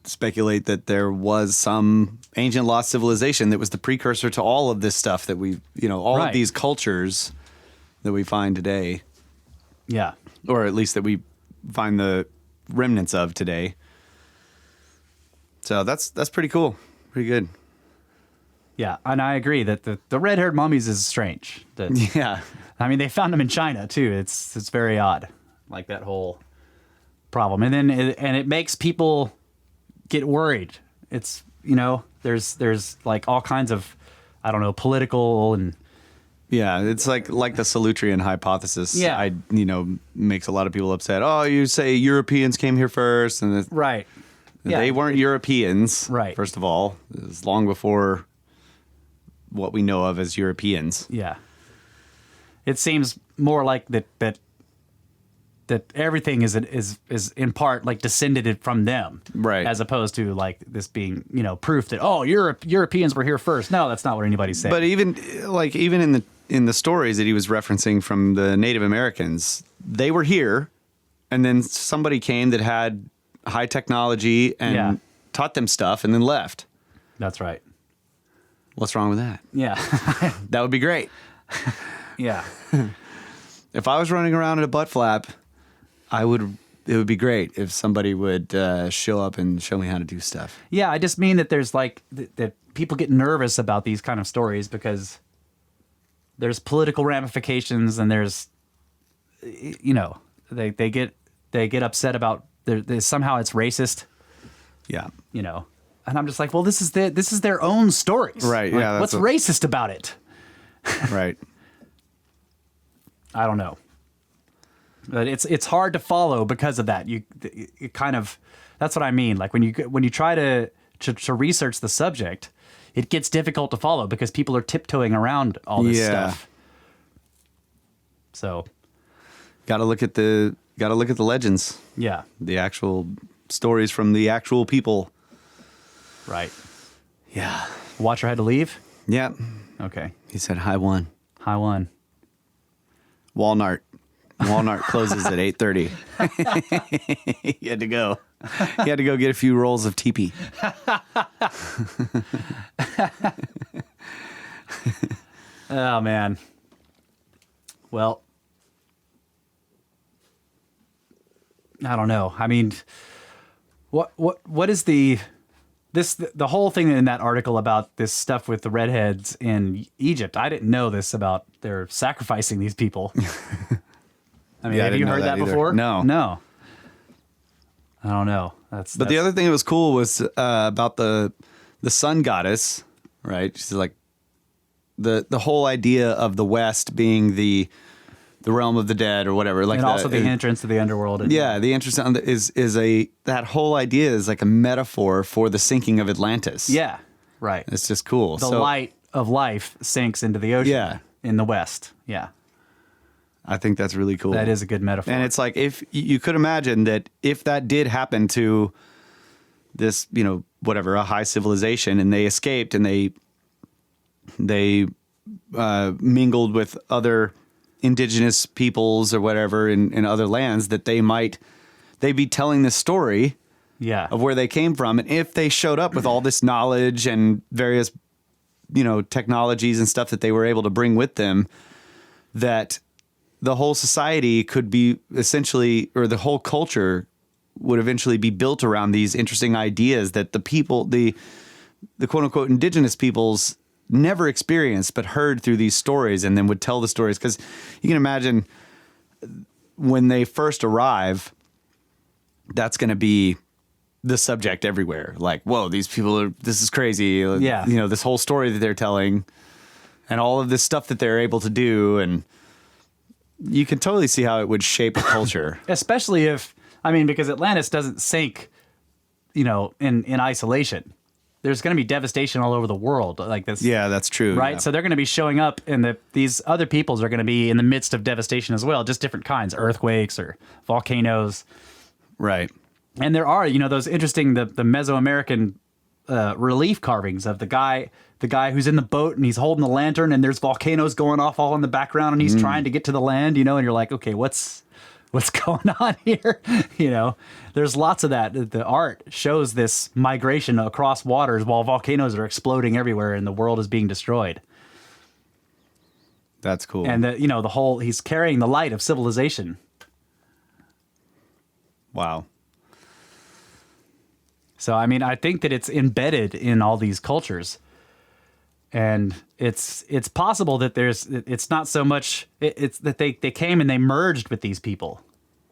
speculate that there was some ancient lost civilization that was the precursor to all of this stuff that we, all Right. of these cultures that we find today, Yeah. or at least that we find the remnants of today. So that's pretty cool. Pretty good. Yeah, and I agree that the red-haired mummies is strange. Yeah. I mean, they found them in China too. It's very odd, like that whole problem, and then it makes people get worried. It's there's like all kinds of, I don't know, political and Yeah, it's like the Salutrian hypothesis. Yeah. Makes a lot of people upset. Oh, you say Europeans came here first, and right. they weren't Europeans. Right. First of all, it was long before what we know of as Europeans. Yeah. It seems more like that everything is in part like descended from them, Right. As opposed to like this being proof that Europeans were here first. No, that's not what anybody's saying. But even in the stories that he was referencing from the Native Americans, they were here, and then somebody came that had high technology and taught them stuff, and then left. That's right. What's wrong with that? Yeah. That would be great. Yeah. If I was running around in a butt flap, it would be great if somebody would show up and show me how to do stuff. Yeah, I just mean that there's like that people get nervous about these kind of stories because there's political ramifications, and there's they get upset about somehow it's racist, Yeah. and I'm just like, well, this is their own stories, Right, Like, yeah, what's racist about it? Right. I don't know. But it's hard to follow because of that. You kind of, that's what I mean. Like when you try to research the subject, it gets difficult to follow because people are tiptoeing around all this stuff. So, Gotta look at the legends. yeah, The actual stories from the actual people. right. Yeah. Watcher had to leave. Yeah. Okay, He said high one. high one. Walmart closes at 8:30. He had to go. He had to go get a few rolls of teepee. Oh man. Well, I don't know. I mean, what is the whole thing in that article about this stuff with the redheads in Egypt? I didn't know this about their sacrificing these people. I mean, Yeah, I have didn't you know heard that that either. before? No. I don't know. But the other thing that was cool was about the sun goddess, right? She's like the whole idea of the West being the realm of the dead or whatever. Like and also the entrance to the underworld. And, yeah, the interest on is that whole idea is like a metaphor for the sinking of Atlantis. Yeah. Right. It's just cool. The light of life sinks into the ocean. Yeah. In the West. Yeah. I think that's really cool. That is a good metaphor. And it's like, if you could imagine that if that did happen to this, whatever, a high civilization, and they escaped and they they mingled with other indigenous peoples or whatever in other lands, that they'd be telling this story of where they came from. And if they showed up with all this knowledge and various, technologies and stuff that they were able to bring with them, that the whole society could be essentially, or the whole culture would eventually be built around these interesting ideas that the people, the quote unquote indigenous peoples never experienced, but heard through these stories, and then would tell the stories. Because you can imagine when they first arrive, that's going to be the subject everywhere. Like, whoa, these people this is crazy. Yeah. This whole story that they're telling and all of this stuff that they're able to do. And you can totally see how it would shape a culture. Especially because Atlantis doesn't sink, in isolation. There's going to be devastation all over the world like this. Yeah, that's true. Right? Yeah. So they're going to be showing up, and these other peoples are going to be in the midst of devastation as well, just different kinds, earthquakes or volcanoes. Right. And there are, those interesting, the Mesoamerican relief carvings of the guy who's in the boat and he's holding the lantern, and there's volcanoes going off all in the background, and he's trying to get to the land, and you're like, okay, what's going on here? There's lots of that. The art shows this migration across waters while volcanoes are exploding everywhere and the world is being destroyed. That's cool. And he's carrying the light of civilization. Wow. So, I think that it's embedded in all these cultures. And it's possible that it's not so much, it's that they came and they merged with these people,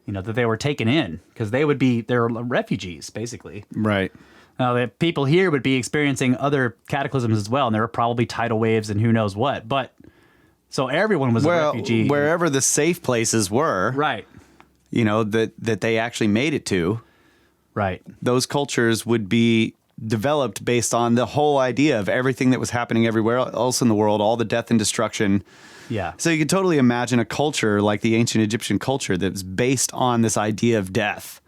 that they were taken in, because they're refugees, basically. Right. Now, the people here would be experiencing other cataclysms as well, and there were probably tidal waves and who knows what. But, so everyone was a refugee. Wherever the safe places were. Right. That they actually made it to. Right. Those cultures would be developed based on the whole idea of everything that was happening everywhere else in the world, all the death and destruction. Yeah. So you can totally imagine a culture like the ancient Egyptian culture that was based on this idea of death,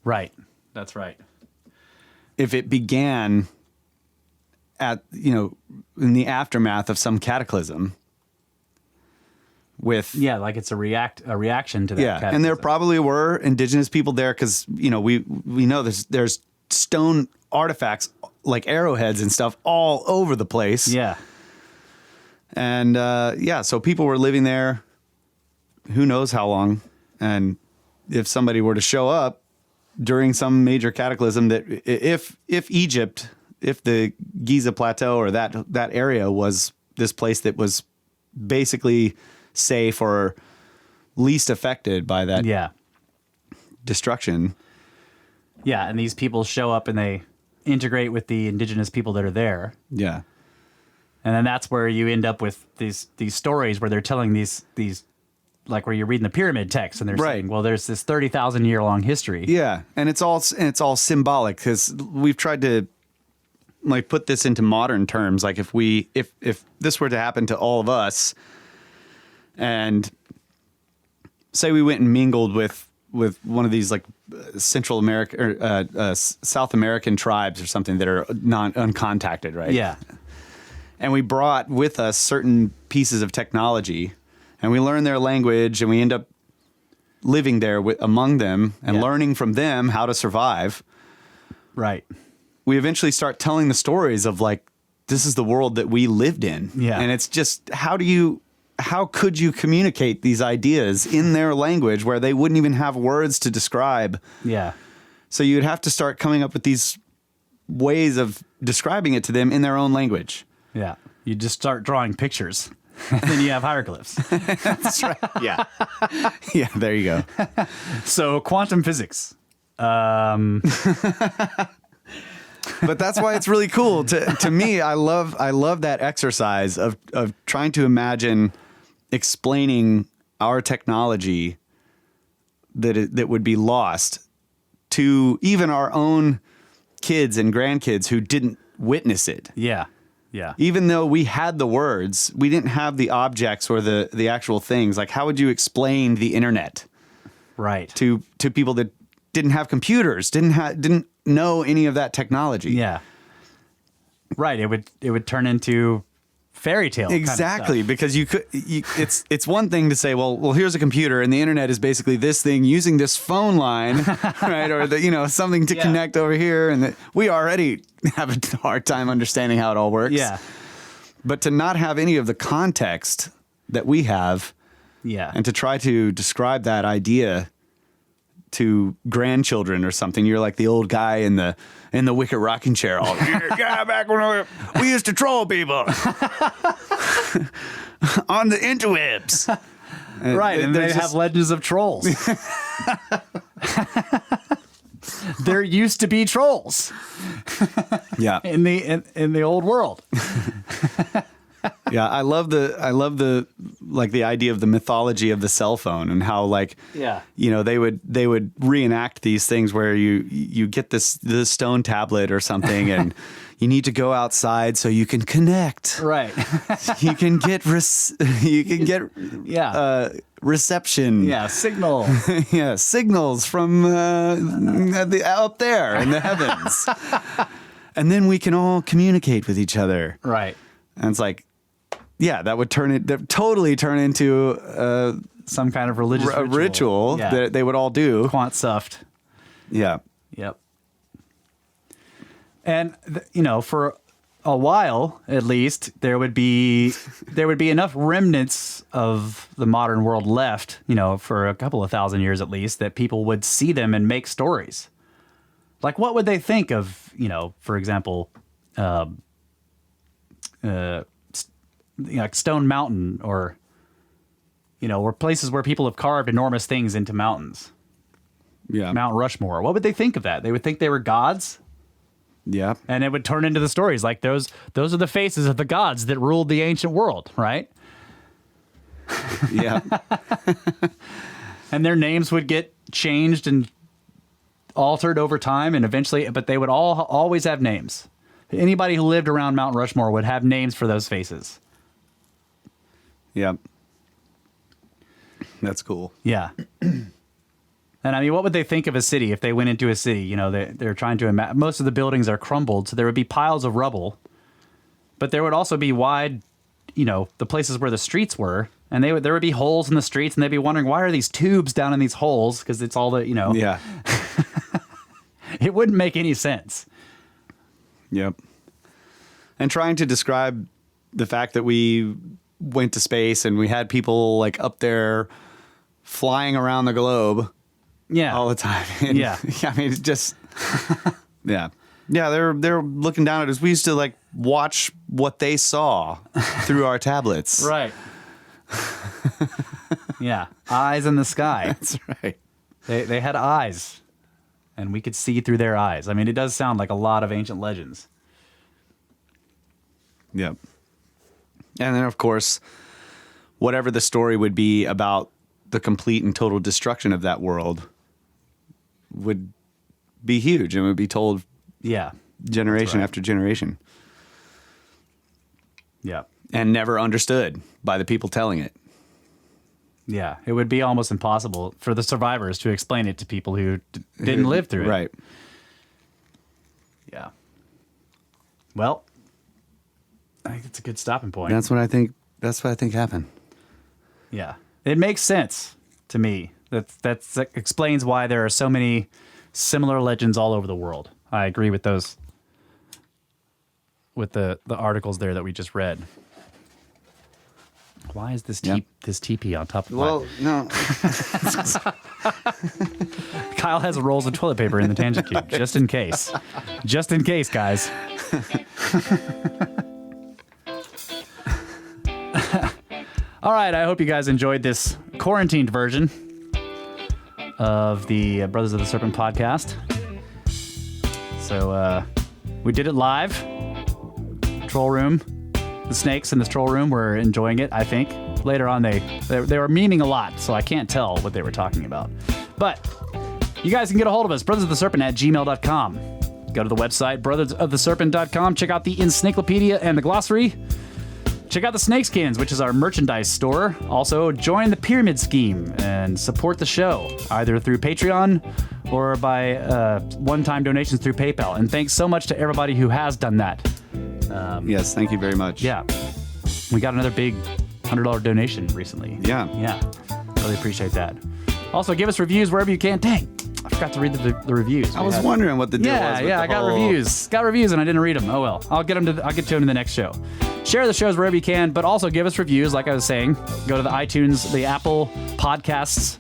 Right. That's right. If it began in the aftermath of some cataclysm with... Yeah, like it's a reaction to that. Yeah, cataclysm. and there probably were indigenous people there, because we know there's stone artifacts like arrowheads and stuff all over the place. Yeah. And so people were living there who knows how long. And if somebody were to show up during some major cataclysm, that if Egypt, if the Giza Plateau or that area was this place that was basically safe or least affected by that destruction. Yeah, and these people show up and they integrate with the indigenous people that are there. Yeah. And then that's where you end up with these stories where they're telling these like where you're reading the pyramid text and they're saying, well, there's this 30,000 year long history. Yeah, and it's all symbolic, because we've tried to put this into modern terms. Like if this were to happen to all of us, and say we went and mingled with one of these Central America or South American tribes or something that are uncontacted, right? Yeah. And we brought with us certain pieces of technology, and we learned their language, and we end up living there among them and learning from them how to survive. Right. We eventually start telling the stories of this is the world that we lived in. Yeah. And it's just, how could you communicate these ideas in their language where they wouldn't even have words to describe? Yeah. So you'd have to start coming up with these ways of describing it to them in their own language. Yeah. You just start drawing pictures. And then you have hieroglyphs. That's right. Yeah. Yeah, there you go. So quantum physics. But that's why it's really cool. To me, I love that exercise of trying to imagine explaining our technology that would be lost to even our own kids and grandkids who didn't witness it. Yeah. Yeah. Even though we had the words, we didn't have the objects or the actual things. Like, how would you explain the internet? Right. To people that didn't have computers, didn't know any of that technology. Yeah. Right. It would turn into fairy tale. Exactly, because it's one thing to say, well, here's a computer, and the internet is basically this thing using this phone line, right? Or something to connect over here, and we already have a hard time understanding how it all works. Yeah. But to not have any of the context that we have, and to try to describe that idea to grandchildren or something, you're like the old guy in the wicker rocking chair. All, yeah, back when we used to troll people on the interwebs. Right, and they have legends of trolls. There used to be trolls. Yeah, in the old world. Yeah, I love the like the idea of the mythology of the cell phone and how they would reenact these things where you get this stone tablet or something and you need to go outside so you can connect. Right. You can get reception. Yeah, signal. Yeah, signals from up there in the heavens. And then we can all communicate with each other. Right. And it's like, yeah, that would totally turn into some kind of religious ritual that they would all do. Quant suffed. Yeah. Yep. And for a while at least, there would be enough remnants of the modern world left, for a couple of thousand years at least, that people would see them and make stories. Like, what would they think of, for example, like Stone Mountain or places where people have carved enormous things into mountains. Yeah. Mount Rushmore. What would they think of that? They would think they were gods. Yeah. And it would turn into the stories like those are the faces of the gods that ruled the ancient world, right? Yeah. And their names would get changed and altered over time and eventually, but they would always have names. Anybody who lived around Mount Rushmore would have names for those faces. Yeah. That's cool. Yeah. And I mean, what would they think of a city if they went into a city? They're trying to imagine. Most of the buildings are crumbled, so there would be piles of rubble. But there would also be wide, the places where the streets were, and there would be holes in the streets, and they'd be wondering, why are these tubes down in these holes? Because it's all the, Yeah. It wouldn't make any sense. Yep. And trying to describe the fact that we went to space and we had people like up there flying around the globe. Yeah. All the time. And, yeah. I mean, it's just, yeah. Yeah, they're looking down at us. We used to like watch what they saw through our tablets. Right. Yeah. Eyes in the sky. That's right. They had eyes, and we could see through their eyes. I mean, it does sound like a lot of ancient legends. Yep. And then, of course, whatever the story would be about the complete and total destruction of that world would be huge and would be told generation after generation. Yeah. And never understood by the people telling it. Yeah. It would be almost impossible for the survivors to explain it to people who didn't live through it. Right. Yeah. Well, I think it's a good stopping point. That's what I think happened. Yeah. It makes sense to me. That explains why there are so many similar legends all over the world. I agree with those, with the articles there that we just read. Why is this this teepee on top of no. Kyle has rolls of toilet paper in the tangent cube, just in case. Just in case, guys. All right, I hope you guys enjoyed this quarantined version of the Brothers of the Serpent podcast. So we did it live. Troll room. The snakes in this troll room were enjoying it, I think. Later on, they were memeing a lot, so I can't tell what they were talking about. But you guys can get a hold of us, brothersoftheserpent@gmail.com. Go to the website, brothersoftheserpent.com. Check out the encyclopedia and the glossary. Check out the SnakeSkins, which is our merchandise store. Also, join the Pyramid Scheme and support the show, either through Patreon or by one-time donations through PayPal. And thanks so much to everybody who has done that. Yes, thank you very much. Yeah. We got another big $100 donation recently. Yeah. Yeah. Really appreciate that. Also, give us reviews wherever you can. Dang, I forgot to read the reviews. I was wondering what the deal was. Yeah, with I got reviews. Got reviews and I didn't read them. Oh well. I'll get to them in the next show. Share the shows wherever you can, but also give us reviews. Like I was saying, go to the iTunes, the Apple Podcasts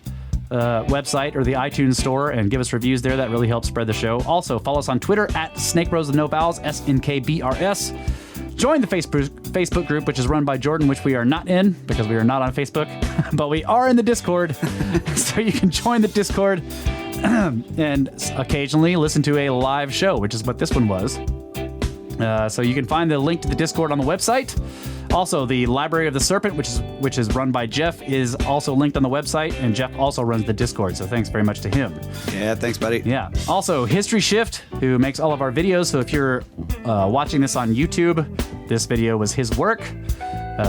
website or the iTunes store and give us reviews there. That really helps spread the show. Also, follow us on Twitter at Snake Bros with no vowels, SNKBRS. Join the Facebook group, which is run by Jordan, which we are not in because we are not on Facebook, but we are in the Discord. So you can join the Discord and occasionally listen to a live show, which is what this one was. So you can find the link to the Discord on the website. Also, the Library of the Serpent, which is run by Jeff, is also linked on the website, and Jeff also runs the Discord, so thanks very much to him. Yeah, thanks, buddy. Yeah. Also, History Shift, who makes all of our videos, so if you're watching this on YouTube, this video was his work.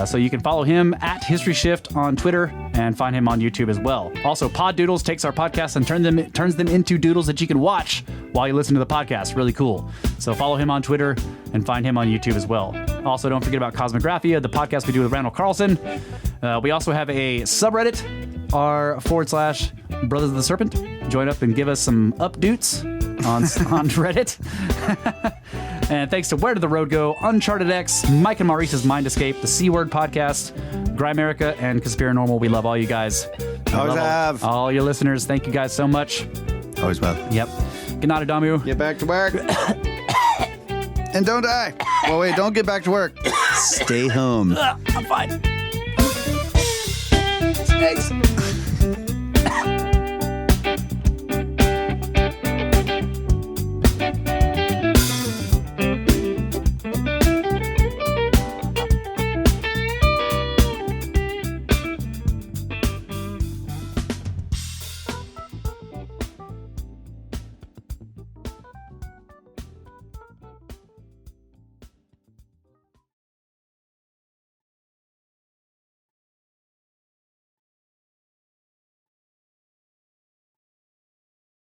So you can follow him at History Shift on Twitter and find him on YouTube as well. Also, Pod Doodles takes our podcasts and turns them into doodles that you can watch while you listen to the podcast. Really cool. So follow him on Twitter and find him on YouTube as well. Also, don't forget about Cosmographia, the podcast we do with Randall Carlson. We also have a subreddit, r/Brothers of the Serpent. Join up and give us some updates on Reddit. And thanks to Where Did the Road Go, Uncharted X, Mike and Maurice's Mind Escape, the C-Word Podcast, Grimerica, and Conspiranormal. We love all you guys. Always have. All your listeners. Thank you guys so much. Always will. Yep. Good night, Adamu. Get back to work. And don't die. Well, wait, don't get back to work. Stay home. I'm fine. Snakes.